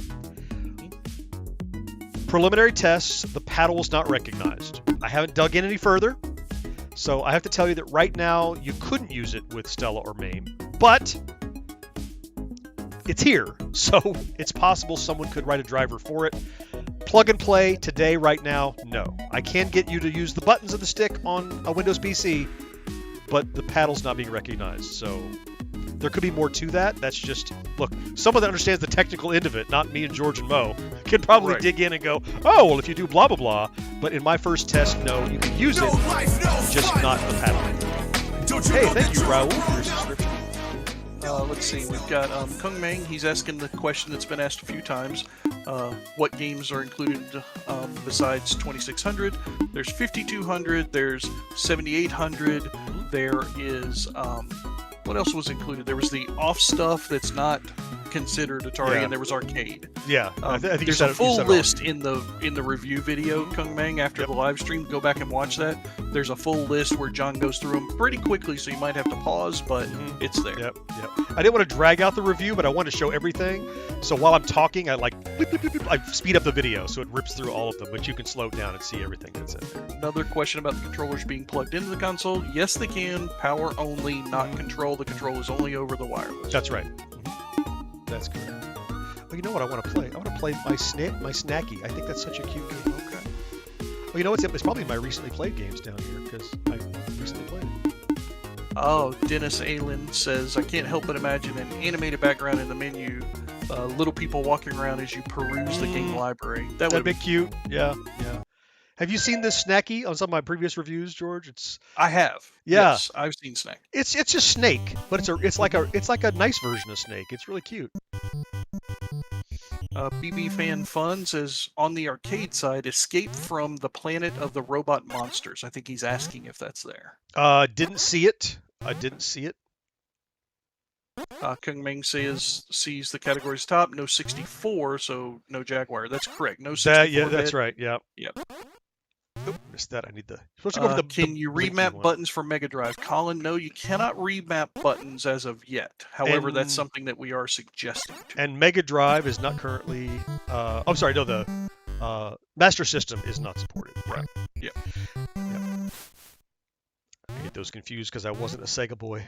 Preliminary tests, the paddle was not recognized. I haven't dug in any further, so I have to tell you that right now you couldn't use it with Stella or MAME, but it's here, so it's possible someone could write a driver for it. Plug and play today, right now, no. I can get you to use the buttons of the stick on a Windows PC, but the paddle's not being recognized, so there could be more to that. That's just, look, someone that understands the technical end of it, not me and George and Mo, can probably dig in and go, oh, well, if you do blah, blah, blah. But in my first test, no, you can use it, just not the paddle. Hey, thank you, Raul, for your subscription. Let's see. We've got Kung Mang. He's asking the question that's been asked a few times. What games are included besides 2600? There's 5200. There's 7800. There is what else was included? There was the off stuff that's not considered Atari, Yeah. and there was arcade. Yeah, I think you There's said a it- you full said it all. list in the review video, Kung Mang, after the live stream. Go back and watch that. There's a full list where John goes through them pretty quickly, so you might have to pause, but it's there. Yep. I didn't want to drag out the review, but I wanted to show everything. So while I'm talking, I like bleep, bleep, bleep, bleep, I speed up the video so it rips through all of them, but you can slow it down and see everything that's in there. Another question about the controllers being plugged into the console. Yes, they can. Power only, not control. The control is only over the wireless. That's right. That's correct. Oh, you know what I want to play? I want to play my Snacky. I think that's such a cute game. Okay. Well, you know what's? It's probably my recently played games down here because I recently played it. Oh, Dennis Aylen says, I can't help but imagine an animated background in the menu. Little people walking around as you peruse the game library. That'd be cute. Yeah. Have you seen this Snacky on some of my previous reviews, George? I have. Yeah. Yes, I've seen Snack. It's just Snake, but it's like a nice version of Snake. It's really cute. BB Fan Fun says, on the arcade side, Escape from the Planet of the Robot Monsters. I think he's asking if that's there. Didn't see it. I didn't see it. Kung Ming sees the category's top, no 64, so no Jaguar. That's correct. No 64. Yeah, that's right. Yeah. Yep. Oop, missed that. I need the. Supposed to go for the. Can you blinky remap one. buttons for Mega Drive? Colin, no, you cannot remap buttons as of yet. However, And- that's something that we are suggesting to. And Mega Drive is not currently. Oh, sorry. No, the Master System is not supported. Right. Yep. I get those confused because I wasn't a Sega boy.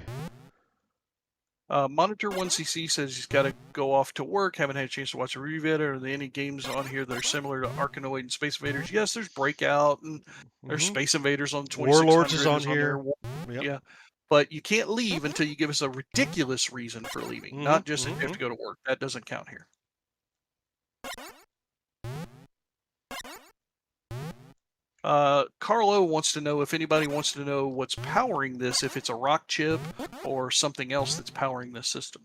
Monitor 1cc says he's got to go off to work. Haven't had a chance to watch a review yet. Are there any games on here that are similar to Arkanoid and Space Invaders? Yes, there's Breakout and there's Space Invaders on 2600. Warlords is on here. There. Yep. Yeah. But you can't leave until you give us a ridiculous reason for leaving. Not just if you have to go to work. That doesn't count here. Carlo wants to know if anybody wants to know what's powering this, if it's a rock chip or something else that's powering this system.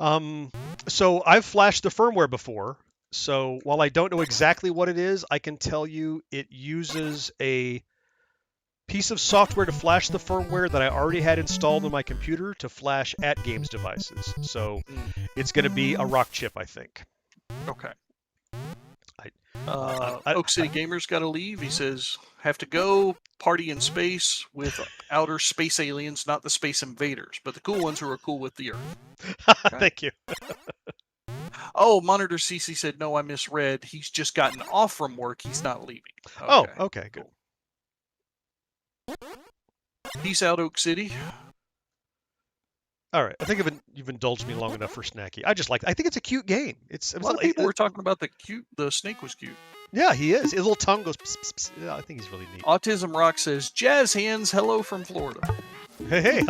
So I've flashed the firmware before. So while I don't know exactly what it is, I can tell you it uses a piece of software to flash the firmware that I already had installed on my computer to flash at games devices. So it's going to be a rock chip, I think. Okay. I- Oak City Gamer's got to leave. He says, have to go party in space with outer space aliens, not the space invaders, but the cool ones who are cool with the Earth. Thank you. Oh, Monitor CC said, no, I misread. He's just gotten off from work. He's not leaving. Oh, okay, good. Peace out, Oak City. All right, I think you've indulged me long enough for Snacky. I think it's a cute game. A lot of people were talking about the snake was cute. Yeah, he is. His little tongue goes. Pss, pss, pss. Yeah, I think he's really neat. Autism Rock says, Jazz Hands, hello from Florida. Hey,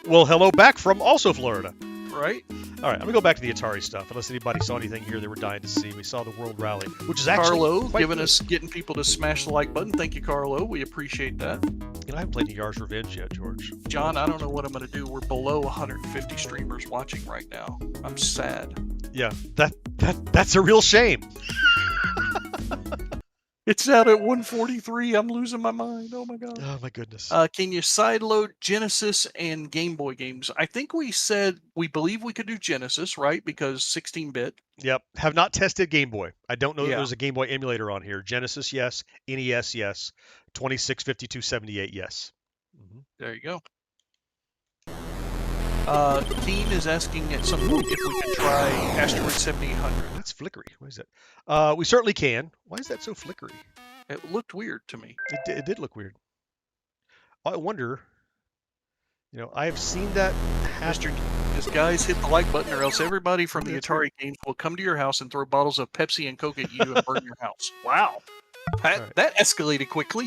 well, hello back from also Florida. Right? All right, I'm gonna go back to the Atari stuff. Unless anybody saw anything here they were dying to see, we saw the World Rally, which is actually Carlo quite good. getting people to smash the like button. Thank you, Carlo. We appreciate that. I haven't played any Yar's Revenge yet, George. John, I don't know what I'm going to do. We're below 150 streamers watching right now. I'm sad. Yeah, that's a real shame. It's out at 143. I'm losing my mind. Oh my god. Oh my goodness. Can you sideload Genesis and Game Boy games? I think we said we believe we could do Genesis, right? Because 16-bit. Yep. Have not tested Game Boy. I don't know if Yeah. there's a Game Boy emulator on here. Genesis, yes. NES, yes. 26, 52, 78, yes. There you go. Keen is asking at some point if we could try Asteroid 7800. That's flickery. What is that? We certainly can. Why is that so flickery? It looked weird to me. It did look weird. I wonder. I've seen that happen. Just guys, hit the like button, or else everybody from the Atari games will come to your house and throw bottles of Pepsi and Coke at you and burn your house. Wow, that escalated quickly.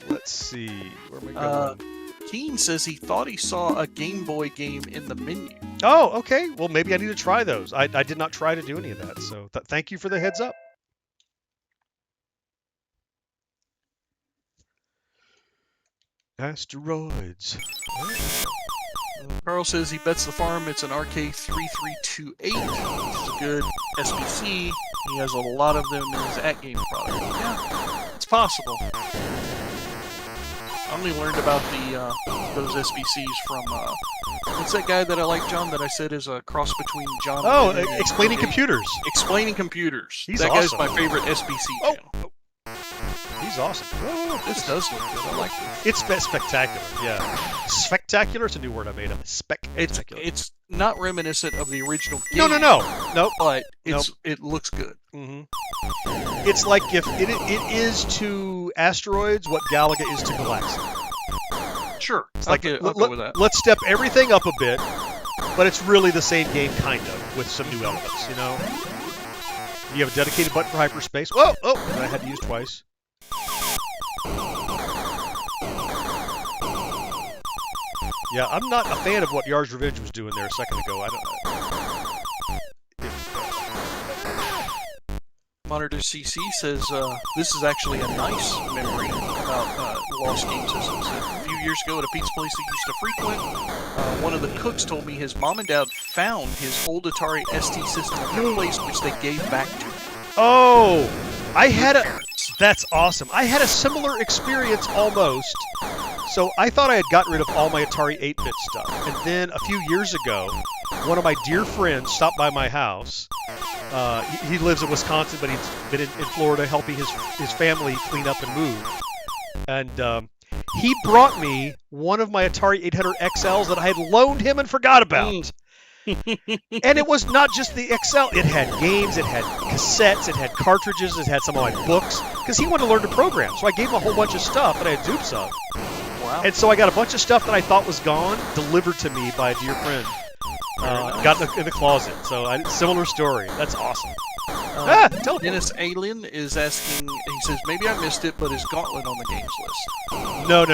Let's see. Where am I going? Keen says he thought he saw a Game Boy game in the menu. Oh, okay. Well, maybe I need to try those. I did not try to do any of that, so thank you for the heads up. Asteroids. Carl says he bets the farm it's an RK3328, which is a good SBC. He has a lot of them in his at-game product. Yeah, it's possible. I only learned about those SBCs from what's that guy that I like, John, that I said is a cross between John and Explaining Brigade? Computers. Explaining Computers. He's that awesome. guy's my favorite SBC channel. He's awesome. Whoa. This does look good. I like this. It's spectacular. Yeah. Spectacular? It's a new word I made up. Spectacular. It's not reminiscent of the original game. No. Nope. But it looks good. Mm-hmm. It's like if it is to asteroids what Galaga is to Galaxy. Sure. It's I'll like go with that. let's step everything up a bit, but it's really the same game kind of with some new elements, you know. You have a dedicated button for hyperspace. Whoa! Oh, that I had to use twice. Yeah, I'm not a fan of what Yar's Revenge was doing there a second ago. Monitor CC says this is actually a nice memory about lost game systems. A few years ago at a pizza place he used to frequent, one of the cooks told me his mom and dad found his old Atari ST system at their place, which they gave back to me. Oh, that's awesome. I had a similar experience almost. So I thought I had gotten rid of all my Atari 8-bit stuff. And then a few years ago, one of my dear friends stopped by my house. He lives in Wisconsin, but he's been in Florida helping his family clean up and move. And he brought me one of my Atari 800 XLs that I had loaned him and forgot about. And it was not just the XL. It had games, it had cassettes, it had cartridges, it had some of my books. Because he wanted to learn to program. So I gave him a whole bunch of stuff that I had dupes of. Wow. And so I got a bunch of stuff that I thought was gone delivered to me by a dear friend. Nice. Got in the closet. So similar story. That's awesome. Dennis Alien is asking, he says, maybe I missed it, but is Gauntlet on the games list? No.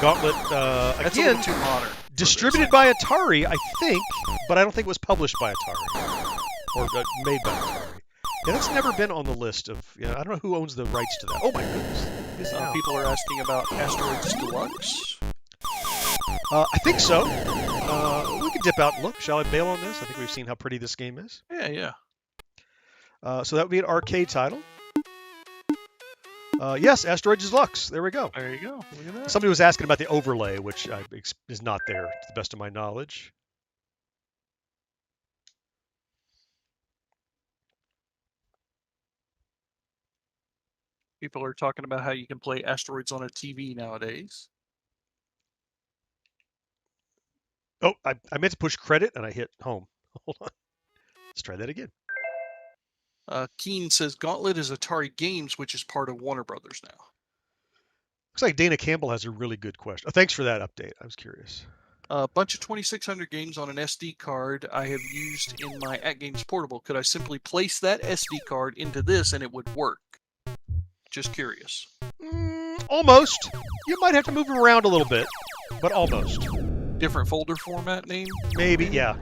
Gauntlet, That's a again, little too modern. distributed by Atari, I think, but I don't think it was published by Atari. Or made by Atari. Yeah, that's never been on the list of, I don't know who owns the rights to that. Oh my goodness. People are asking about Asteroids Deluxe. I think so. We can dip out and look. Shall I bail on this? I think we've seen how pretty this game is. Yeah. So that would be an arcade title. Yes, Asteroids Deluxe. There we go. There you go. Look at that. Somebody was asking about the overlay, which is not there, to the best of my knowledge. People are talking about how you can play Asteroids on a TV nowadays. Oh, I meant to push credit and I hit home. Hold on. Let's try that again. Keen says Gauntlet is Atari Games, which is part of Warner Brothers now. Looks like Dana Campbell has a really good question. Oh, thanks for that update. I was curious. A bunch of 2600 games on an SD card I have used in my AtGames Portable. Could I simply place that SD card into this and it would work? Just curious. Almost. You might have to move them around a little bit, but almost. Different folder format name? Maybe, yeah.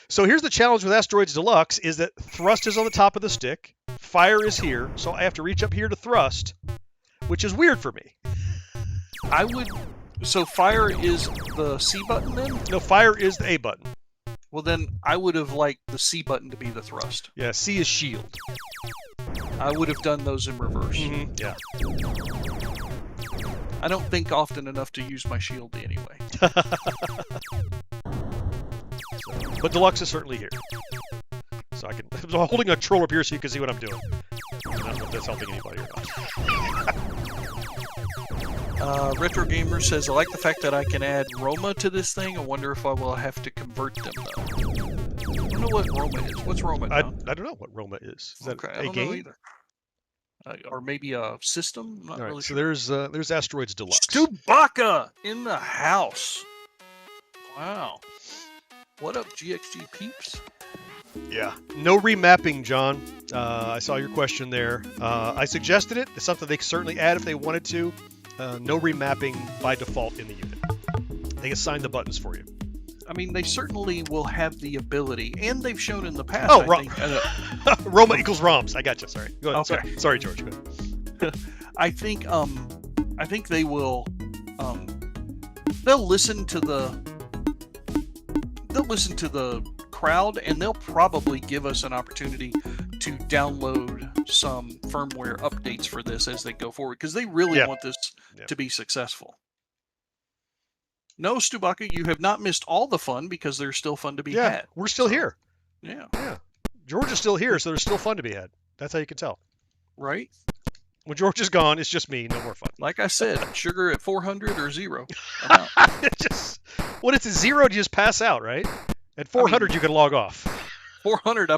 So here's the challenge with Asteroids Deluxe is that thrust is on the top of the stick, fire is here, so I have to reach up here to thrust, which is weird for me. So fire is the C button then? No, fire is the A button. Well then, I would have liked the C button to be the thrust. Yeah, C is shield. I would have done those in reverse. Yeah. I don't think often enough to use my shield anyway. But Deluxe is certainly here. So I'm holding a controller up here so you can see what I'm doing. I don't know if that's helping anybody or not. Retro Gamer says, I like the fact that I can add Roma to this thing. I wonder if I will have to convert them, though. I don't know what Roma is. What's Roma? I don't know what Roma is. Is that I a don't game? know either. Or maybe a system? I'm not All right, really so sure. there's Asteroids Deluxe. Chewbacca in the house. Wow. What up, GXG peeps? Yeah. No remapping, John. I saw your question there. I suggested it. It's something they could certainly add if they wanted to. No remapping by default in the unit. They assign the buttons for you. I mean, they certainly will have the ability, and they've shown in the past. Oh, I think, Roma equals ROMs. I got you. Sorry. Go ahead. Okay. Sorry, George. Go ahead. I think they will. They'll listen to they'll listen to the crowd, and they'll probably give us an opportunity to download some firmware updates for this as they go forward, because they really want this to be successful. No, Stubaka, you have not missed all the fun, because there's still fun to be had. We're still here. Yeah. George is still here, so there's still fun to be had. That's how you can tell. Right? When George is gone, it's just me. No more fun. Like I said, sugar at 400 or 0. When it's at 0, you just pass out, right? At 400, you can log off. 400,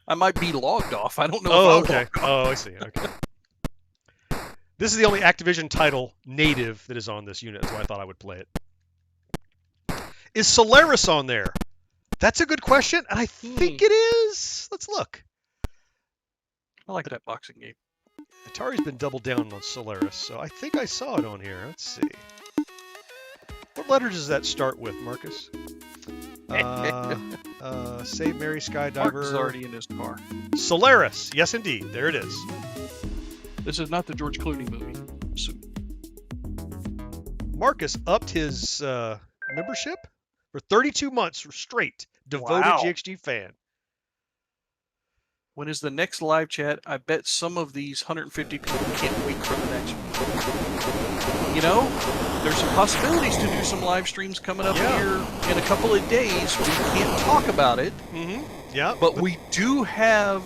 I might be logged off. I don't know. Oh, if okay. Oh, I see. Okay. This is the only Activision title native that is on this unit. That's why I thought I would play it. Is Solaris on there? That's a good question, and I think it is. Let's look. I like that boxing game. Atari's been double down on Solaris, so I think I saw it on here. Let's see. What letter does that start with, Marcus? Save Mary Skydiver. Marcus is already in his car. Solaris. Yes, indeed. There it is. This is not the George Clooney movie. So, Marcus upped his membership for 32 months straight. Devoted GXG fan. When is the next live chat? I bet some of these 150 people can't wait for the next one. You know, there's some possibilities to do some live streams coming up here in a couple of days. We can't talk about it. Yeah. But we do have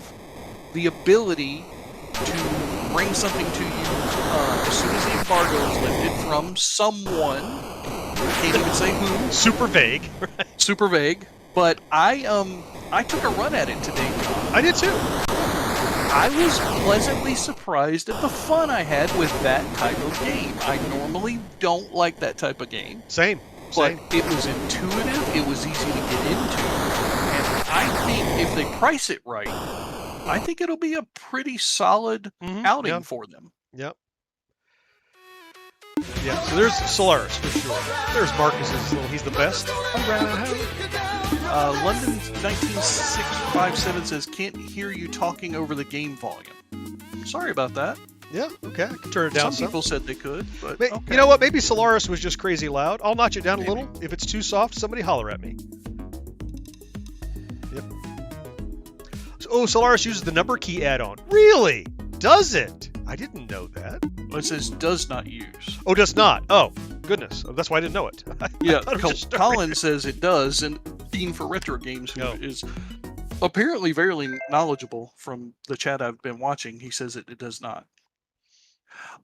the ability to bring something to you as soon as the embargo is lifted from someone. I can't even say who. Super vague. Super vague. But I took a run at it today, John. I did too. I was pleasantly surprised at the fun I had with that type of game. I normally don't like that type of game. Same. But it was intuitive, it was easy to get into, and I think if they price it right, I think it'll be a pretty solid outing for them. Yep. Yeah, so there's Solaris for sure. There's Marcus's little, he's the best. London 19657 says, can't hear you talking over the game volume. Sorry about that. Yeah, okay, I can turn it down some. People said they could, but okay. You know what, maybe Solaris was just crazy loud. I'll notch it down a little. If it's too soft, somebody holler at me. Yep. Oh, Solaris uses the number key add-on. Really? Does it? I didn't know that. Well, it says does not use. Oh, does not. Oh, goodness. That's why I didn't know it. Yeah, Colin says it does, and Dean for Retro Games, who is apparently very knowledgeable from the chat I've been watching, he says it does not.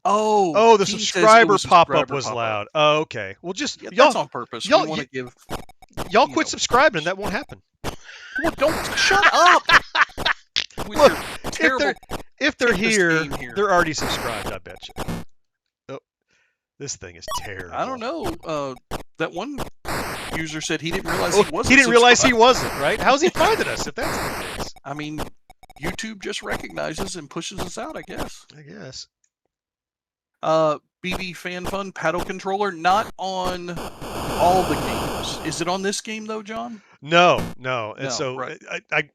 Oh, the subscriber pop-up was loud. Oh, okay. Well, just y'all, that's on purpose. Y'all, we want to give y'all quit subscribing, and that won't happen. Well, don't shut up. Look, if they're here, they're already subscribed. I bet you. Oh, this thing is terrible. I don't know. That one user said he didn't realize he wasn't. He didn't realize he wasn't. Right? How's he finding us if that's the case? I mean, YouTube just recognizes and pushes us out. I guess. BB Fan Fun paddle controller not on all the games. Is it on this game though, John? No. And so right. I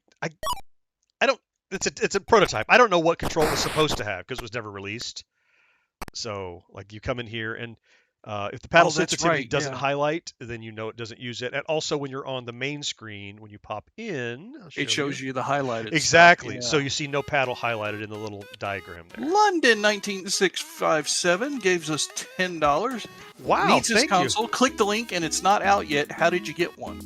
don't. It's a prototype. I don't know what control it's supposed to have because it was never released. So like you come in here and if the paddle sensitivity doesn't highlight, then you know it doesn't use it. And also when you're on the main screen, when you pop in, it shows you the highlighted exactly. Stuff. Yeah. So you see no paddle highlighted in the little diagram there. London 19657 gives us $10. Wow, needs his console. Click the link and it's not out yet. How did you get one?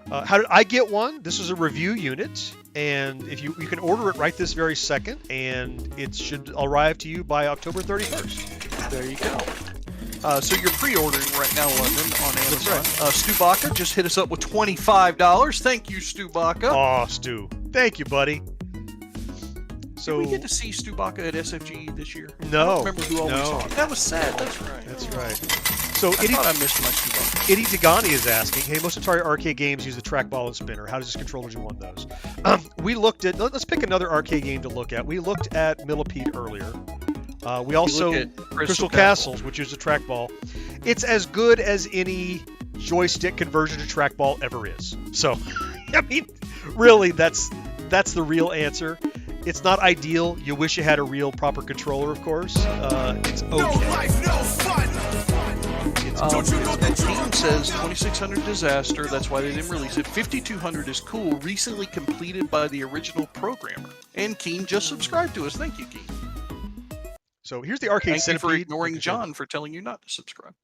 How did I get one? This is a review unit, and if you can order it right this very second, and it should arrive to you by October 31st. There you go. So you're pre-ordering right now, London, on Amazon. That's right. Stu Baca just hit us up with $25. Thank you, Stu Baca. Aw, Stu. Thank you, buddy. So did we get to see Stu Baca at SFG this year? No. I don't remember who always saw it. That was sad. That's right. That's right. So I thought I missed my Stu Baca. Eddie Degani is asking, hey, most Atari arcade games use the trackball and spinner. How does this controller do on those? We looked at, let's pick another arcade game to look at. We looked at Millipede earlier. We also, Crystal Castles, which is a trackball. It's as good as any joystick conversion to trackball ever is. So, I mean, really, that's the real answer. It's not ideal. You wish you had a real proper controller, of course. It's okay. No life, no fun. Team says 2600 disaster. That's why they didn't release it. 5200 is cool. Recently completed by the original programmer. And Keen just subscribed to us. Thank you, Keen. So here's the arcade Thank you for centipede. ignoring John for telling you not to subscribe.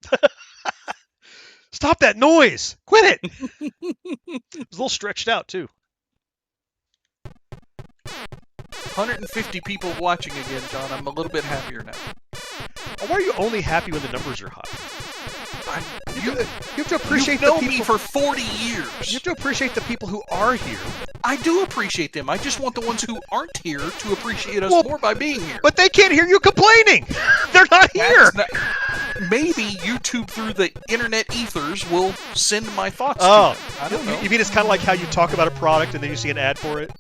Stop that noise! Quit it! It was a little stretched out too. 150 people watching again, John. I'm a little bit happier now. Why are you only happy when the numbers are high? You have to appreciate You've the known people. me for 40 years. You have to appreciate the people who are here. I do appreciate them. I just want the ones who aren't here to appreciate us more by being here. But they can't hear you complaining. They're not here. Maybe YouTube through the internet ethers will send my thoughts to Oh, them. I don't know. you mean it's kind of like how you talk about a product and then you see an ad for it?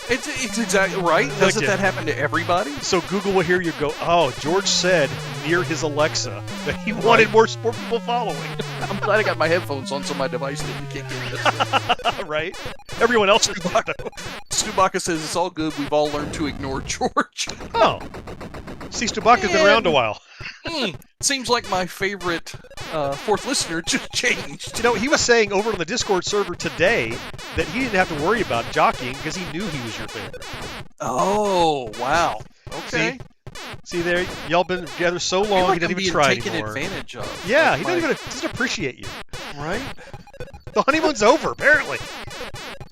It's exactly right. Doesn't that happen to everybody? So Google will hear you go, oh, George said near his Alexa that he wanted more people following. I'm glad I got my headphones on so my device didn't kick in. Right? Everyone else is not, though. Stubaka says it's all good. We've all learned to ignore George. Oh. See, Stubaka's been around a while. Seems like my favorite fourth listener just changed. You know, he was saying over on the Discord server today that he didn't have to worry about jockeying because he knew he was your favorite. Oh, wow. Okay. See there, y'all been together so long, he didn't even try taken anymore. Advantage of. Yeah, he doesn't appreciate you. Right? The honeymoon's over, apparently.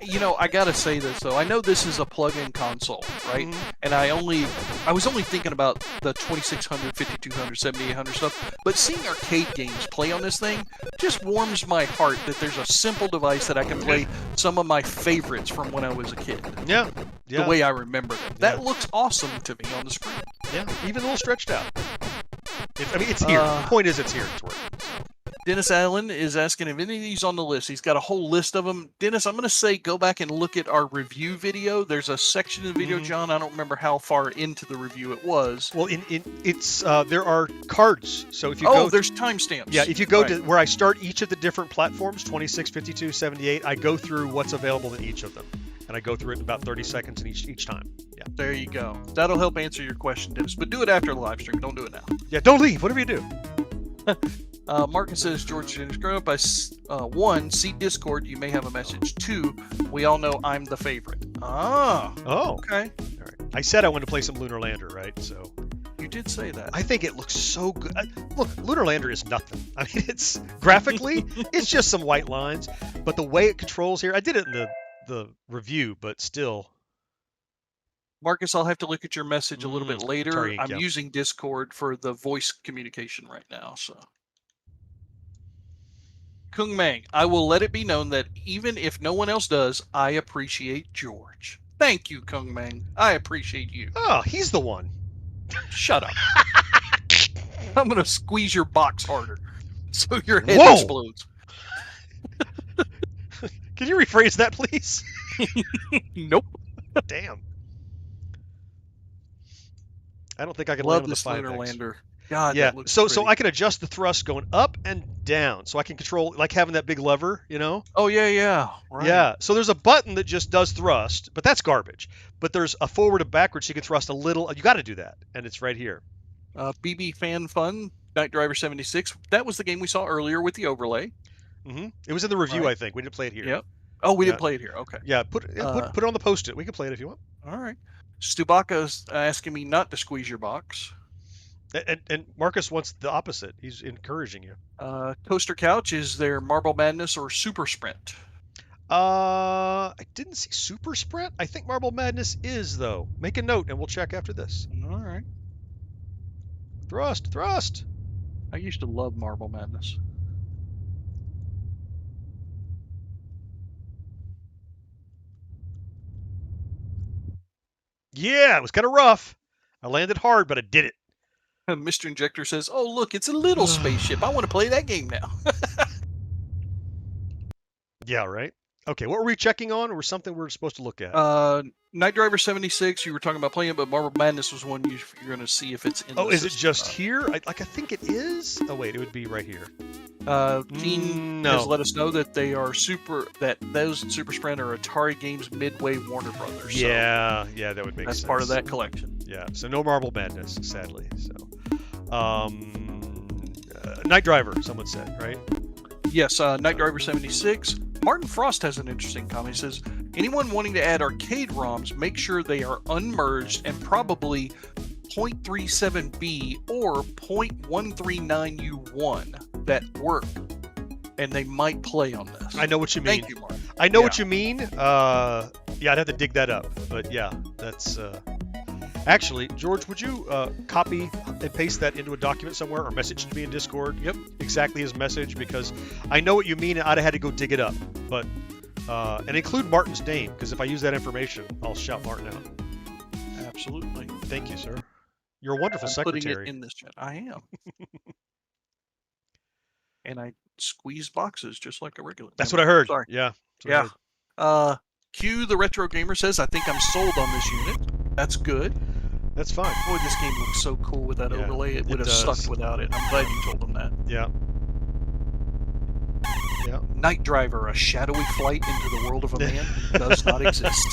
You know, I gotta say this though. I know this is a plug-in console, right? And I was only thinking about the 2600, 5200, 7800 stuff. But seeing arcade games play on this thing just warms my heart that there's a simple device that I can play some of my favorites from when I was a kid. Yeah. The way I remember them. That looks awesome to me on the screen. Yeah, even a little stretched out. It's here. The point is, it's here. It's working. Dennis Allen is asking if any of these on the list. He's got a whole list of them. Dennis, I'm going to say go back and look at our review video. There's a section of the video, John. I don't remember how far into the review it was. Well, it's there are cards. So if you go, there's timestamps. Yeah, if you go to where I start each of the different platforms, 26, 52, 78, I go through what's available in each of them, and I go through it in about 30 seconds in each time. Yeah. There you go. That'll help answer your question, Dennis. But do it after the live stream. Don't do it now. Yeah, don't leave. Whatever you do. Marcus says, George GenXGrownUp, 1, see Discord, you may have a message. 2, we all know I'm the favorite. Oh, okay. All right. I said I wanted to play some Lunar Lander, right? So you did say that. I think it looks so good. Look, Lunar Lander is nothing. I mean, it's graphically, it's just some white lines, but the way it controls here, I did it in the review, but still. Marcus, I'll have to look at your message a little bit later. Sorry, I'm using Discord for the voice communication right now, so. Kung Mang, I will let it be known that even if no one else does, I appreciate George. Thank you, Kung Mang. I appreciate you. Oh, he's the one. Shut up. I'm going to squeeze your box harder so your head explodes. Can you rephrase that, please? Nope. Damn. I don't think I can love land on this the 5X. Lunar Lander. God, yeah. that looks So pretty. I can adjust the thrust going up and down, so I can control like having that big lever, you know? Oh yeah. Right. Yeah. So there's a button that just does thrust, but that's garbage. But there's a forward and backwards, so you can thrust a little. You got to do that, and it's right here. BB Fan Fun, Night Driver 76. That was the game we saw earlier with the overlay. It was in the review, I think. We didn't play it here. Yep. Oh, we didn't play it here. Okay. Yeah. Put it on the post-it. We can play it if you want. All right. Stubaka's asking me not to squeeze your box. And Marcus wants the opposite. He's encouraging you. Toaster Couch, is there Marble Madness or Super Sprint? I didn't see Super Sprint. I think Marble Madness is, though. Make a note, and we'll check after this. All right. Thrust. I used to love Marble Madness. Yeah, it was kind of rough. I landed hard, but I did it. Mr. Injector says, oh, look, it's a little spaceship. I want to play that game now. Yeah, right? Okay, what were we checking on, or something we're supposed to look at? Night Driver 76, you were talking about playing it, but Marble Madness was one you're going to see if it's in the is it system. just here? I think it is. Oh, wait, it would be right here. Gene has let us know that those Super Sprint are Atari Games Midway Warner Brothers. Yeah, that would make sense. That's part of that collection. Yeah, so no Marble Madness, sadly. So, Night Driver, someone said, right? Yes, Night Driver 76. Martin Frost has an interesting comment. He says, anyone wanting to add arcade ROMs, make sure they are unmerged and probably 0.37B or 0.139U1 that work, and they might play on this. I know what you mean. Thank you, Mark. I know what you mean. Yeah, I'd have to dig that up. But yeah, that's... Actually, George, would you copy and paste that into a document somewhere or message to me in Discord? Yep. Exactly his message, because I know what you mean and I'd have had to go dig it up. But and include Martin's name, because if I use that information, I'll shout Martin out. Absolutely. Thank you, sir. You're a wonderful secretary. Putting it in this chat. I am. And I squeeze boxes just like a regular. That's what I heard. Sorry. Yeah. Yeah. Q the Retro Gamer says, I think I'm sold on this unit. That's good. That's fine. Boy, this game looks so cool with that overlay. It would have does. sucked without it. I'm glad you told them that. Yeah. Yeah. Night Driver, a shadowy flight into the world of a man does not exist.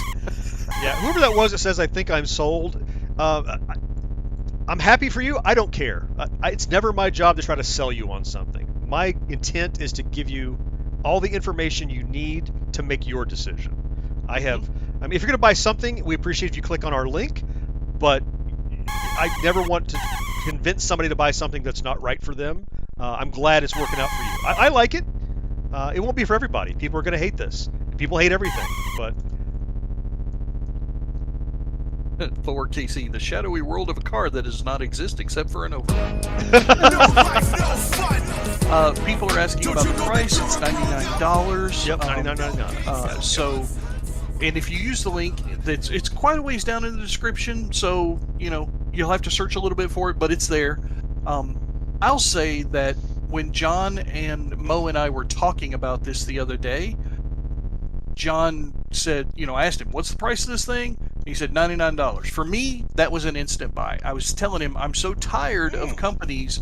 Yeah. Whoever that was that says, I think I'm sold, I'm happy for you. I don't care. It's never my job to try to sell you on something. My intent is to give you all the information you need to make your decision. I mean, if you're going to buy something, we appreciate if you click on our link, but I never want to convince somebody to buy something that's not right for them. I'm glad it's working out for you. I like it. It won't be for everybody. People are going to hate this. People hate everything, but... Thor KC, the shadowy world of a car that does not exist except for an overlay. People are asking about the price. It's $99. Yep, $99.99. So, and if you use the link, it's quite a ways down in the description. So, you'll have to search a little bit for it, but it's there. I'll say that when John and Mo and I were talking about this the other day, John said, I asked him, what's the price of this thing? He said $99. For me, that was an instant buy. I was telling him I'm so tired of companies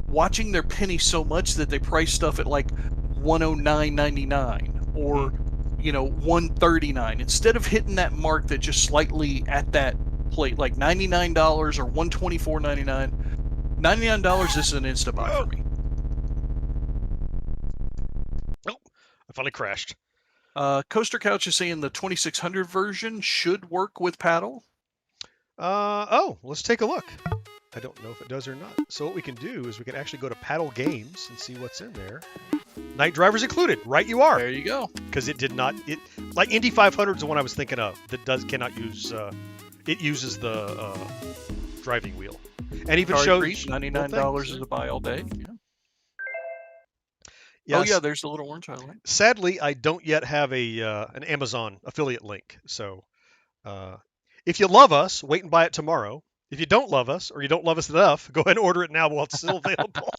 watching their penny so much that they price stuff at like $109.99 or $139 instead of hitting that mark that just slightly at that plate, like $99 or $124.99. $99 is an instant buy for me. Oh, I finally crashed. Coaster Couch is saying the 2600 version should work with paddle. Let's take a look. I don't know if it does or not. So what we can do is we can actually go to Paddle Games and see what's in there. Night Driver's included. Right, you are. There you go. Because it did not. Like Indy 500 is the one I was thinking of. That cannot use. It uses the driving wheel. And even shows $99 is a buy all day. Yeah. Yes. Oh yeah, there's the little orange highlight. Sadly, I don't yet have an Amazon affiliate link. So, if you love us, wait and buy it tomorrow. If you don't love us, or you don't love us enough, go ahead and order it now while it's still available.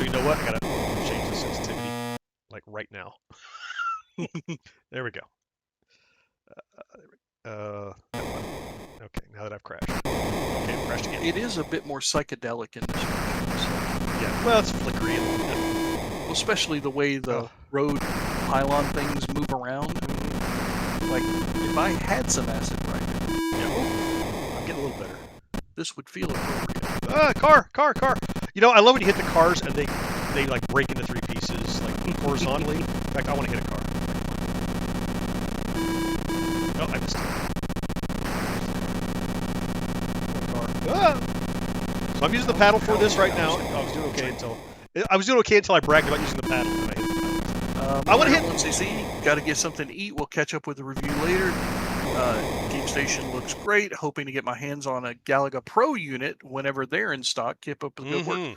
You know what? I gotta change the sensitivity, like right now. There we go. Okay, now that I've crashed. Okay, I've crashed again. It is a bit more psychedelic in this version. So. Yeah, well, it's flickery. Well, especially the way the road pylon things move around. Like, if I had some acid right now, I'm getting a little better. This would feel appropriate. Car. I love when you hit the cars and they like break into three pieces, like horizontally. In fact, I want to hit a car. Oh, I missed it. So I'm using the paddle for this right now. I was doing okay until I bragged about using the paddle. And I hit the paddle. I want to hit 1cc. Got to get something to eat. We'll catch up with the review later. Gamestation looks great. Hoping to get my hands on a Galaga Pro unit whenever they're in stock. Keep up the good work.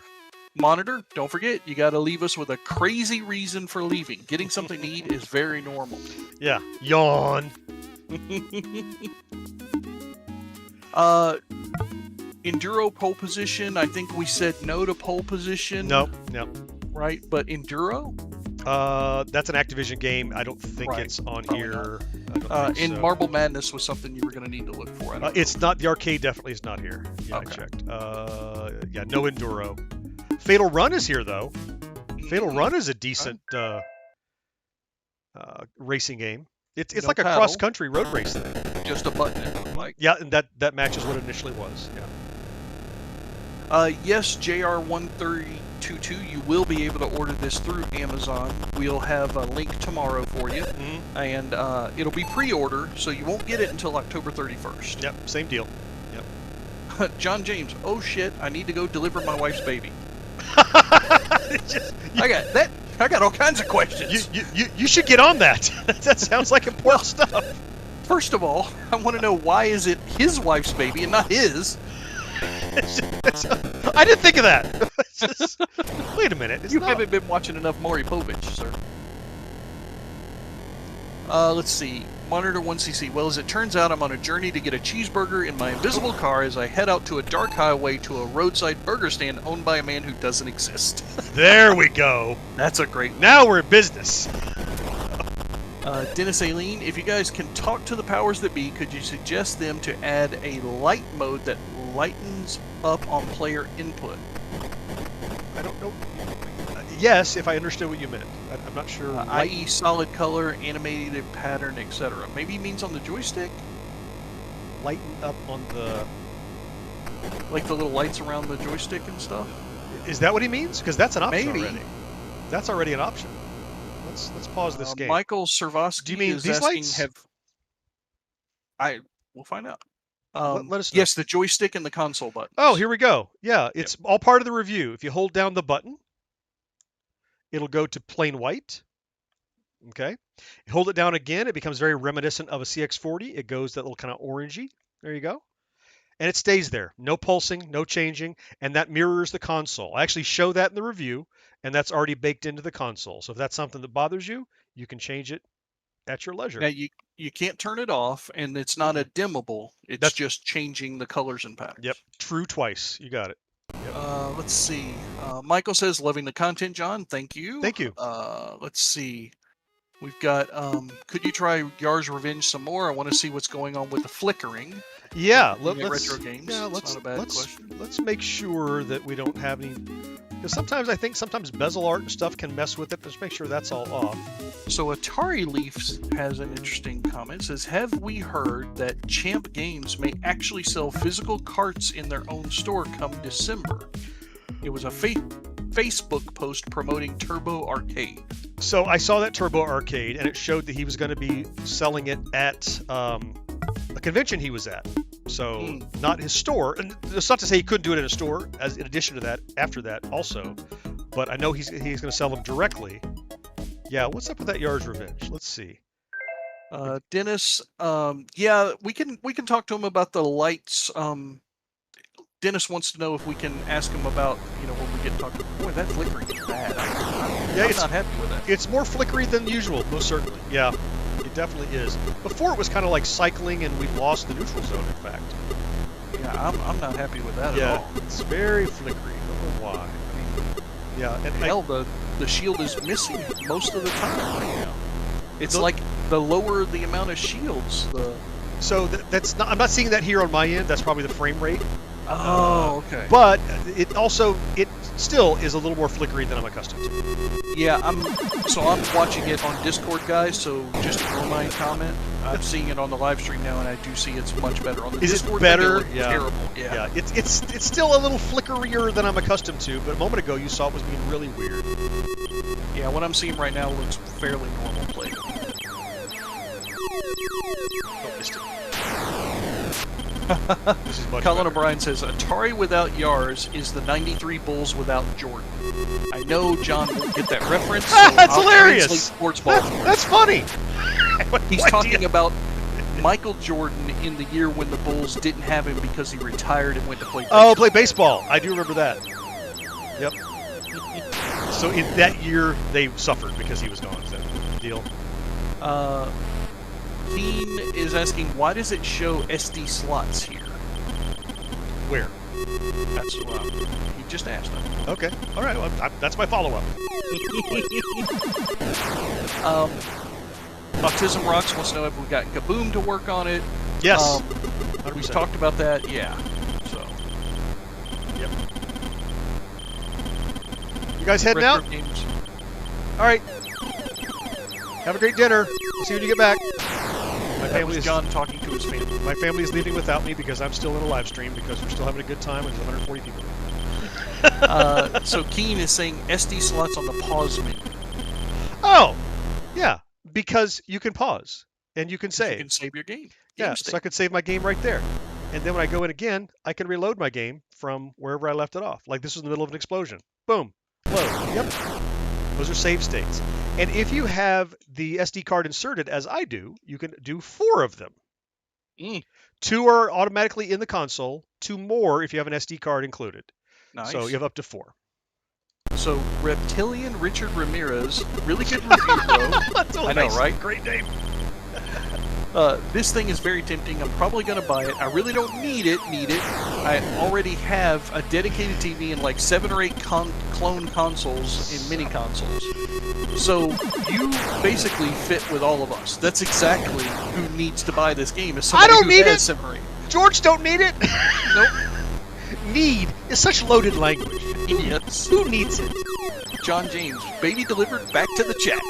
Monitor, don't forget, you got to leave us with a crazy reason for leaving. Getting something to eat is very normal. Yeah. Yawn. Enduro pole position. I think we said no to pole position. No. Right, but Enduro? That's an Activision game. I don't think it's on here. And Marble Madness was something you were going to need to look for. It's not. The arcade definitely is not here. Yeah, okay. I checked. No Enduro. Fatal Run is here though. Fatal Run is a decent racing game. It's like a cross-country road race thing. Just a button, it looked like. Yeah, and that matches what it initially was. Yeah. Yes, JR1322, you will be able to order this through Amazon. We'll have a link tomorrow for you, and it'll be pre-order, so you won't get it until October 31st. Yep, same deal. John James, oh shit, I need to go deliver my wife's baby. I got all kinds of questions. You should get on that. That sounds like important stuff. First of all, I want to know why is it his wife's baby and not his? I didn't think of that. Wait a minute. You haven't been watching enough Maury Povich, sir. Let's see. Monitor 1cc. Well, as it turns out, I'm on a journey to get a cheeseburger in my invisible car as I head out to a dark highway to a roadside burger stand owned by a man who doesn't exist. There we go. That's a great... Now we're in business. Dennis Aileen, if you guys can talk to the powers that be, could you suggest them to add a light mode that lightens up on player input? I don't know. Yes, if I understood what you meant. I'm not sure. I.e. solid color, animated pattern, etc. Maybe he means on the joystick? Lighten up on the... Like the little lights around the joystick and stuff? Is that what he means? Because that's an option Maybe. already. That's already an option. Let's pause this game. Michael Servosky Do you mean is these asking, lights? We'll find out. Let us know. Yes, the joystick and the console button. Oh, here we go. Yeah, it's all part of the review. If you hold down the button, it'll go to plain white. Okay. You hold it down again, it becomes very reminiscent of a CX40. It goes that little kind of orangey. There you go. And it stays there. No pulsing, no changing, and that mirrors the console. I actually show that in the review, and that's already baked into the console. So if that's something that bothers you, you can change it at your leisure. Now you can't turn it off, and it's not a dimmable. It's just changing the colors and patterns. Yep. True twice. You got it. Yep. Let's see. Michael says, loving the content, John. Thank you. Thank you. Let's see. We've got, could you try Yar's Revenge some more? I want to see what's going on with the flickering. Yeah, let's retro games. Yeah, not a bad question. Let's make sure that we don't have any, because sometimes bezel art and stuff can mess with it. Let's make sure that's all off. So Atari Leafs has an interesting comment. It says, have we heard that Champ Games may actually sell physical carts in their own store come December? It was a Facebook post promoting Turbo Arcade. So I saw that Turbo Arcade, and it showed that he was going to be selling it at a convention he was at. So not his store. And it's not to say he couldn't do it in a store, as in addition to that, after that also. But I know he's going to sell them directly. Yeah, what's up with that Yar's Revenge? Let's see. Dennis, yeah, we can talk to him about the lights. Dennis wants to know if we can ask him about, when we get to talk to him. Boy, that flickering is bad. I'm not happy with that. It's more flickery than usual, most certainly. Yeah, it definitely is. Before it was kind of like cycling, and we've lost the neutral zone, in fact. Yeah, I'm not happy with that at all. Yeah, it's very flickery. I don't know why. Yeah, and hell, the shield is missing most of the time right now. It's like the lower the amount of shields, the... So that's not. I'm not seeing that here on my end. That's probably the frame rate. Oh, okay. But it still is a little more flickery than I'm accustomed to. Yeah, I'm watching it on Discord, guys. So just ignore my comment. I'm seeing it on the live stream now, and I do see it's much better on the Discord. Is it better? Yeah. Terrible. Yeah. It's still a little flickerier than I'm accustomed to. But a moment ago, you saw it was being really weird. Yeah, what I'm seeing right now looks fairly normal play. Oh, missed it. Colin O'Brien says, Atari without Yars is the 93 Bulls without Jordan. I know John won't get that reference. So That's I'll hilarious. Sports ball for That's funny. He's talking about Michael Jordan in the year when the Bulls didn't have him because he retired and went to play baseball. Oh, play baseball. I do remember that. Yep. So in that year, they suffered because he was gone. Is that the deal? Keen is asking, why does it show SD slots here? Where? That's what he just asked them. Okay. All right. Well, that's my follow-up. Autism Rocks wants to know if we got Kaboom to work on it. Yes. We talked about that. Yeah. So. Yep. You guys heading out? Games. All right. Have a great dinner. We'll see you when you get back. That was John talking to his family. My family is leaving without me because I'm still in a live stream because we're still having a good time and there's 140 people. So Keen is saying SD slots on the pause menu. Oh, yeah, because you can pause and you can You save. can save your game. Yeah, so I could save my game right there. And then when I go in again, I can reload my game from wherever I left it off. Like this was in the middle of an explosion. Boom. Load. Yep. Those are save states. And if you have the SD card inserted, as I do, you can do 4 of them. 2 are automatically in the console, 2 more if you have an SD card included. Nice. So you have up to 4. So Reptilian Richard Ramirez, really good review, bro. I know, right? Great name. This thing is very tempting. I'm probably going to buy it. I really don't need it. I already have a dedicated TV and like 7 or 8 clone consoles and mini consoles. So you basically fit with all of us. That's exactly who needs to buy this game. Is somebody don't who need has it. 7 or 8. George don't need it. Nope. Need is such loaded language. Idiots. Who needs it? John James, baby delivered back to the chat.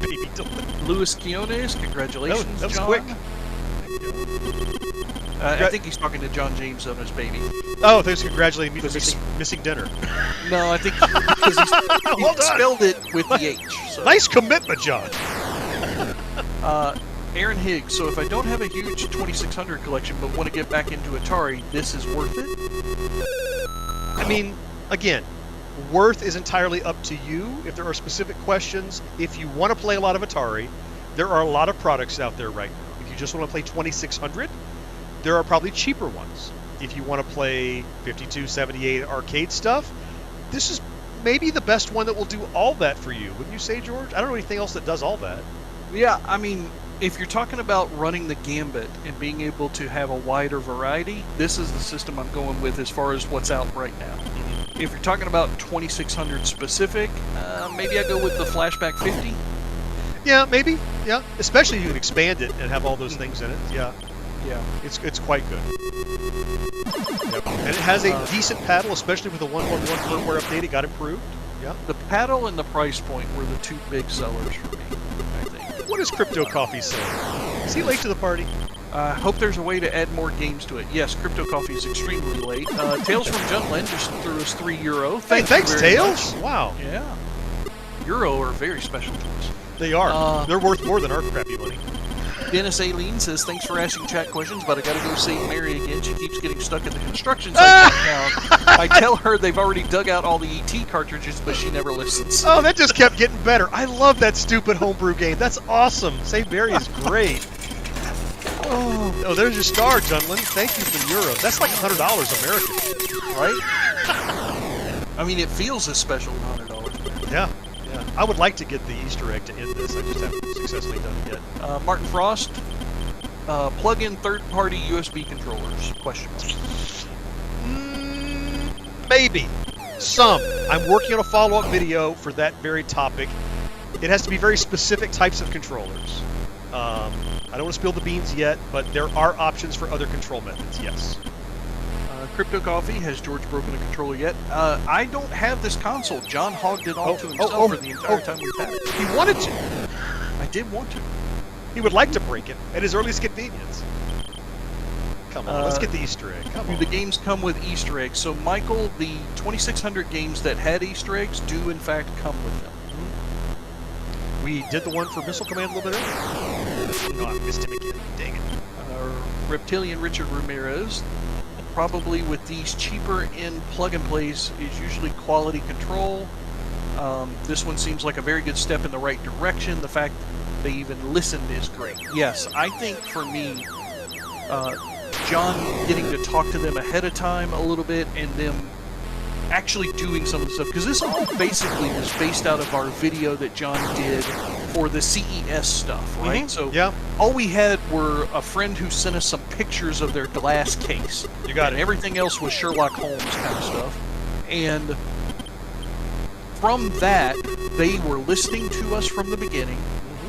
Baby delivered. Luis Quiones, congratulations, That was John. quick. I think he's talking to John James on his baby. Oh, thanks for congratulating me for missing dinner. No, I think because he Well done. spelled it with the H. So. Nice commitment, John. Aaron Higgs, so if I don't have a huge 2600 collection but want to get back into Atari, this is worth it? I mean, again, worth is entirely up to you. If there are specific questions, if you want to play a lot of Atari, there are a lot of products out there right now. If you just want to play 2600, there are probably cheaper ones. If you want to play 5278 arcade stuff, this is maybe the best one that will do all that for you. Wouldn't you say, George? I don't know anything else that does all that. Yeah, I mean, if you're talking about running the gambit and being able to have a wider variety, this is the system I'm going with as far as what's out right now. If you're talking about 2600 specific, maybe I go with the Flashback 50. Yeah, maybe. Yeah, especially if you can expand it and have all those things in it. Yeah, Yeah. it's quite good. Yep. And it has a decent paddle, especially with the 1.1 firmware update. It got improved. Yeah. The paddle and the price point were the 2 big sellers for me, I think. What is Crypto Coffee saying? Is he late to the party? I hope there's a way to add more games to it. Yes, Crypto Coffee is extremely late. Tales from Junland just threw us €3. Hey, thanks, you very Tails. much. Wow. Yeah. Euro are very special to us. They are. They're worth more than our crappy money. Dennis Aileen says, thanks for asking chat questions, but I gotta go save Mary again. She keeps getting stuck at the construction site right now. I tell her they've already dug out all the ET cartridges, but she never listens. Oh, that just kept getting better. I love that stupid homebrew game. That's awesome. Save Mary is great. Oh, there's your star, Junlin. Thank you for the euro. That's like $100 American, Right? I mean, it feels as special as $100. Yeah. Yeah. I would like to get the Easter egg to end this. I just haven't successfully done it yet. Martin Frost, plug-in third-party USB controllers? Question mark. Maybe. Some. I'm working on a follow-up video for that very topic. It has to be very specific types of controllers. I don't want to spill the beans yet, but there are options for other control methods, yes. Crypto Coffee, has George broken a controller yet? I don't have this console. John hogged it all to himself for the entire time we've had it. He wanted to. I did want to. He would like to break it at his earliest convenience. Come on, let's get the Easter egg. Come on. The games come with Easter eggs. So, Michael, the 2600 games that had Easter eggs do, in fact, come with them. We did the one for Missile Command a little bit earlier. No, I missed him again. Dang it. Reptilian Richard Ramirez, probably with these cheaper in plug-and-plays, is usually quality control. This one seems like a very good step in the right direction. The fact they even listened is great. Yes, I think for me, John getting to talk to them ahead of time a little bit and them actually doing some of the stuff, because this all basically was based out of our video that John did for the CES stuff, right? Mm-hmm. So yeah. all we had were a friend who sent us some pictures of their glass case. You got and it. Everything else was Sherlock Holmes kind of stuff. And from that, they were listening to us from the beginning.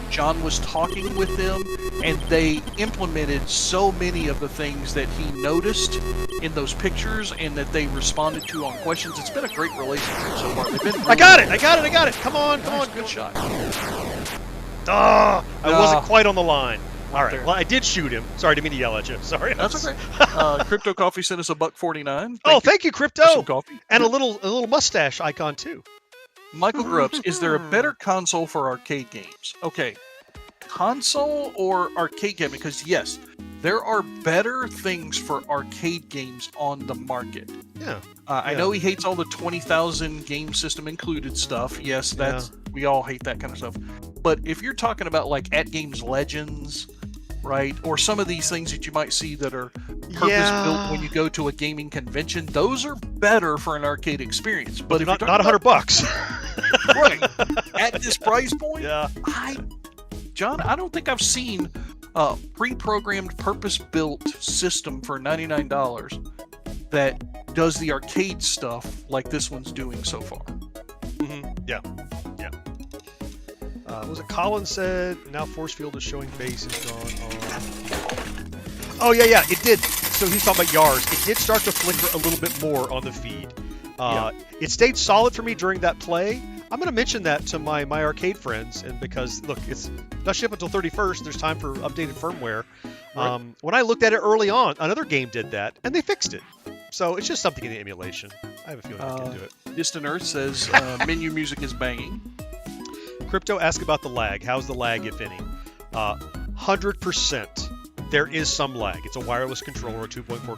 John was talking with them, and they implemented so many of the things that he noticed in those pictures and that they responded to on questions. It's been a great relationship so far. They've been really I got it! Come on, nice, good shot. I wasn't quite on the line. All right. there. Well, I did shoot him. Sorry, didn't mean to yell at you. Sorry. That's okay. Crypto Coffee sent us $1.49. Thank you, for Crypto. some coffee. And a little mustache icon too. Michael Grubbs, is there a better console for arcade games? Okay, console or arcade game? Because yes, there are better things for arcade games on the market. Yeah. I know he hates all the 20,000 game system included stuff. Yes, we all hate that kind of stuff. But if you're talking about like At Games Legends, right, or some of these things that you might see that are purpose-built when you go to a gaming convention, those are better for an arcade experience. But if not you're talking $100. right at this price point, John, I don't think I've seen a pre-programmed, purpose-built system for $99 that does the arcade stuff like this one's doing so far. Yeah. Was it Colin said now force field is showing base is gone on? Oh yeah, it did. So he's talking about YARS. It did start to flicker a little bit more on the feed. It stayed solid for me during that play. I'm going to mention that to my arcade friends, and because look, it's not shipped until 31st. There's time for updated firmware. Right. When I looked at it early on, another game did that, and they fixed it. So it's just something in the emulation. I have a feeling I can do it. Distant Earth says menu music is banging. Crypto asked about the lag. How's the lag, if any? 100%. There is some lag. It's a wireless controller at 2.4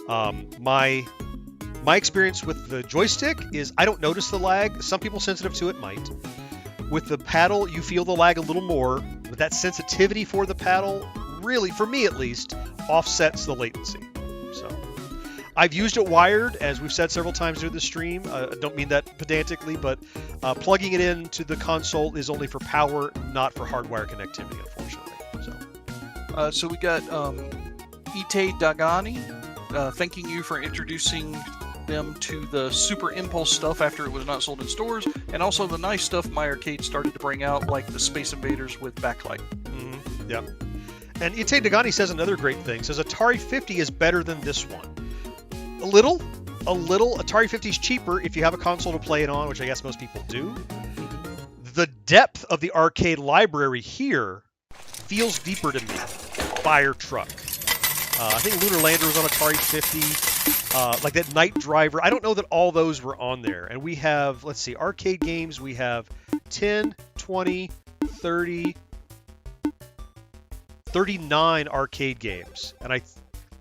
gigahertz. My experience with the joystick is I don't notice the lag. Some people sensitive to it might. With the paddle, you feel the lag a little more, but that sensitivity for the paddle really, for me at least, offsets the latency. So I've used it wired, as we've said several times during the stream. I don't mean that pedantically, but plugging it into the console is only for power, not for hardwire connectivity, unfortunately. So we got Ite Dagani thanking you for introducing them to the Super Impulse stuff after it was not sold in stores, and also the nice stuff my arcade started to bring out, like the Space Invaders with backlight. Yeah. And Ite Dagani says another great thing. Says Atari 50 is better than this one. A little. Atari 50 is cheaper if you have a console to play it on, which I guess most people do. The depth of the arcade library here feels deeper to me. Fire Truck. I think Lunar Lander was on Atari 50. Like that Night Driver. I don't know that all those were on there. And we have, let's see, arcade games. We have 10, 20, 30, 39 arcade games. And I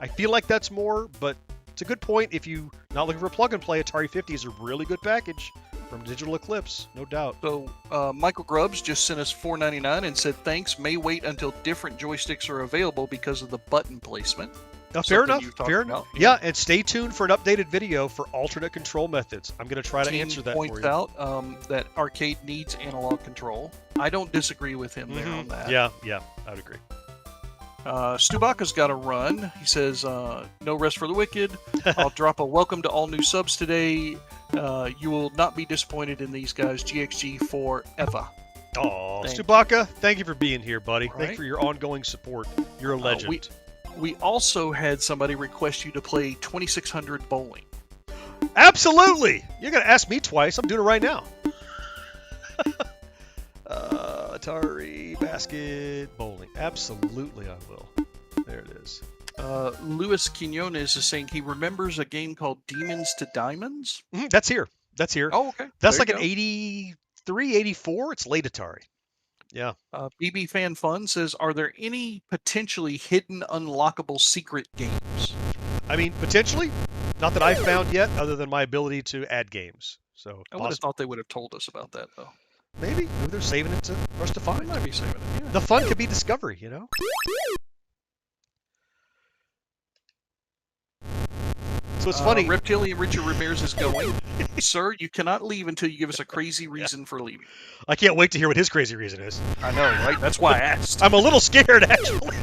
feel like that's more, but it's a good point. If you're not looking for a plug and play, Atari 50 is a really good package from Digital Eclipse, no doubt. So Michael Grubbs just sent us $4.99 and said thanks. May wait until different joysticks are available because of the button placement. Fair enough. Yeah, and stay tuned for an updated video for alternate control methods. I'm going to try to answer that for you. Points out that arcade needs analog control. I don't disagree with him there on that. Yeah, I would agree. Stubaka's got a run. He says, no rest for the wicked. I'll drop a welcome to all new subs today. You will not be disappointed in these guys. GXG forever. Aw, Stubaka, thank you for being here, buddy. Right. Thank you for your ongoing support. You're a legend. We also had somebody request you to play 2600 bowling. Absolutely! You're going to ask me twice. I'm doing it right now. Atari, basket, bowling. Absolutely, I will. There it is. Luis Quinones is saying he remembers a game called Demons to Diamonds. That's here. Oh, okay. That's like an 83, 84. It's late Atari. Yeah. BB Fan Fun says, are there any potentially hidden unlockable secret games? I mean, potentially. Not that I've found yet, other than my ability to add games. So I would have thought they would have told us about that, though. Maybe they're saving it for us to find. They might be saving it. Yeah. The fun could be discovery, you know? So it's funny. Reptilian Richard Ramirez is going. Sir, you cannot leave until you give us a crazy reason for leaving. I can't wait to hear what his crazy reason is. I know, right? That's why I asked. I'm a little scared, actually.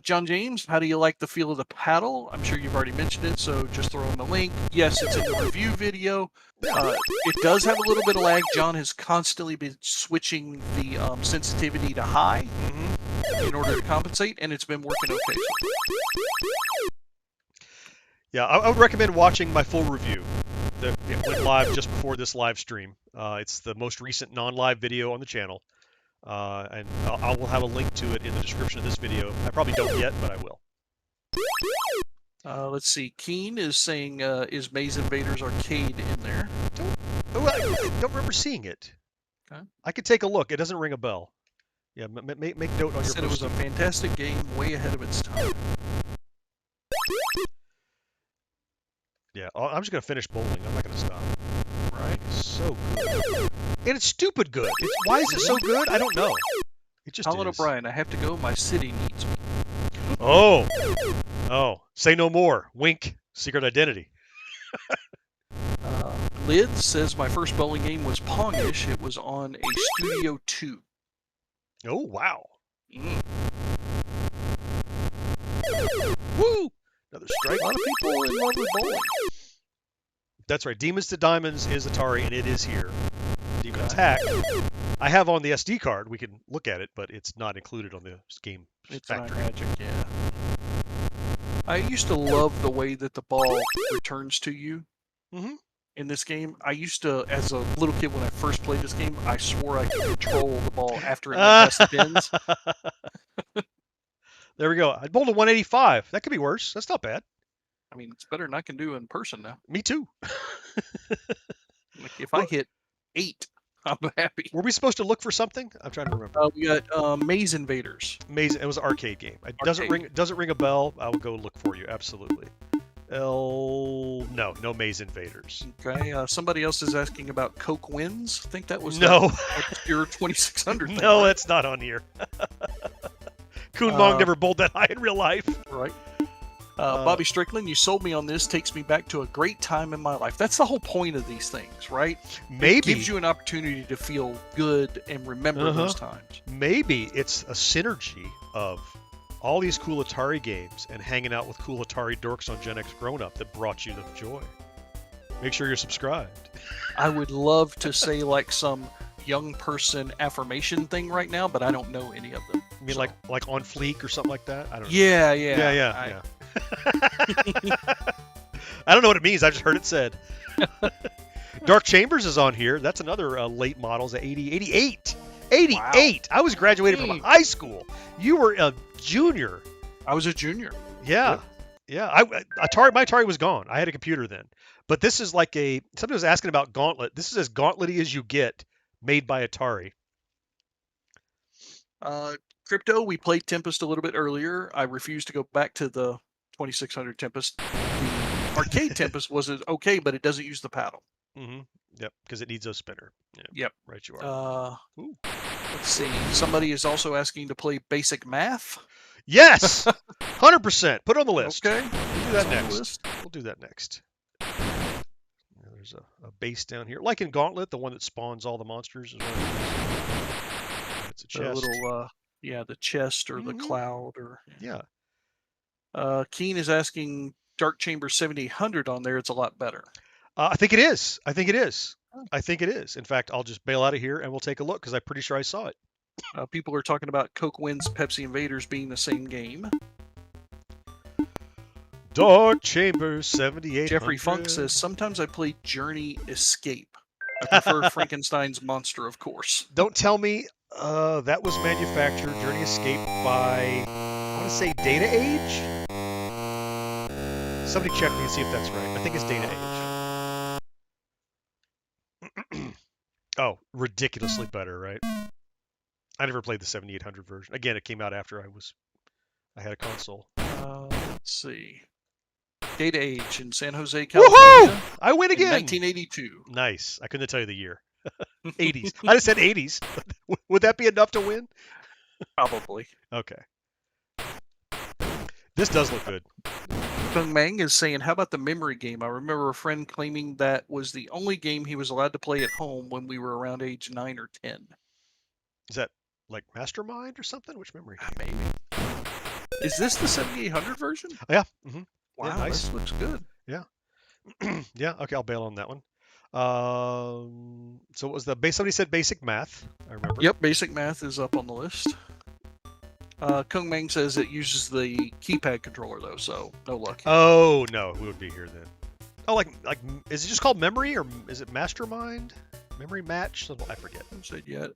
John James, how do you like the feel of the paddle? I'm sure you've already mentioned it, so just throw in the link. Yes, it's in the review video. It does have a little bit of lag. John has constantly been switching the sensitivity to high in order to compensate, and it's been working okay. Yeah, I would recommend watching my full review that went live just before this live stream. It's the most recent non-live video on the channel. And I will have a link to it in the description of this video. I probably don't yet, but I will. Let's see. Keen is saying, is Maze Invaders Arcade in there? I don't remember seeing it. Okay. I could take a look. It doesn't ring a bell. Yeah, make note on your Said it was a fantastic game, way ahead of its time. Yeah, I'm just going to finish bowling. I'm not going to stop. Right. It's so good. And it's stupid good. Why is it so good? I don't know. It just Colin is. O'Brien, I have to go. My city needs me. Oh. Oh. Say no more. Wink. Secret identity. Lids says my first bowling game was Pongish. It was on a Studio 2. Oh, wow. Mm. Woo! Another strike. A lot of people in love with bowling. That's right. Demons to Diamonds is Atari, and it is here. Demon Okay. Attack. I have on the SD card. We can look at it, but it's not included on the game It's not factory. magic, yeah. I used to love the way that the ball returns to you Mhm. in this game. I used to, as a little kid when I first played this game, I swore I could control the ball after it went past the pins. There we go. I bowled a 185. That could be worse. That's not bad. I mean, it's better than I can do in person now. Me too. Like if I hit 8, I'm happy. Were we supposed to look for something? I'm trying to remember. We got Maze Invaders. Amazing. It was an arcade game. It doesn't ring a bell. I will go look for you. Absolutely. No Maze Invaders. Okay. Somebody else is asking about Coke Wins. I think that was No. your 2600 thing. No, right? that's not on here. Kun Mong never bowled that high in real life. Right. Bobby Strickland, you sold me on this. Takes me back to a great time in my life. That's the whole point of these things, right? Maybe. It gives you an opportunity to feel good and remember those times. Maybe it's a synergy of all these cool Atari games and hanging out with cool Atari dorks on GenXGrownUp that brought you the joy. Make sure you're subscribed. I would love to say like some young person affirmation thing right now, but I don't know any of them. You mean like on fleek or something like that? I don't know. Yeah. Yeah. I don't know what it means. I just heard it said. Dark Chambers is on here. That's another late model. It's 88. 88. Wow. I was graduated from high school. You were a junior. I was a junior. Yeah. Yeah. My Atari was gone. I had a computer then. But this is like somebody was asking about Gauntlet. This is as gauntlet-y as you get, made by Atari. Crypto, we played Tempest a little bit earlier. I refused to go back to the 2600 Tempest. The arcade Tempest was okay, but it doesn't use the paddle. Mm-hmm. Yep, because it needs a spinner. Yeah, Yep. Right you are. Let's see. Somebody is also asking to play Basic Math. Yes! 100%. Put it on the list. Okay. We'll do that next. We'll do that next. There's a base down here. Like in Gauntlet, the one that spawns all the monsters. Is it's a chest. The little, the chest or the cloud. Or Yeah. Keen is asking Dark Chamber 7800 on there. It's a lot better. I think it is. I think it is. In fact, I'll just bail out of here and we'll take a look because I'm pretty sure I saw it. People are talking about Coke Wins, Pepsi Invaders being the same game. Dark Chamber 78. Jeffrey Funk says, sometimes I play Journey Escape. I prefer Frankenstein's Monster, of course. Don't tell me that was manufactured, Journey Escape, by, I want to say Data Age? Somebody check me and see if that's right. I think it's Data Age. Oh, ridiculously better, right? I never played the 7800 version. Again, it came out after I had a console. Let's see. Data Age in San Jose, California. Woohoo! I win again! In 1982. Nice. I couldn't tell you the year. 80s. I just said 80s. Would that be enough to win? Probably. Okay. This does look good. Kung Mang is saying, how about the memory game? I remember a friend claiming that was the only game he was allowed to play at home when we were around age 9 or 10. Is that like Mastermind or something? Which memory? Maybe. Is this the 7800 version? Yeah. Mm-hmm. Wow, Yeah, nice. this looks good. Yeah. Yeah. Okay, I'll bail on that one. So it was the base. Somebody said Basic Math. I remember. Yep, Basic Math is up on the list. Kung Mang says it uses the keypad controller though, so no luck. Oh no, we would be here then. Oh, like is it just called Memory or is it Mastermind? Memory Match? I forget. I haven't said yet.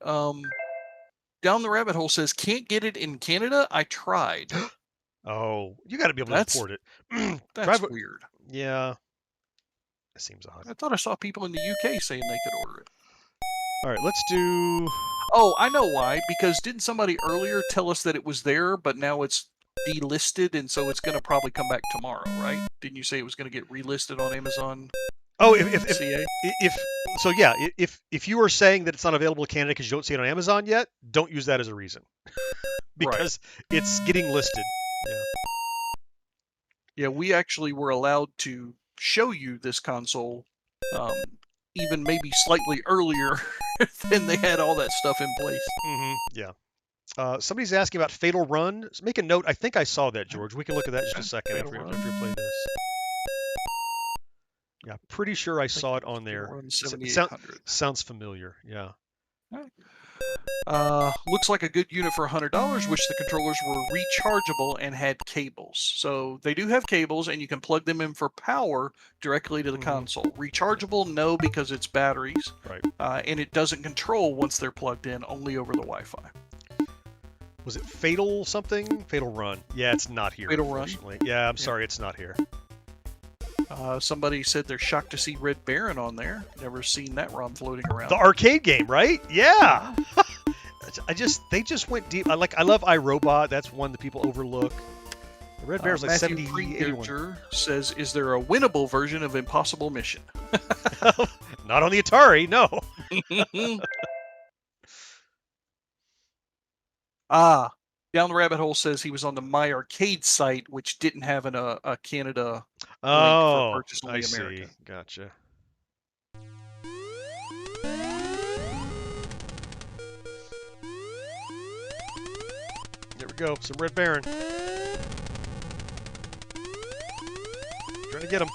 Down the Rabbit Hole says, can't get it in Canada. I tried. Oh, you got to be able to That's- import it. That's weird. Yeah. That seems odd. I thought I saw people in the UK saying they could order it. All right, let's do... Oh, I know why. Because didn't somebody earlier tell us that it was there, but now it's delisted, and so it's going to probably come back tomorrow, right? Didn't you say it was going to get relisted on Amazon? Oh, CA? if you are saying that it's not available in Canada because you don't see it on Amazon yet, don't use that as a reason. Because it's getting listed. Yeah. Yeah, we actually were allowed to show you this console even maybe slightly earlier than they had all that stuff in place. Yeah. Somebody's asking about Fatal Run. So make a note. I think I saw that, George. We can look at that in just a second after we play this. Yeah, pretty sure I saw it on there. Sounds familiar. Yeah. Looks like a good unit for $100, which the controllers were rechargeable and had cables. So they do have cables, and you can plug them in for power directly to the console. Rechargeable, no, because it's batteries. Right. And it doesn't control once they're plugged in, only over the Wi-Fi. Was it Fatal something? Fatal Run. Yeah, it's not here. Fatal Run? Yeah, I'm sorry, it's not here. Somebody said they're shocked to see Red Baron on there. Never seen that ROM floating around. The arcade game, right? Yeah. They just went deep. I love iRobot. That's one that people overlook. The Red Baron's like Matthew 70, 81. says, is there a winnable version of Impossible Mission? Not on the Atari, no. Down the Rabbit Hole says he was on the My Arcade site, which didn't have a Canada link for purchase only America. See. Gotcha. There we go. Some Red Baron. Trying to get him.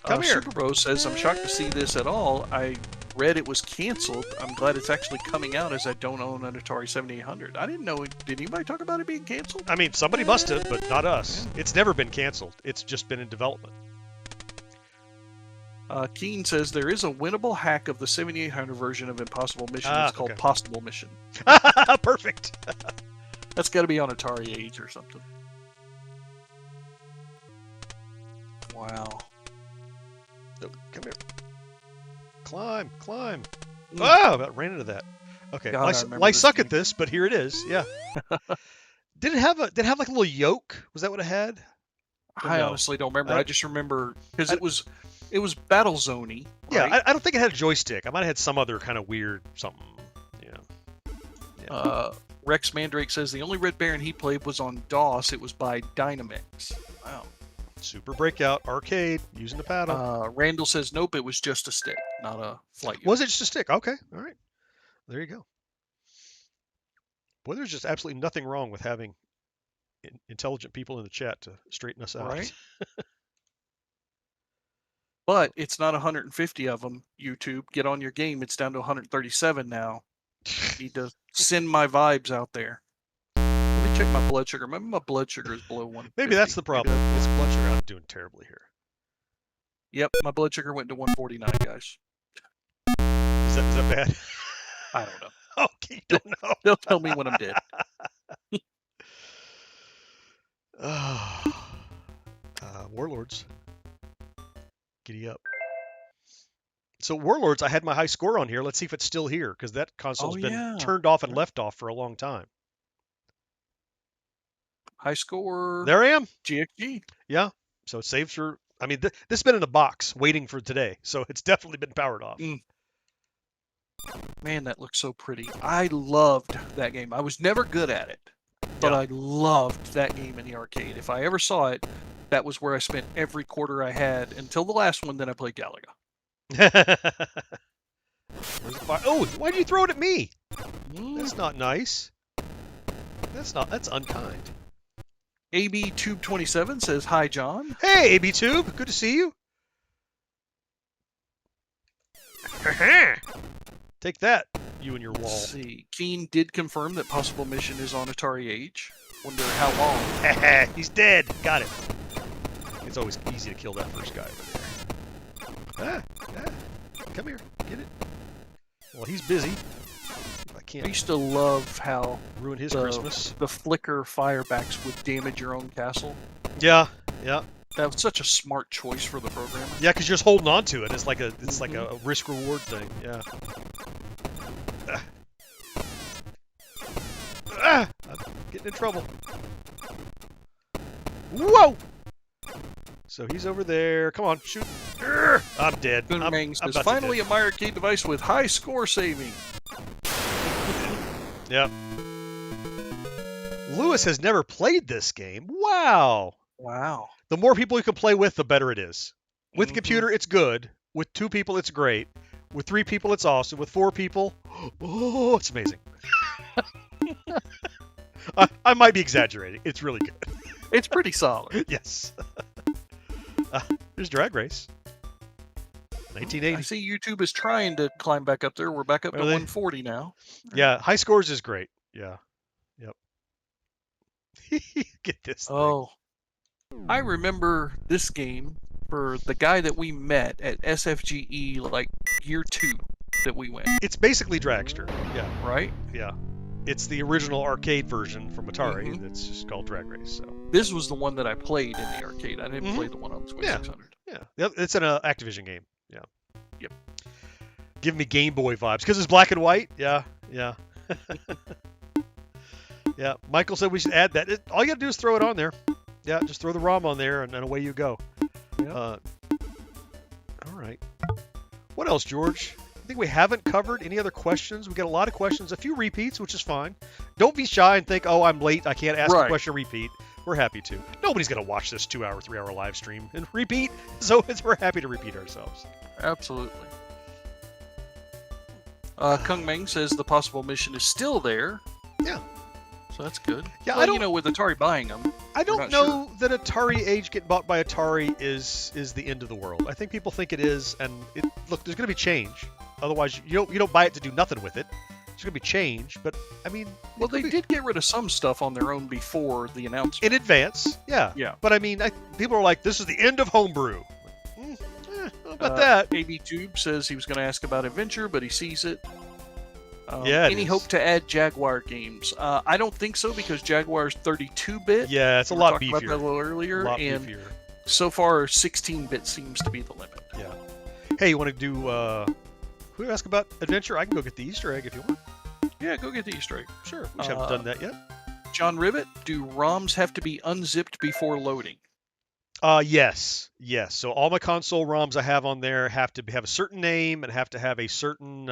Come here. Super Bro says, I'm shocked to see this at all. I read it was canceled. I'm glad it's actually coming out, as I don't own an Atari 7800. I didn't know. Did anybody talk about it being canceled? I mean, somebody must have, but not us. Yeah. It's never been canceled. It's just been in development. Keen says there is a winnable hack of the 7800 version of Impossible Mission. It's called Possible Mission. Perfect. That's got to be on Atari Age or something. Wow. Oh, come here. Climb. Oh, about ran into that. Okay, I suck at this, but here it is. Yeah. Did it have like a little yoke? Was that what it had? I honestly don't remember. I just remember because it was Battle Zone-y. Right? Yeah, I don't think it had a joystick. I might have had some other kind of weird something. Yeah. Rex Mandrake says the only Red Baron he played was on DOS. It was by Dynamix. Wow. Super Breakout Arcade using the paddle. Randall says nope, it was just a stick, not a flight unit. Was it just a stick? Okay, all right. There you go. Boy, there's just absolutely nothing wrong with having intelligent people in the chat to straighten us out. Right. But it's not 150 of them, YouTube. Get on your game. It's down to 137 now. Need to send my vibes out there. Let me check my blood sugar. Maybe my blood sugar is below 150. Maybe that's the problem. It's blood sugar. I'm doing terribly here. Yep, my blood sugar went to 149, guys. Is that bad? I don't know. Okay, you don't know. They'll tell me when I'm dead. Warlords. Giddy up. So Warlords, I had my high score on here. Let's see if it's still here, because that console's been turned off and left off for a long time. High score. There I am. GXG. Yeah. So it saves for. I mean, this has been in a box waiting for today, so it's definitely been powered off. Man, that looks so pretty. I loved that game. I was never good at it, but I loved that game in the arcade. If I ever saw it, that was where I spent every quarter I had until the last one. Then I played Galaga. Oh, why'd you throw it at me? That's not nice. That's unkind. AB Tube 27 says, hi, John. Hey, AB Tube. Good to see you. Take that, you and your wall. Let's see. Keen did confirm that Possible Mission is on Atari Age. Wonder how long. He's dead. Got it. It's always easy to kill that first guy over there. Come here. Get it. Well, he's busy. If I can't used to love how ruin his the Christmas. the flicker firebacks would damage your own castle. Yeah, yeah, That was such a smart choice for the programmer. yeah. Because you're just holding on to it. It's like a risk reward thing. Yeah. I'm getting in trouble. Whoa! So he's over there. Come on, shoot. I'm dead. I'm Mang says, about to finally dead. a My Arcade device with high score saving. Yep. Lewis has never played this game. Wow. Wow. The more people you can play with, the better it is. With Mhm. computer, it's good. With 2 people, it's great. With 3 people, it's awesome. With 4 people, oh, it's amazing. I might be exaggerating. It's really good. It's pretty solid. Yes. There's Drag Race. I 1980. see YouTube is trying to climb back up there. We're back up to Are they? 140 now. Yeah, high scores is great. Yeah. Yep. Get this thing. Oh, I remember this game for the guy that we met at SFGE like year 2 that we went, It's basically Dragster. Yeah, right? yeah. It's the original arcade version from Atari Mhm. that's just called Drag Race. So This was the one that I played in the arcade. I didn't Mhm. play the one on Yeah. 2600. yeah, Yep, it's an Activision game. Yeah. Yep. Give me Game Boy vibes because it's black and white. Yeah, yeah. Yeah. Michael said we should add that. All you got to do is throw it on there. Yeah, just throw the ROM on there and away you go. Yep. All right. What else, George? I think we haven't covered any other questions. We got a lot of questions, a few repeats, which is fine. Don't be shy and think, oh, I'm late. I can't ask a Right. question repeat. We're happy to. Nobody's going to watch this 2-hour, 3-hour live stream and repeat. So we're happy to repeat ourselves. Absolutely. Kung Meng says the possible mission is still there. Yeah. So that's good. Yeah, well, I don't- you know, with Atari buying them. I don't not know that Atari Age getting bought by Atari is the end of the world. I think people think it is, and look, there's going to be change. Otherwise, you don't buy it to do nothing with it. There's going to be change, but I mean, Well, they did get rid of some stuff on their own before the announcement. in advance, yeah. Yeah. But I mean, people are like, this is the end of homebrew. How about that? AB Tube says he was going to ask about Adventure, but he sees it. Yeah, it Any is. hope to add Jaguar games? I don't think so because Jaguar's 32-bit. Yeah, it's a We lot talked about that a beefier. little earlier, A lot and beefier. so far 16-bit seems to be the limit. Yeah. Hey, you want to do? Who asked about Adventure? I can go get the Easter egg if you want. Yeah, go get the Easter egg. Sure. We just haven't done that yet. John Rivet, do ROMs have to be unzipped before loading? Yes. So all my console ROMs I have on there have to have a certain name and have to have a certain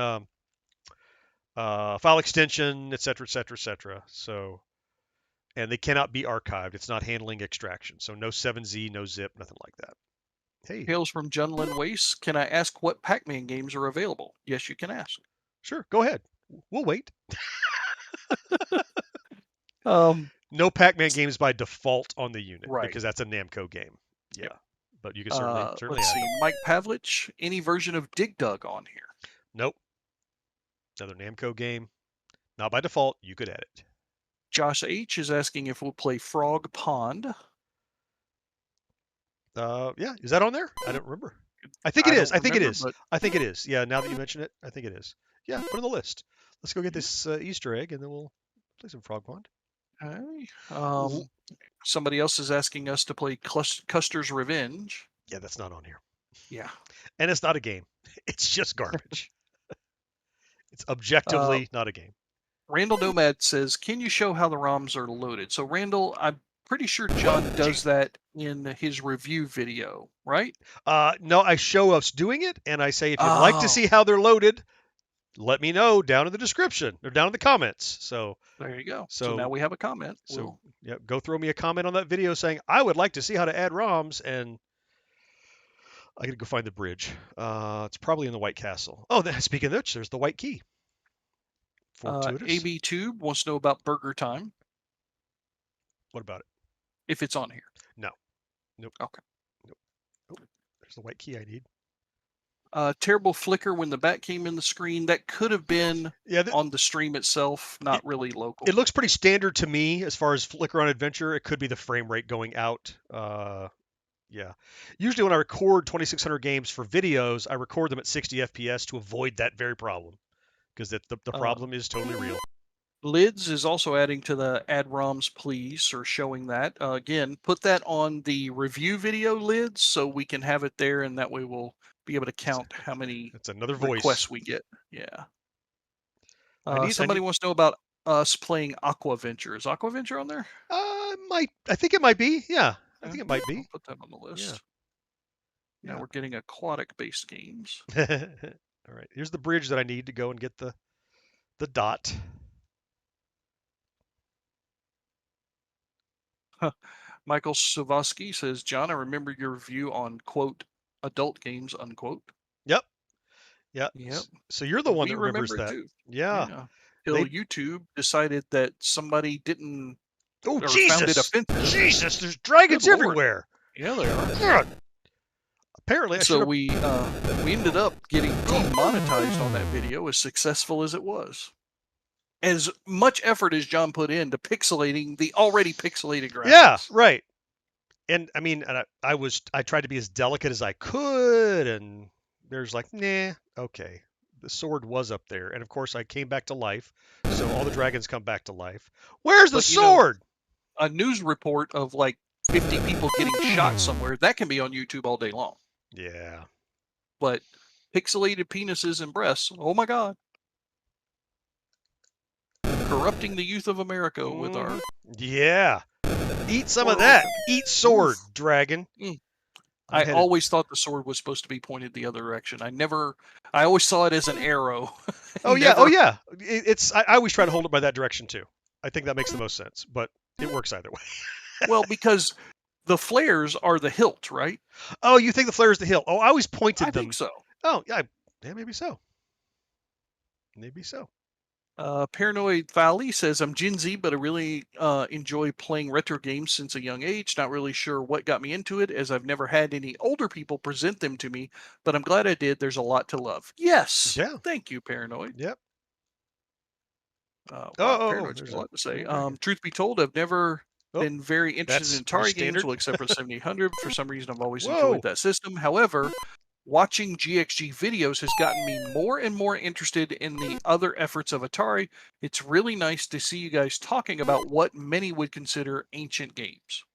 file extension, et cetera, et cetera, et cetera. So, and they cannot be archived. It's not handling extraction. So no 7Z, no zip, nothing like that. Hey, Hails from Junlin Waste. Can I ask what Pac-Man games are available? Yes, you can ask. sure, go ahead. We'll wait. Um, No Pac-Man games by default on the unit Right. because that's a Namco game. Yeah, Yep. but you can certainly let's add see. them. Mike Pavlich, any version of Dig Dug on here? Nope. Another Namco game. Not by default. You could add it. Josh H is asking if we'll play Frog Pond. Yeah, is that on there? I don't remember. I think it don't is. I think it remember, is. but- I think it is. Yeah, now that you mention it, I think it is. Yeah, put it on the list. Let's go get this Easter egg and then we'll play some Frog Pond. Okay. Somebody else is asking us to play Custer's Revenge. Yeah, that's not on here. Yeah. And it's not a game. It's just garbage. It's objectively not a game. Randall Nomad says, can you show how the ROMs are loaded? So, Randall, I'm pretty sure John does that in his review video, right? No, I show us doing it, and I say if you'd like Oh. to see how they're loaded, let me know down in the description or down in the comments. So, There you go. So- So now we have a comment. so yeah, go throw me a comment on that video saying I would like to see how to add ROMs, and I gotta go find the bridge. It's probably in the White Castle. Oh, speaking of which, there's the White Key. Fortuitous. AB Tube wants to know about Burger Time, What about it? if it's on here. No. Nope. Okay. There's the White Key I need. Terrible flicker when the bat came in the screen. That could have been Yeah, on the stream itself, not really local. it looks pretty standard to me as far as Flicker on Adventure. It could be the frame rate going out. Yeah. Usually when I record 2600 games for videos, I record them at 60 FPS to avoid that very problem. because the problem is totally real. Lids is also adding to the add ROMs please, or showing that. Again, put that on the review video, Lids, so we can have it there, and that way we'll be able to count how many That's another voice. requests we get. Yeah. I Somebody wants to know about us playing Aqua Venture. Is Aqua Venture on there? I think it might be. Yeah, I think it might be. I'll put that on the list. Yeah. Now we're getting aquatic-based games. All right, here's the bridge that I need to go and get the dot. Michael Savosky says, John, I remember your review on, quote, adult games, unquote. Yep. Yep. So you're the one We that remembers remember that. too. Yeah. Till YouTube decided that somebody didn't Oh, or found it Jesus! offensive. Jesus, there's dragons Good Lord. everywhere. Yeah, they are. God. Apparently, I So should we ended up getting demonetized on that video, as successful as it was. As much effort as John put into pixelating the already pixelated graphics. Yeah, right. And I mean, I tried to be as delicate as I could, and there's like, nah, okay. The sword was up there, and of course I came back to life, so all the dragons come back to life. Where's the But, you know, sword? A news report of like 50 people getting shot somewhere, that can be on YouTube all day long. Yeah. But pixelated penises and breasts, oh my God. Corrupting the youth of America with our... Yeah. Eat some of Or- that. Eat sword, Oof. dragon. I headed- always thought the sword was supposed to be pointed the other direction. I always saw it as an arrow. Oh yeah, Never- yeah. I always try to hold it by that direction too. I think that makes the most sense, but it works either way. Well, because the flares are the hilt, right? Oh, you think the flare is the hilt? Oh, I always pointed I them. think so. Oh, yeah, maybe so. Maybe so. Paranoid Valley says, I'm Gen Z, but I really enjoy playing retro games since a young age. Not really sure what got me into it, as I've never had any older people present them to me, but I'm glad I did. There's a lot to love. Yes. Yeah. Thank you, Paranoid. Yep. Wow, there's Paranoid's got a lot to say. dragon. Truth be told, I've never Oh, been very interested that's in pretty Atari games, standard. well, except for the 7800. For some reason, I've always Whoa. enjoyed that system. However, watching GXG videos has gotten me more and more interested in the other efforts of Atari. It's really nice to see you guys talking about what many would consider ancient games.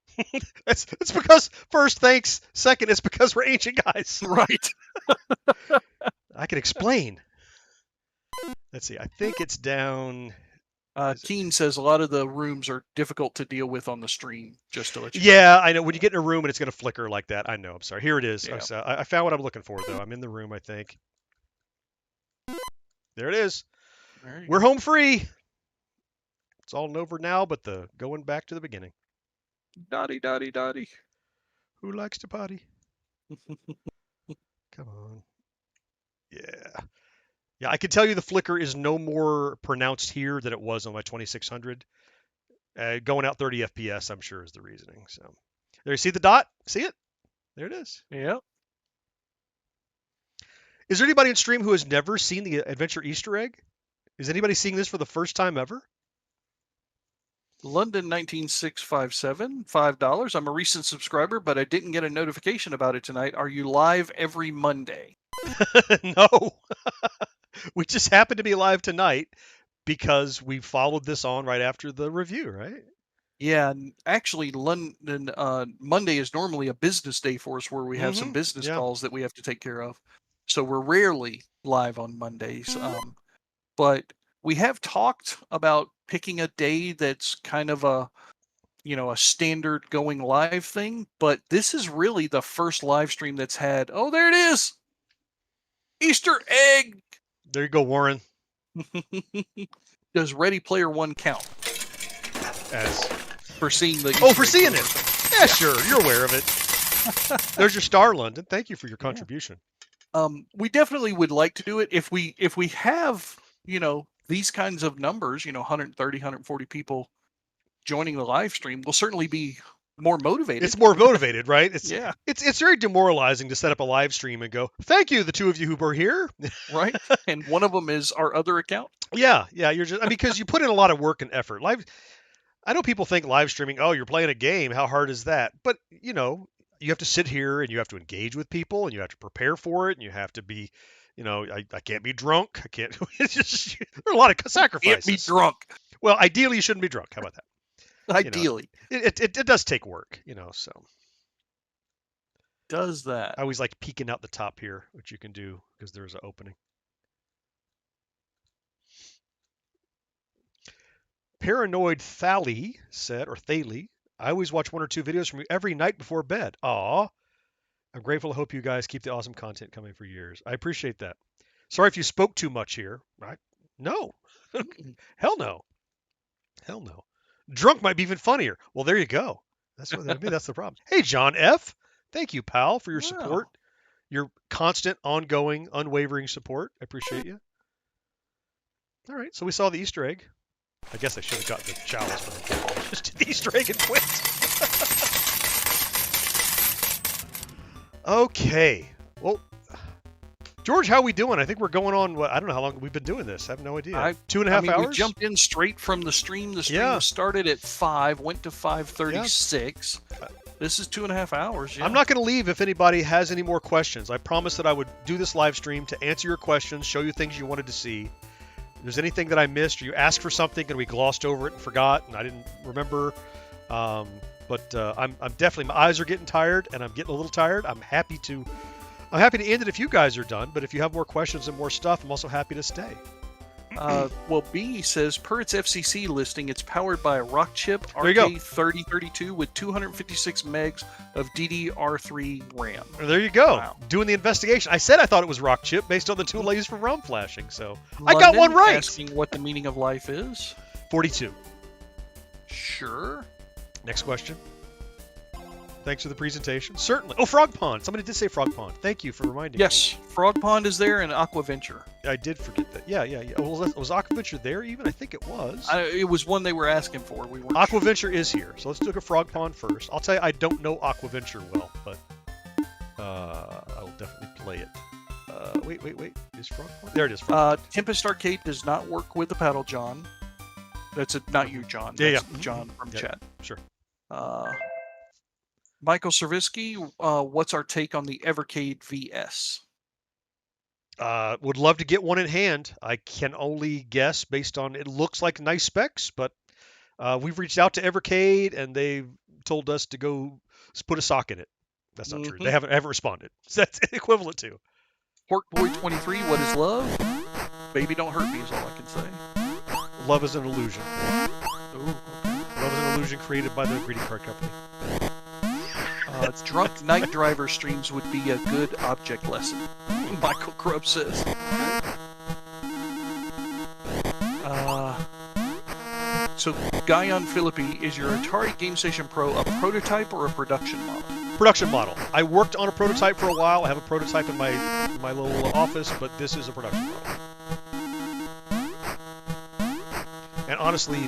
It's because first, thanks. Second, it's because we're ancient guys. Right. I can explain. Let's see. I think it's down. Keen says a lot of the rooms are difficult to deal with on the stream, just to let you know. Yeah, I know. When you get in a room and it's going to flicker like that, I know. I'm sorry. Here it is. Yeah. I found what I'm looking for, though. I'm in the room, I think. There it is. There you We're go. home free. It's all over now, but the going back to the beginning. Dotty, dotty, dotty. Who likes to potty? Come on. Yeah. Yeah, I can tell you the flicker is no more pronounced here than it was on my 2600. Going out 30 FPS, I'm sure, is the reasoning. So there, you see the dot? See it? There it is. Yeah. Is there anybody in stream who has never seen the Adventure Easter egg? Is anybody seeing this for the first time ever? London 19657, $5. I'm a recent subscriber, but I didn't get a notification about it tonight. Are you live every Monday? No. We just happened to be live tonight because we followed this on right after the review, right? Yeah, and actually, London Monday is normally a business day for us, where we have some business yeah. calls that we have to take care of. So we're rarely live on Mondays. But we have talked about picking a day that's kind of a standard going live thing. But this is really the first live stream that's had, oh, there it is, Easter egg. There you go, Warren. Does Ready Player One count As for seeing the? Oh, Easter for egg seeing for it. the first Yeah, sure. You're aware of it. There's your star, London. Thank you for your contribution. We definitely would like to do it if we have these kinds of numbers, 130, 140 people joining the live stream. We'll certainly be more motivated. It's more motivated, right? Yeah. It's very demoralizing to set up a live stream and go, "Thank you, the two of you who were here." Right, and one of them is our other account. Yeah. You're just because you put in a lot of work and effort. I know people think live streaming, oh, you're playing a game. How hard is that? But you have to sit here and you have to engage with people and you have to prepare for it and you have to be, I can't be drunk. I can't. It's just, there are a lot of Can't sacrifices. be drunk. Well, ideally, you shouldn't be drunk. How about that? Ideally, It does take work, so. does that. I always like peeking out the top here, which you can do because there's an opening. Paranoid Thali said, or Thaley, I always watch 1 or 2 videos from you every night before bed. Aw. I'm grateful. I hope you guys keep the awesome content coming for years. I appreciate that. Sorry if you spoke too much here. Right? No. Hell no. Hell no. Drunk might be even funnier. Well, there you go. That's the problem. Hey, John F. Thank you, pal, for your support. Your constant, ongoing, unwavering support. I appreciate you. All right, so we saw the Easter egg. I guess I should have gotten the chalice for the just did the Easter egg and quit. Okay. Well, George, how are we doing? I think we're going on, I don't know how long we've been doing this. I have no idea. 2.5 hours? We jumped in straight from the stream. The stream started at 5, went to 5:36. Yeah. This is 2.5 hours. Yeah. I'm not going to leave if anybody has any more questions. I promised that I would do this live stream to answer your questions, show you things you wanted to see. If there's anything that I missed or you asked for something and we glossed over it and forgot and I didn't remember, but I'm definitely, my eyes are getting tired and I'm getting a little tired. I'm happy to end it if you guys are done, but if you have more questions and more stuff, I'm also happy to stay. Well, B says, per its FCC listing, it's powered by a rock chip RK3032 with 256 megs of DDR3 RAM. There you go. Wow. Doing the investigation. I said I thought it was rock chip based on the 2 layers for ROM flashing, so London, I got one right. Asking what the meaning of life is. 42. Sure. Next question. Thanks for the presentation. Certainly. Oh, Frog Pond. Somebody did say Frog Pond. Thank you for reminding me. Yes, Frog Pond is there and Aquaventure. I did forget that. Yeah. Was Aquaventure there even? I think it was. It was one they were asking for. We weren't Aquaventure is here. So let's look at Frog Pond first. I'll tell you, I don't know Aquaventure well, but I'll definitely play it. Wait. Is Frog Pond? There it is. Tempest Arcade does not work with the paddle, John. That's not you, John. That's John from chat. Sure. Michael Servisky, what's our take on the Evercade VS? Would love to get one in hand. I can only guess based on it looks like nice specs, but we've reached out to Evercade and they've told us to go put a sock in it. That's not true. They haven't responded. So that's equivalent to. Porkboy23, what is love? Baby, don't hurt me is all I can say. Love is an illusion. Ooh. Love is an illusion created by the greeting card company. Drunk night driver streams would be a good object lesson, Michael Grubb says. So, Guyon Philippi, is your Atari Gamestation Pro a prototype or a production model? Production model. I worked on a prototype for a while. I have a prototype in my little office, but this is a production model. And honestly,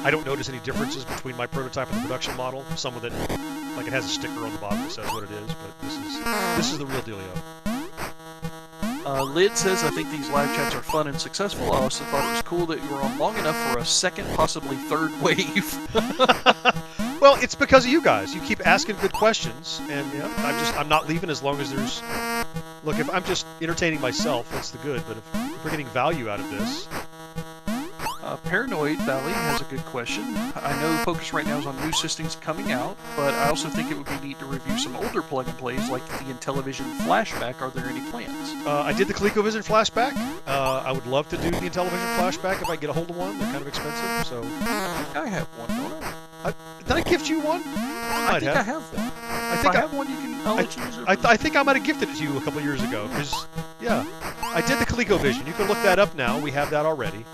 I don't notice any differences between my prototype and the production model. Some of it, like it has a sticker on the bottom that says what it is, but this is the real dealio. Lid says, I think these live chats are fun and successful. I also thought it was cool that you were on long enough for a second, possibly third wave. Well, it's because of you guys. You keep asking good questions, and I'm not leaving as long as there's. Look, if I'm just entertaining myself, that's the good. But if we're getting value out of this. Paranoid Valley has a good question. I know the focus right now is on new systems coming out, but I also think it would be neat to review some older plug-and-plays like the Intellivision Flashback. Are there any plans? I did the ColecoVision Flashback. I would love to do the Intellivision Flashback if I get a hold of one. They're kind of expensive, so... I think I have one, don't I? Did I gift you one? I think I have one. If I have one, I'll let you use it. I think I might have gifted it to you a couple years ago. Yeah, I did the ColecoVision. You can look that up now. We have that already.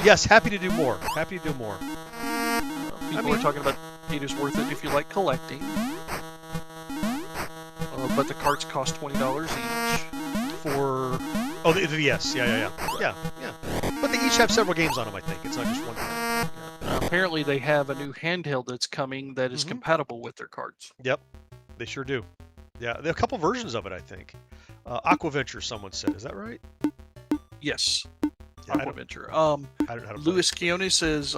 Yes, happy to do more. Happy to do more. People are talking about it is worth it if you like collecting. But the carts cost $20 each. For... Oh, the VS. Yeah. But they each have several games on them, I think. It's not just one thing. Yeah. Apparently, they have a new handheld that's coming that is compatible with their carts. Yep, they sure do. Yeah, there are a couple versions of it, I think. Aquaventure, someone said. Is that right? Yes. Yeah, Aquaventure. I don't know how to Louis Keone says,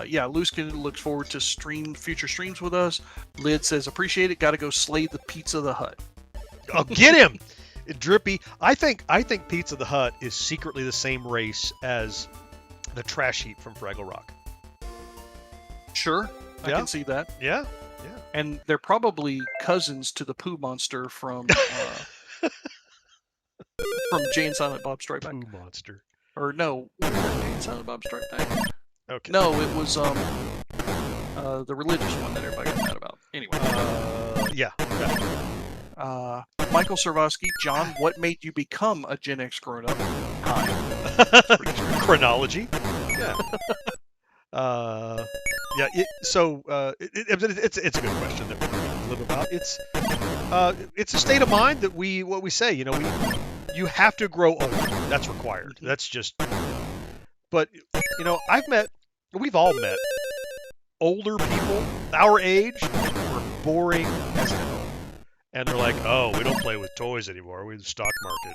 Yeah, Luskin looks forward to future streams with us. Lid says, appreciate it. Got to go slay the Pizza the Hut. Oh, get him, Drippy. I think Pizza the Hut is secretly the same race as the trash heap from Fraggle Rock. Sure, I Yeah. can see that. Yeah. And they're probably cousins to the Pooh Monster from Jay and Silent Bob Strike Back. Pooh Monster. Or no, Jay and Silent Bob Strike Back. Okay. No, it was the religious one that everybody got mad about. Anyway. Yeah. Michael Servosky, John, what made you become a Gen X grown-up? Chronology. Yeah. Yeah. It's a good question that we live about. It's a state of mind that what we say. You have to grow older. That's required. That's just. But we've all met older people our age who are boring as hell. And they're like, oh, we don't play with toys anymore. We're the stock market.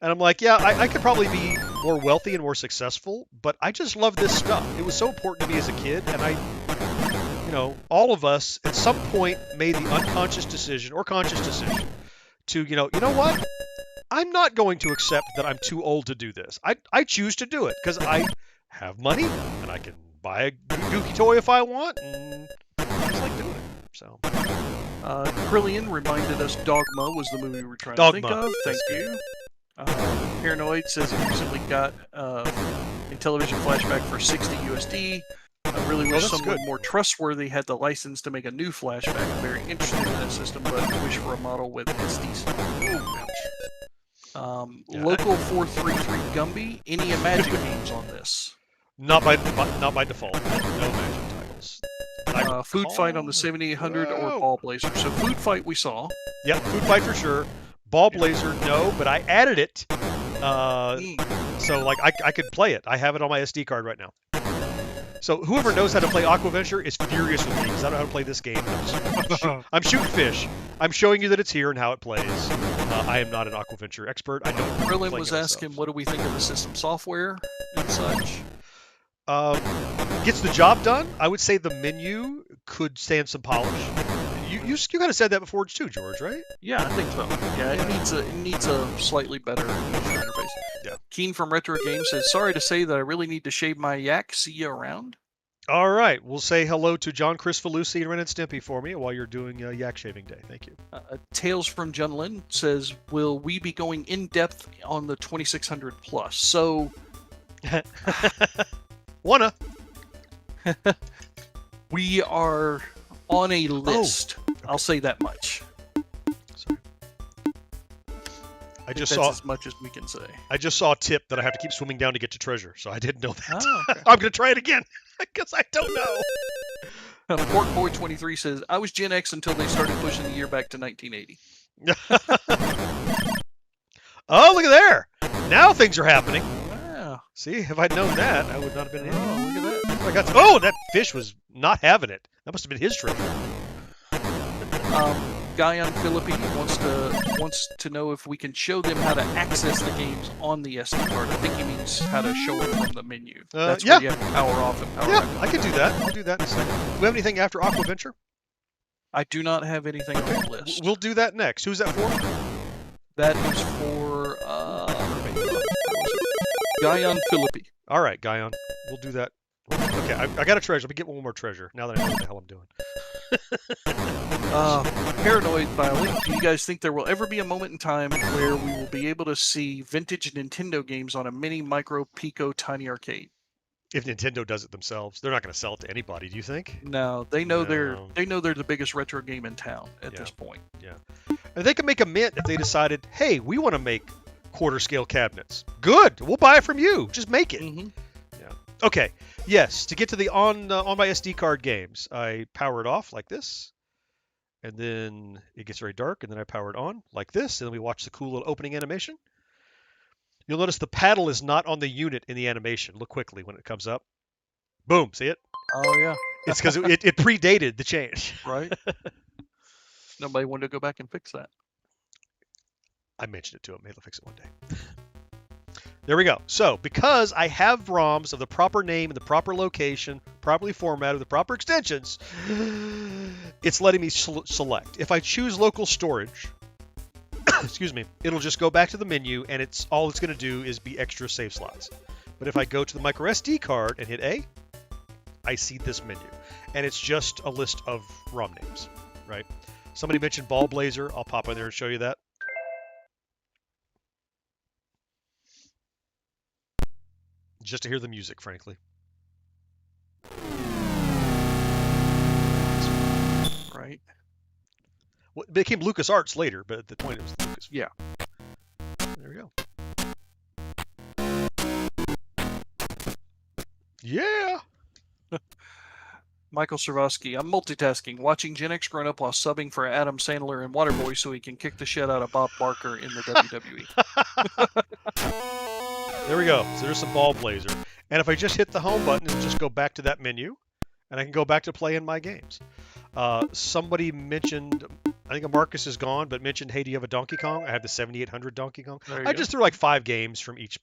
And I'm like, yeah, I could probably be more wealthy and more successful, but I just love this stuff. It was so important to me as a kid, and all of us at some point made the unconscious decision or conscious decision to, you know what? I'm not going to accept that I'm too old to do this. I choose to do it because I have money and I can buy a Dookie toy if I want, and I just like doing it. So. Krillian reminded us Dogma was the movie we were trying Dogma. to think of. Thank you. Paranoid says he recently got a television flashback for 60 USD. I really wish that's someone good. more trustworthy had the license to make a new flashback. I'm very interested in that system, but I wish for a model with SDs. Local 433 Gumby. Any Imagine games on this? Not by default. No Imagine titles. Food Fight on the 7800 or Ball Blazer. So Food Fight we saw. Yep, Food Fight for sure. Ball Blazer, no, but I added it. So like I could play it. I have it on my SD card right now. So whoever knows how to play Aquaventure is furious with me because I don't know how to play this game. I'm shooting fish. I'm showing you that it's here and how it plays. I am not an Aquaventure expert. I don't. Krillin was asking, what do we think of the system software and such? Gets the job done. I would say the menu could stand some polish. You kind of said that before too, George, right? Yeah, I think so. Yeah, it needs a slightly better user interface. Yeah. Keen from Retro Games says, sorry to say that I really need to shave my yak. See you around. All right. We'll say hello to John Chris Falusi and Ren and Stimpy for me while you're doing Yak Shaving Day. Thank you. Tales from Junlin says, will we be going in depth on the 2600 plus? So Wanna. we are on a list. I'll say that much. Sorry. That's as much as we can say. I just saw a tip that I have to keep swimming down to get to treasure, so I didn't know that. Oh, okay. I'm gonna try it again because I don't know. Pork Boy 23 says, I was Gen X until they started pushing the year back to 1980. Oh, look at there! Now things are happening. Wow. See, if I'd known that, I would not have been in. Oh, look at that. That fish was not having it. That must have been his treasure. Guy on Philippine wants to know if we can show them how to access the games on the SD card. I think he means how to show it from the menu. That's yeah. where you have to power off and power Yeah, back on. I could do that. I'll do that in a second. Do we have anything after Aquaventure? I do not have anything on the list. We'll do that next. Who's that for? That is for Guy on Philippi. All right, Guyon. We'll do that. Okay, I got a treasure. Let me get one more treasure now that I know what the hell I'm doing. Paranoid Violent, do you guys think there will ever be a moment in time where we will be able to see vintage Nintendo games on a mini micro Pico tiny arcade? If Nintendo does it themselves, they're not going to sell it to anybody. Do you think? No, they know No. they're the biggest retro game in town at this point. And they can make a mint if they decided, hey, we want to make quarter scale cabinets. Good, we'll buy it from you. Just make it. Mm-hmm. Okay. Yes. To get to the on my SD card games, I power it off like this, and then it gets very dark, and then I power it on like this, and then we watch the cool little opening animation. You'll notice the paddle is not on the unit in the animation. Look quickly when it comes up. Boom. See it? Oh yeah. It's because it predated the change. Right. Nobody wanted to go back and fix that. I mentioned it to him. Maybe he'll fix it one day. There we go. So, because I have ROMs of the proper name and the proper location, properly formatted, the proper extensions, it's letting me select. If I choose local storage, excuse me, it'll just go back to the menu, and all it's going to do is be extra save slots. But if I go to the micro SD card and hit A, I see this menu, and it's just a list of ROM names, right? Somebody mentioned Ball Blazer. I'll pop in there and show you that. Just to hear the music, frankly. Right. Well, it became LucasArts later, but at the point it was Lucas. Yeah. There we go. Yeah. Michael Servosky, I'm multitasking, watching GenXGrownUp while subbing for Adam Sandler and Waterboy so he can kick the shit out of Bob Barker in the WWE. There we go. So there's some Ball Blazer. And if I just hit the home button, it'll just go back to that menu, and I can go back to playing my games. Somebody mentioned, I think Marcus is gone, but mentioned, hey, do you have a Donkey Kong? I have the 7800 Donkey Kong. I just threw like 5 games from each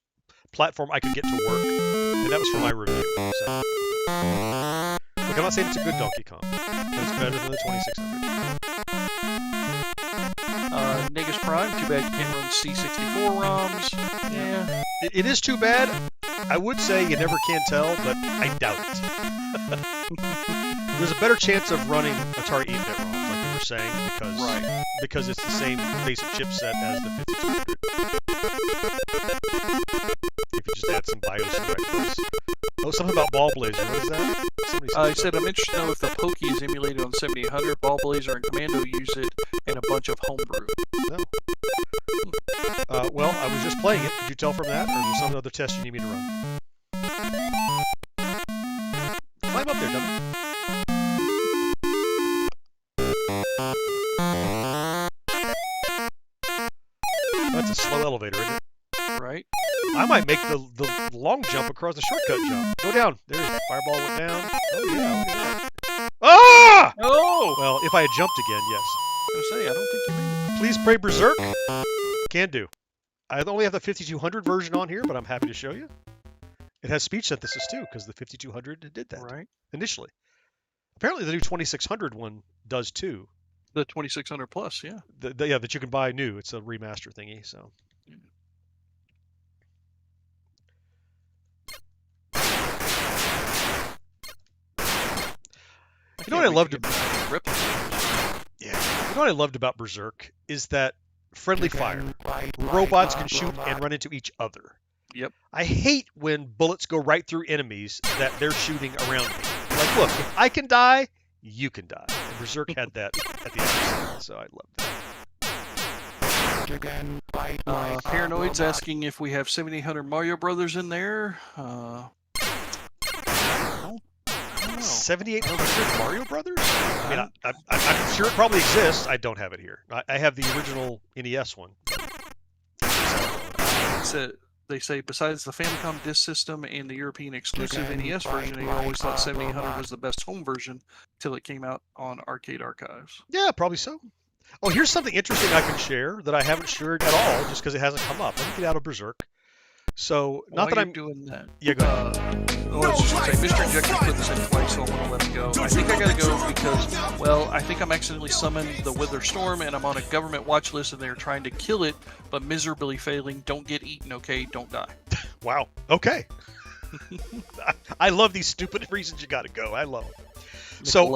platform I could get to work, and that was for my review. So. Look, I'm not saying it's a good Donkey Kong, but it's better than the 2600. Negus Prime, too bad you can't run C64 ROMs. Yeah. It is too bad. I would say you never can tell, but I doubt it. There's a better chance of running Atari 8-bit ROMs, like we were saying, because it's the same basic chipset as the 5200. If you just add some BIOS in the right place. Oh, something about Ball Blazer. What is that? He said, I'm interested to know if the Pokey is emulated on 7800, Ball Blazer and Commando use it, and a bunch of homebrew. No. Well, I was just playing it. Could you tell from that, or is there some other test you need me to run? Climb up there, dummy. That's a slow elevator, isn't it? Right. I might make the long jump across the shortcut jump. Go down. There's fireball went down. Oh yeah, look at that. Ah! Oh! Well, if I had jumped again, yes. I was gonna say, I don't think you made it. Please pray Berserk. Can do. I only have the 5200 version on here, but I'm happy to show you. It has speech synthesis too, because the 5200 did that initially. Apparently, the new 2600 one does too. The 2600 plus, yeah. Yeah, that you can buy new. It's a remaster thingy, so. You know what I loved about what I loved about Berserk is that friendly fire. Robots can shoot and run into each other. Yep. I hate when bullets go right through enemies that they're shooting around me. Like, look, if I can die, you can die. And Berserk had that at the end, so I loved that. Paranoid's asking if we have 7800 Mario Brothers in there. 7800 Mario Brothers? I mean, I'm sure it probably exists. I don't have it here. I have the original NES one. They say besides the Famicom disk system and the European exclusive NES version, they always thought 7800 was the best home version till it came out on Arcade Archives. Yeah, probably so. Oh, here's something interesting I can share that I haven't shared at all just because it hasn't come up. Let me get out of Berserk. So, not that I'm doing that. Yeah, go ahead. I was just going to say, Mr. Injector put this in twice, so I'm going to let it go. I think I got to go because, well, I think I'm accidentally summoned the Wither Storm, and I'm on a government watch list, and they're trying to kill it, but miserably failing. Don't get eaten, okay? Don't die. Wow. Okay. I love these stupid reasons you got to go. I love them. So,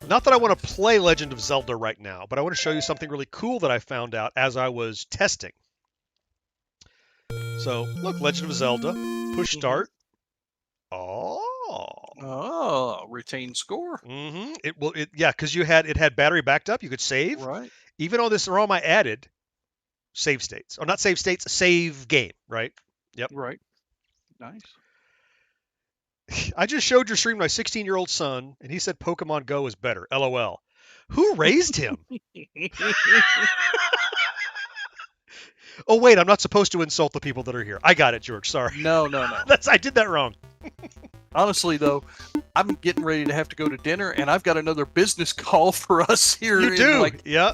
not that I want to play Legend of Zelda right now, but I want to show you something really cool that I found out as I was testing. So, look, Legend of Zelda, push start. Oh, retain score. Yeah, because it had battery backed up. You could save. Right. Even on this ROM, I added save states. Or not save states, save game. Right. Yep. Right. Nice. I just showed your stream to my 16-year-old son, and he said Pokemon Go is better. LOL. Who raised him? Oh, wait, I'm not supposed to insult the people that are here. I got it, George. Sorry. No. I did that wrong. Honestly, though, I'm getting ready to have to go to dinner, and I've got another business call for us here You do? in like yeah.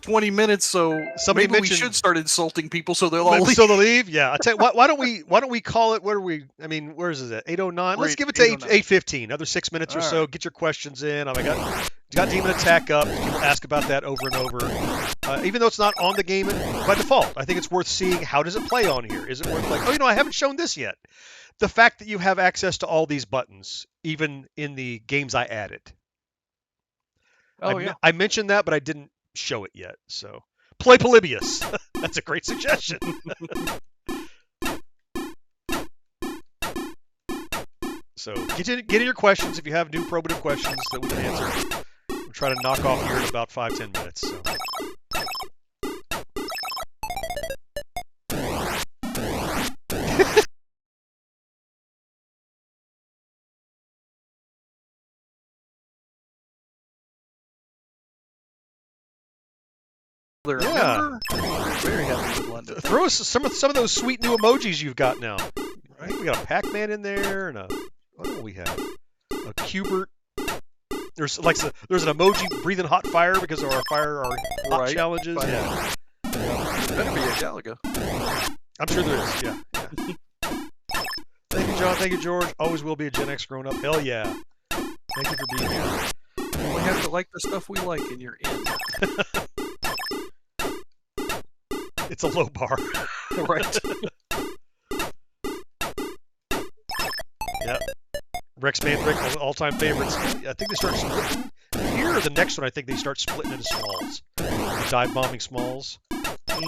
20 minutes, so Somebody maybe we mentioned- should start insulting people so they'll all But leave. still to leave? Yeah. I tell you, why don't we call it? What are we? I mean, where's it at? 8:09. Let's Right, give it to 8:09. 8:15. Another 6 minutes or All so. right. Get your questions in. I got Demon Attack up. People ask about that over and over. Even though it's not on the game by default, I think it's worth seeing. How does it play on here? Is it worth like, oh, I haven't shown this yet. The fact that you have access to all these buttons, even in the games I added. Oh, yeah. I mentioned that, but I didn't show it yet. So play Polybius. That's a great suggestion. So get in your questions if you have new probative questions that we can answer. We'll try to knock off here in about 5-10 minutes. So. Yeah. Very happy with London. Throw us some of those sweet new emojis you've got now. I think we got a Pac-Man in there and what do we have? A Cubert. There's an emoji breathing hot fire because of our hot Right. challenges. Fire. Yeah. Better be a Galaga. I'm sure there is. Yeah. Thank you, John. Thank you, George. Always will be a Gen X grown up. Hell yeah. Thank you for being here. We have to like the stuff we like, and you're in. It's a low bar. Right. Yep. Rex Manthrick, all-time favorites. I think they start splitting here, or the next one. I think they start splitting into smalls, dive bombing smalls. Oh,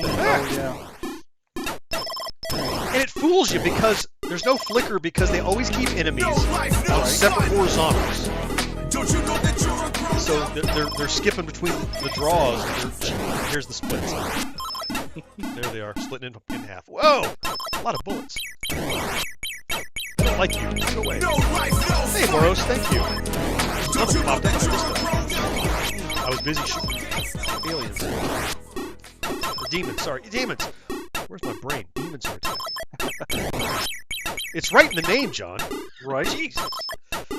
yeah. And it fools you because there's no flicker because they always keep enemies on separate horizontals. So they're skipping between the draws. And here's the splits. There they are, splitting in half. Whoa! A lot of bullets. I don't like you. Go away. Hey, Boros, thank you. Nothing popped up. I was busy shooting aliens. Or demons, sorry. Demons! Where's my brain? Demons are attacking. It's right in the name, John. Right. Jesus.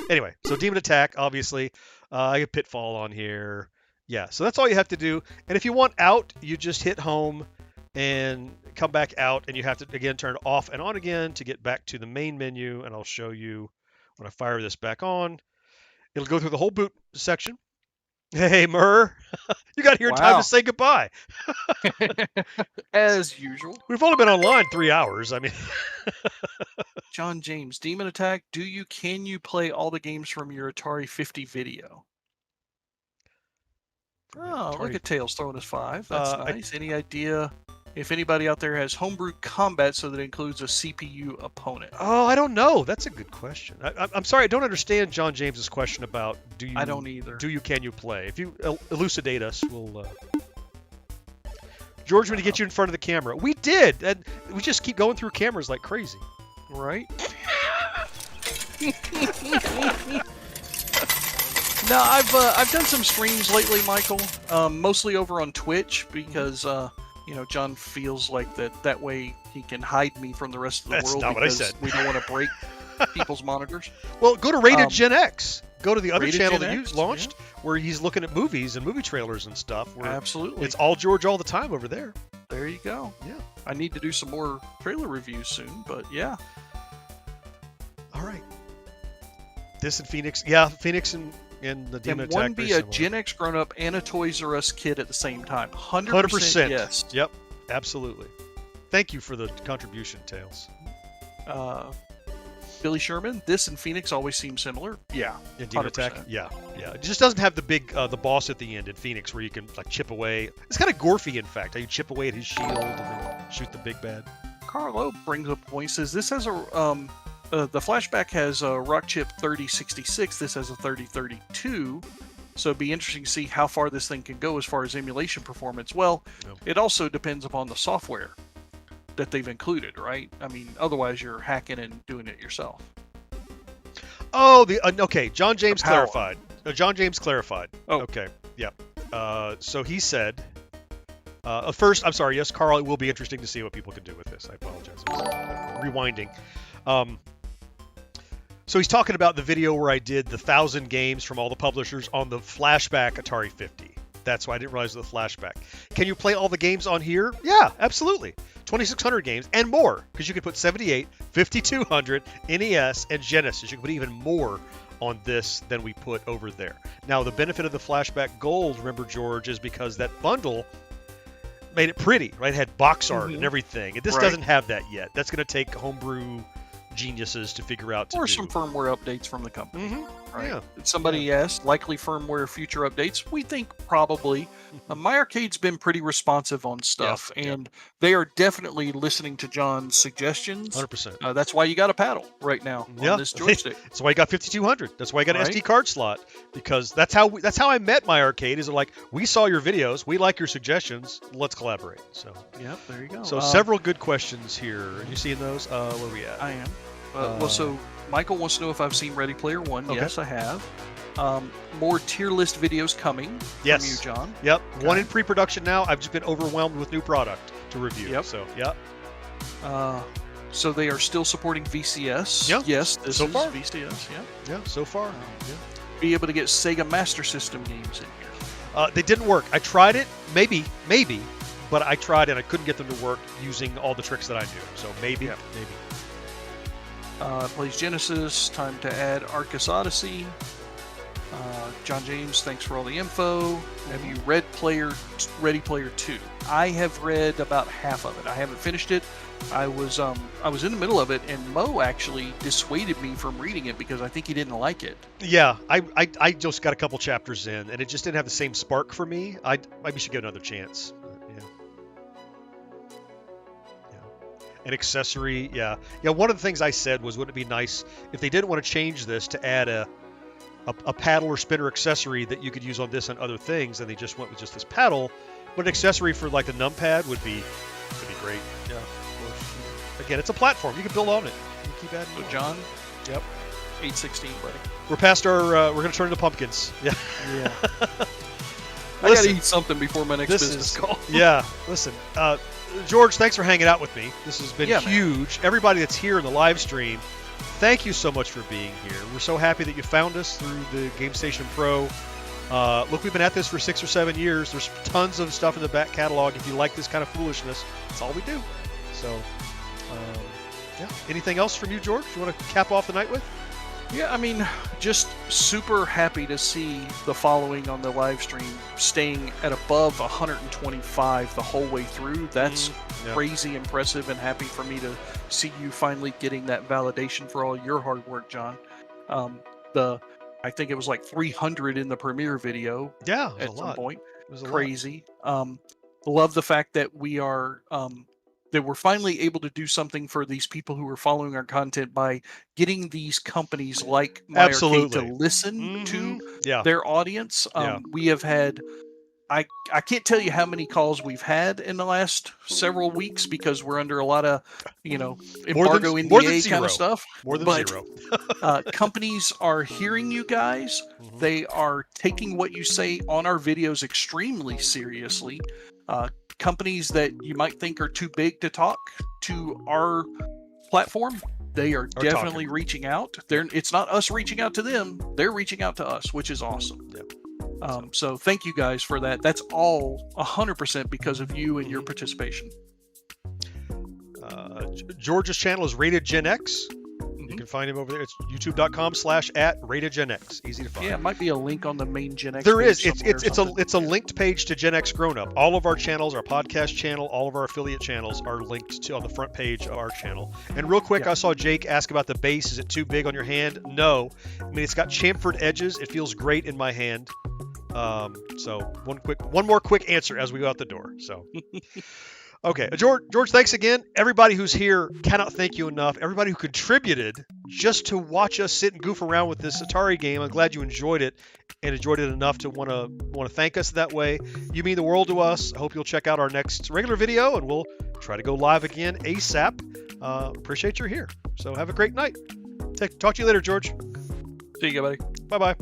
Anyway, so Demon Attack, obviously. I get Pitfall on here. Yeah, so that's all you have to do. And if you want out, you just hit home and come back out, and you have to, again, turn it off and on again to get back to the main menu, and I'll show you when I fire this back on. It'll go through the whole boot section. Hey, Murr. You got here in time Wow. to say goodbye. As usual. We've only been online 3 hours. I mean, John James, Demon Attack, can you play all the games from your Atari 50 video? Oh, look Atari- at Tails throwing us 5. That's I- nice. Any idea if anybody out there has homebrew combat so that includes a CPU opponent? Oh, I don't know. That's a good question. I'm sorry, I don't understand John James's question about I don't either. can you play? If you elucidate us, we'll. George, we need to get you in front of the camera. We did, and we just keep going through cameras like crazy. Right? No, I've done some streams lately, Michael. Mostly over on Twitch because John feels like that way he can hide me from the rest of the That's world not what I because said. we don't want to break people's monitors. Well, go to Rated Gen X. Go to the other Rated channel Gen that you X, launched, where he's looking at movies and movie trailers and stuff. Where Absolutely. it's all George all the time over there. There you go. Yeah. I need to do some more trailer reviews soon, but yeah. All right. This and Phoenix. Yeah, Phoenix and the Demon Can Attack. one be very a similar. Gen X grown up and a Toys R Us kid at the same time? 100%, 100%. yes. Yep, absolutely. Thank you for the contribution, Tails. Billy Sherman, this and Phoenix always seem similar. Yeah. In Demon 100%. Attack? Yeah. It just doesn't have the big, the boss at the end in Phoenix where you can like chip away. It's kind of Gorfy, in fact. How you chip away at his shield and then shoot the big bad. Carlo brings up a point. Says this has the flashback has a rock chip 3066. This has a 3032. So it'd be interesting to see how far this thing can go as far as emulation performance. Well, it also depends upon the software that they've included, right? I mean, otherwise you're hacking and doing it yourself. Oh, okay. John James The power. clarified. John James clarified. Oh. Okay. Yeah. So he said. First, I'm sorry. Yes, Carl. It will be interesting to see what people can do with this. I apologize. I was rewinding. So he's talking about the video where I did the 1,000 games from all the publishers on the flashback Atari 50. That's why I didn't realize the flashback. Can you play all the games on here? Yeah, absolutely. 2,600 games and more, because you can put 78, 5,200, NES, and Genesis. You can put even more on this than we put over there. Now, the benefit of the Flashback Gold, remember, George, is because that bundle made it pretty, right? It had box art and everything. And this doesn't have that yet. That's going to take homebrew geniuses to figure out or some firmware updates from the company. Right? Yeah. Somebody asked, likely firmware future updates. We think probably. My Arcade's been pretty responsive on stuff, and they are definitely listening to John's suggestions. 100%. That's why you got a paddle right now on this joystick. That's why you got 5,200. That's why you got an SD card slot, because that's how I met My Arcade. Is like, we saw your videos, we like your suggestions, let's collaborate. So yep, there you go. So several good questions here. Are you seeing those? Where are we at? I am. Well, so Michael wants to know if I've seen Ready Player One. Okay. Yes, I have. More tier list videos coming from you, John. Yep. Okay. One in pre-production now. I've just been overwhelmed with new product to review. Yep. So, yep. So they are still supporting VCS. Yeah. Yes, this so is far. VCS. Yeah. Yeah, so far. Be able to get Sega Master System games in here. They didn't work. I tried it. Maybe. But I tried and I couldn't get them to work using all the tricks that I knew. So maybe. Plays Genesis. Time to add Arcus Odyssey. John James, thanks for all the info. Have you read Ready Player 2? I have read about half of it. I haven't finished it. I was in the middle of it, and Mo actually dissuaded me from reading it because I think he didn't like it. Yeah, I just got a couple chapters in, and it just didn't have the same spark for me. I maybe should give it another chance. An accessory, yeah. One of the things I said was, wouldn't it be nice if they didn't want to change this to add a paddle or spinner accessory that you could use on this and other things, and they just went with just this paddle. But an accessory for like the numpad would be great. Yeah. Again, it's a platform. You can build on it. You can keep adding. So John. Yep. 816, buddy. We're past our. We're gonna turn into pumpkins. Yeah. Yeah. I gotta eat something before my next business call. Yeah. Listen, George, thanks for hanging out with me. This has been huge. Man. Everybody that's here in the live stream, thank you so much for being here. We're so happy that you found us through the Gamestation Pro. Look, we've been at this for 6 or 7 years. There's tons of stuff in the back catalog. If you like this kind of foolishness, that's all we do. So, anything else from you, George? You want to cap off the night with? Yeah, I mean, just super happy to see the following on the live stream staying at above 125 the whole way through. That's crazy impressive, and happy for me to see you finally getting that validation for all your hard work, John. I think it was like 300 in the premiere video. Yeah, at some point. It was crazy. Love the fact that we are that we're finally able to do something for these people who are following our content by getting these companies like My Arcade to listen to their audience. We have had, I can't tell you how many calls we've had in the last several weeks because we're under a lot of, embargo NDA kind of stuff. More than zero. Companies are hearing you guys. They are taking what you say on our videos extremely seriously. Companies that you might think are too big to talk to our platform, they are definitely reaching out. It's not us reaching out to them, they're reaching out to us, which is awesome. So thank you guys for that. That's all 100% because of you and your participation. George's channel is Rated Gen X. You can find him over there. It's youtube.com/@RatedGenX. Easy to find. Yeah, it might be a link on the main Gen X. There is. It's a linked page to GenXGrownUp. All of our channels, our podcast channel, all of our affiliate channels are linked to on the front page of our channel. And real quick, I saw Jake ask about the base. Is it too big on your hand? No. I mean, it's got chamfered edges. It feels great in my hand. So one more quick answer as we go out the door. So. Okay, George, thanks again. Everybody who's here, cannot thank you enough. Everybody who contributed just to watch us sit and goof around with this Atari game. I'm glad you enjoyed it and enjoyed it enough to want to thank us that way. You mean the world to us. I hope you'll check out our next regular video, and we'll try to go live again ASAP. Appreciate you're here. So have a great night. Talk to you later, George. See you, buddy. Bye-bye.